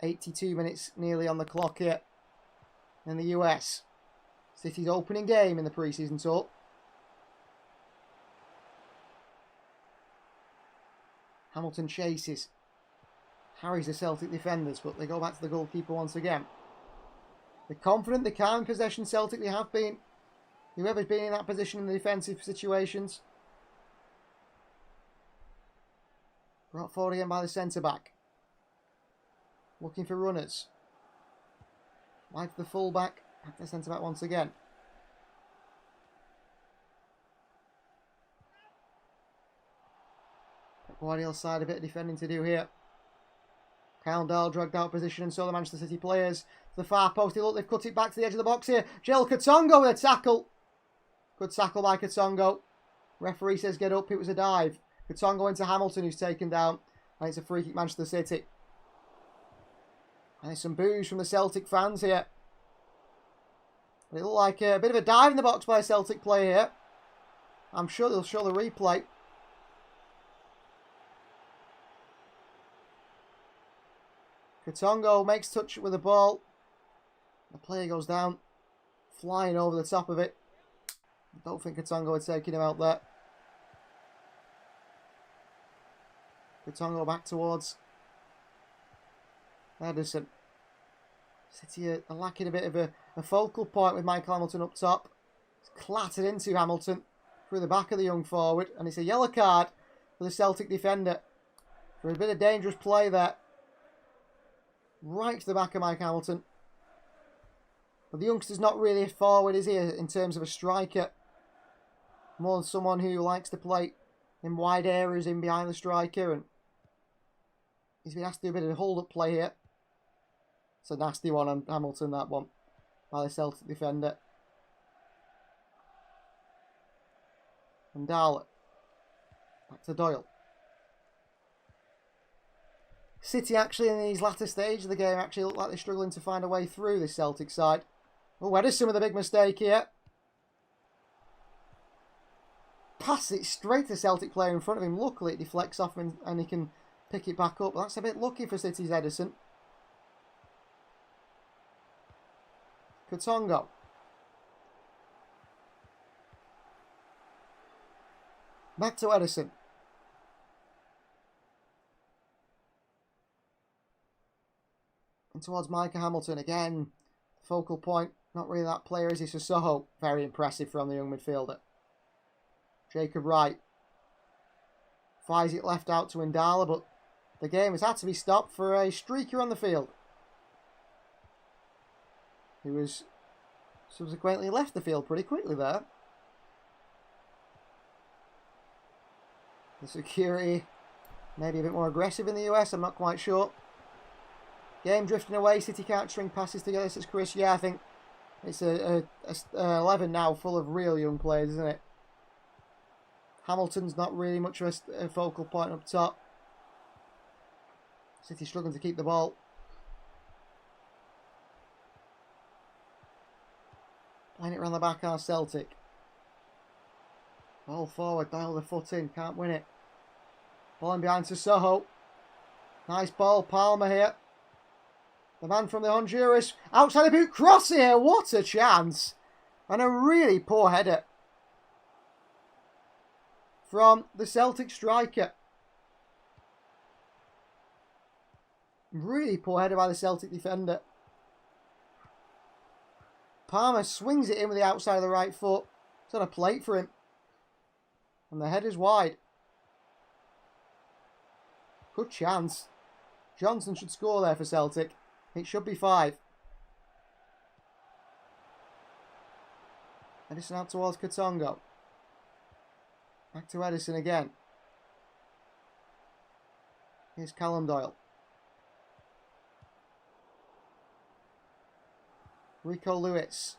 S3: 82 minutes nearly on the clock here in the US. City's opening game in the pre-season tour. Hamilton chases. Harries the Celtic defenders, but they go back to the goalkeeper once again. They're confident, they're calm in possession, Celtic. They have been. Whoever's been in that position in the defensive situations. Brought forward again by the centre-back. Looking for runners. Wide to the full-back. Back to the centre-back once again. Guardiola's side a bit of defending to do here. Kyle Dahl dragged out position and so the Manchester City players to the far post. Look, they've cut it back to the edge of the box here. Joel Katongo with a tackle. Good tackle by Katongo. Referee says get up. It was a dive. Katongo into Hamilton, who's taken down. And it's a free kick, Manchester City. And there's some boos from the Celtic fans here. It looked like a bit of a dive in the box by a Celtic player here. I'm sure they'll show the replay. Katongo makes touch with the ball. The player goes down, flying over the top of it. I don't think Katongo had taken him out there. Katongo back towards Ederson. City are lacking a bit of a focal point with Michael Hamilton up top. It's clattered into Hamilton through the back of the young forward. And it's a yellow card for the Celtic defender for a bit of dangerous play there. Right to the back of Mike Hamilton. But the youngster's not really a forward, is he, in terms of a striker? More than someone who likes to play in wide areas in behind the striker. And he's been asked to do a bit of hold-up play here. It's a nasty one on Hamilton, that one, by the Celtic defender. And Darlett. Back to Doyle. City actually in these latter stages of the game actually look like they're struggling to find a way through this Celtic side. Oh, Ederson with a big mistake here. Pass it straight to the Celtic player in front of him. Luckily it deflects off him and he can pick it back up. But that's a bit lucky for City's Ederson. Katongo. Back to Ederson. And towards Micah Hamilton again. Focal point. Not really that player, is he? Sissoko. Very impressive from the young midfielder. Jacob Wright. Fires it left out to Ndala, but the game has had to be stopped for a streaker on the field. He was subsequently left the field pretty quickly there. The security maybe a bit more aggressive in the US, I'm not quite sure. Game drifting away, City can't string passes together, says Chris. Yeah, I think it's a 11 now full of real young players, isn't it? Hamilton's not really much of a focal point up top. City struggling to keep the ball. Playing it around the back are Celtic. Ball forward, dial the foot in, can't win it. Ball in behind Sissoko. Nice ball, Palmer here. The man from the Honduras. Outside the boot, cross here, what a chance. And a really poor header from the Celtic striker. Really poor header by the Celtic defender. Palmer swings it in with the outside of the right foot. It's on a plate for him. And the header's wide. Good chance. Johnson should score there for Celtic. It should be 5. Edison out towards Katongo. Back to Edison again. Here's Callum Doyle. Rico Lewis.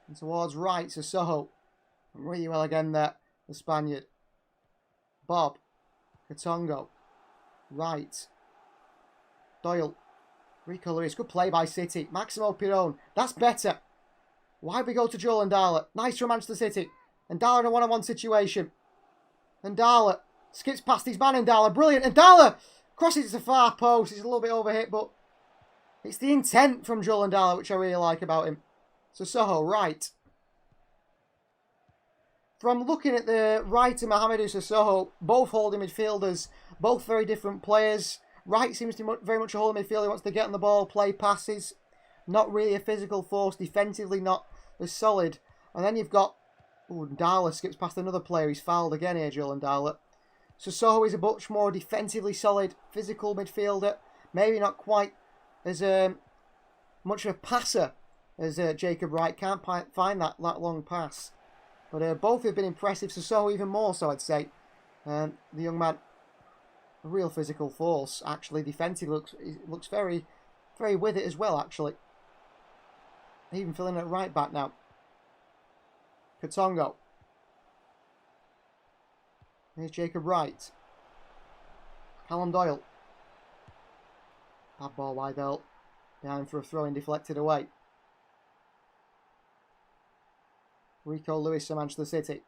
S3: And towards right to Soho. Really well again there, the Spaniard. Bob. Katongo. Right. Doyle. Rico Lewis. Good play by City. Maximo Pirone. That's better. Why we go to Joel Ndala? Nice from Manchester City. Ndala in a one-on-one situation. Ndala skips past his man. Ndala. Brilliant. Ndala crosses to the far post. He's a little bit overhit, but it's the intent from Joel Ndala which I really like about him. So Soho, right. From looking at the right of Mohamedou Sissoko, both holding midfielders, both very different players. Wright seems to be very much a holding midfielder. He wants to get on the ball, play passes. Not really a physical force. Defensively, not as solid. And then you've got... Ooh, Ndala skips past another player. He's fouled again here, Joel Ndala. Sissoko is a much more defensively solid, physical midfielder. Maybe not quite as much of a passer as Jacob Wright. Can't find that long pass. But both have been impressive. Sissoko even more so, I'd say. The young man, a real physical force. Actually, defensively looks very, very with it as well. Actually, even filling at right back now. Katongo. Here's Jacob Wright. Callum Doyle. Bad ball wide though. Behind for a throw in, deflected away. Rico Lewis for Manchester City.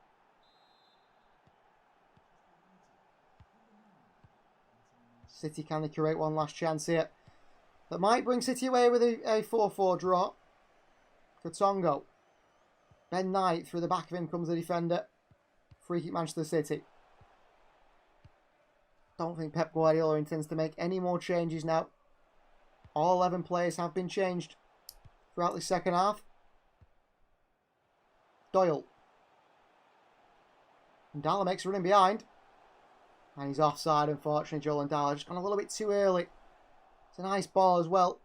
S3: City can they create one last chance here? That might bring City away with a 4-4 draw. Katongo. Ben Knight, through the back of him comes the defender. Free kick Manchester City. Don't think Pep Guardiola intends to make any more changes now. All 11 players have been changed throughout the second half. Doyle. Ndala makes a run in behind. And he's offside, unfortunately. Joel Ndala just gone a little bit too early. It's a nice ball as well.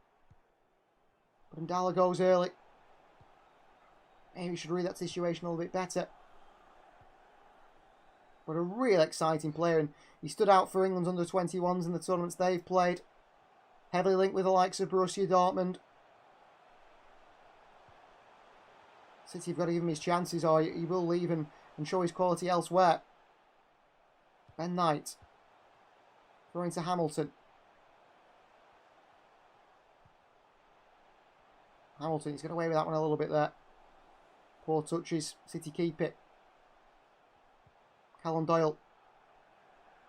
S3: But Ndala goes early. Maybe we should read that situation a little bit better. But a real exciting player. And he stood out for England's under-21s in the tournaments they've played. Heavily linked with the likes of Borussia Dortmund. City have got to give him his chances or he will leave and show his quality elsewhere. Ben Knight. Throwing to Hamilton. Hamilton, he's got away with that one a little bit there. Poor touches. City keep it. Callum Doyle.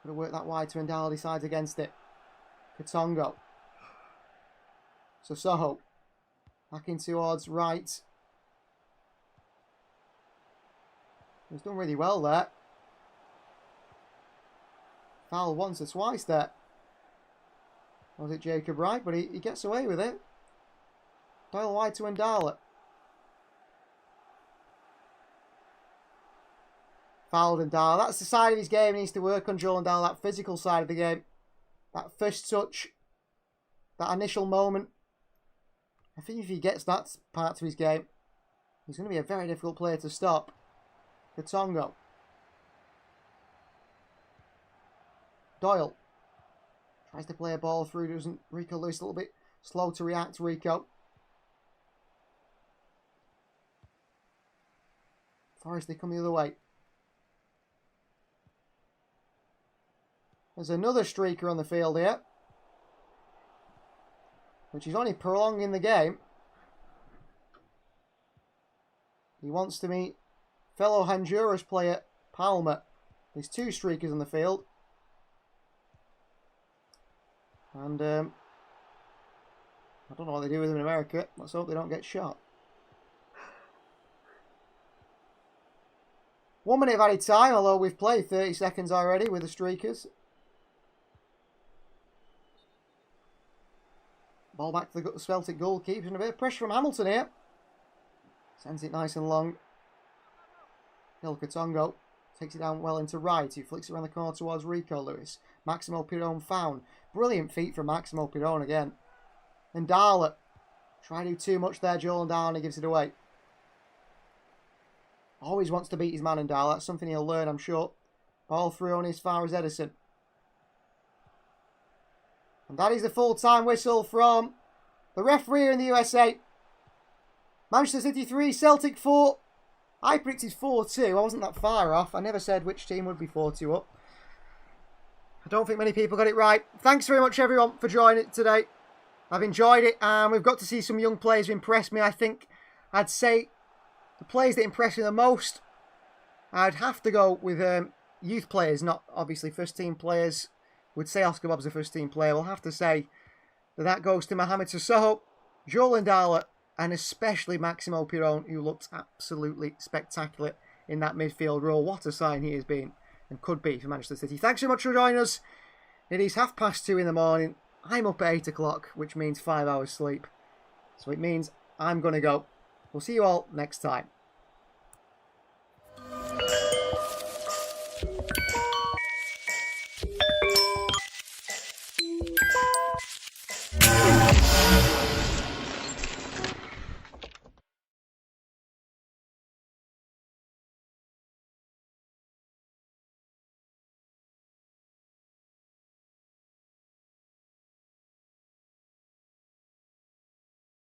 S3: Got to work that wide to Ndala, decides against it. Katongo. Soho. Back in towards right. He's done really well there. Foul once or twice there. Was it Jacob Wright? But he gets away with it. Doyle wide to Ndala. Fouled Ndala. That's the side of his game he needs to work on, Joel Ndala. That physical side of the game. That first touch. That initial moment. I think if he gets that part to his game, he's going to be a very difficult player to stop. Katongo. Doyle. Tries to play a ball through, doesn't. Rico Lewis a little bit slow to react, Rico. Forest, they come the other way. There's another streaker on the field here, which is only prolonging the game. He wants to meet fellow Honduras player Palmer. There's 2 streakers on the field. And I don't know what they do with them in America. Let's hope they don't get shot. 1 minute of added time, although we've played 30 seconds already with the streakers. Ball back to the Celtic goalkeeper, and a bit of pressure from Hamilton here. Sends it nice and long. Del Katongo takes it down well into right. He flicks it around the corner towards Rico Lewis. Maximo Piron found. Brilliant feet from Maximo Piron again. And Ndala. Try to do too much there, Joel Ndala, and he gives it away. Always wants to beat his man, Ndala. That's something he'll learn, I'm sure. Ball through only as far as Edison. And that is the full-time whistle from the referee in the USA. Manchester City 3, Celtic 4. I predicted 4-2. I wasn't that far off. I never said which team would be 4-2 up. I don't think many people got it right. Thanks very much, everyone, for joining today. I've enjoyed it, and we've got to see some young players who impressed me. I think I'd say the players that impressed me the most, I'd have to go with youth players, not obviously first-team players. Would say Oscar Bob's a first-team player. We'll have to say that goes to Mohamed Sissoko, Joel Ndala, and especially Maximo Piron, who looked absolutely spectacular in that midfield role. What a sign he has been and could be for Manchester City. Thanks so much for joining us. It is 2:30 in the morning. I'm up at 8 o'clock, which means 5 hours sleep. So it means I'm going to go. We'll see you all next time.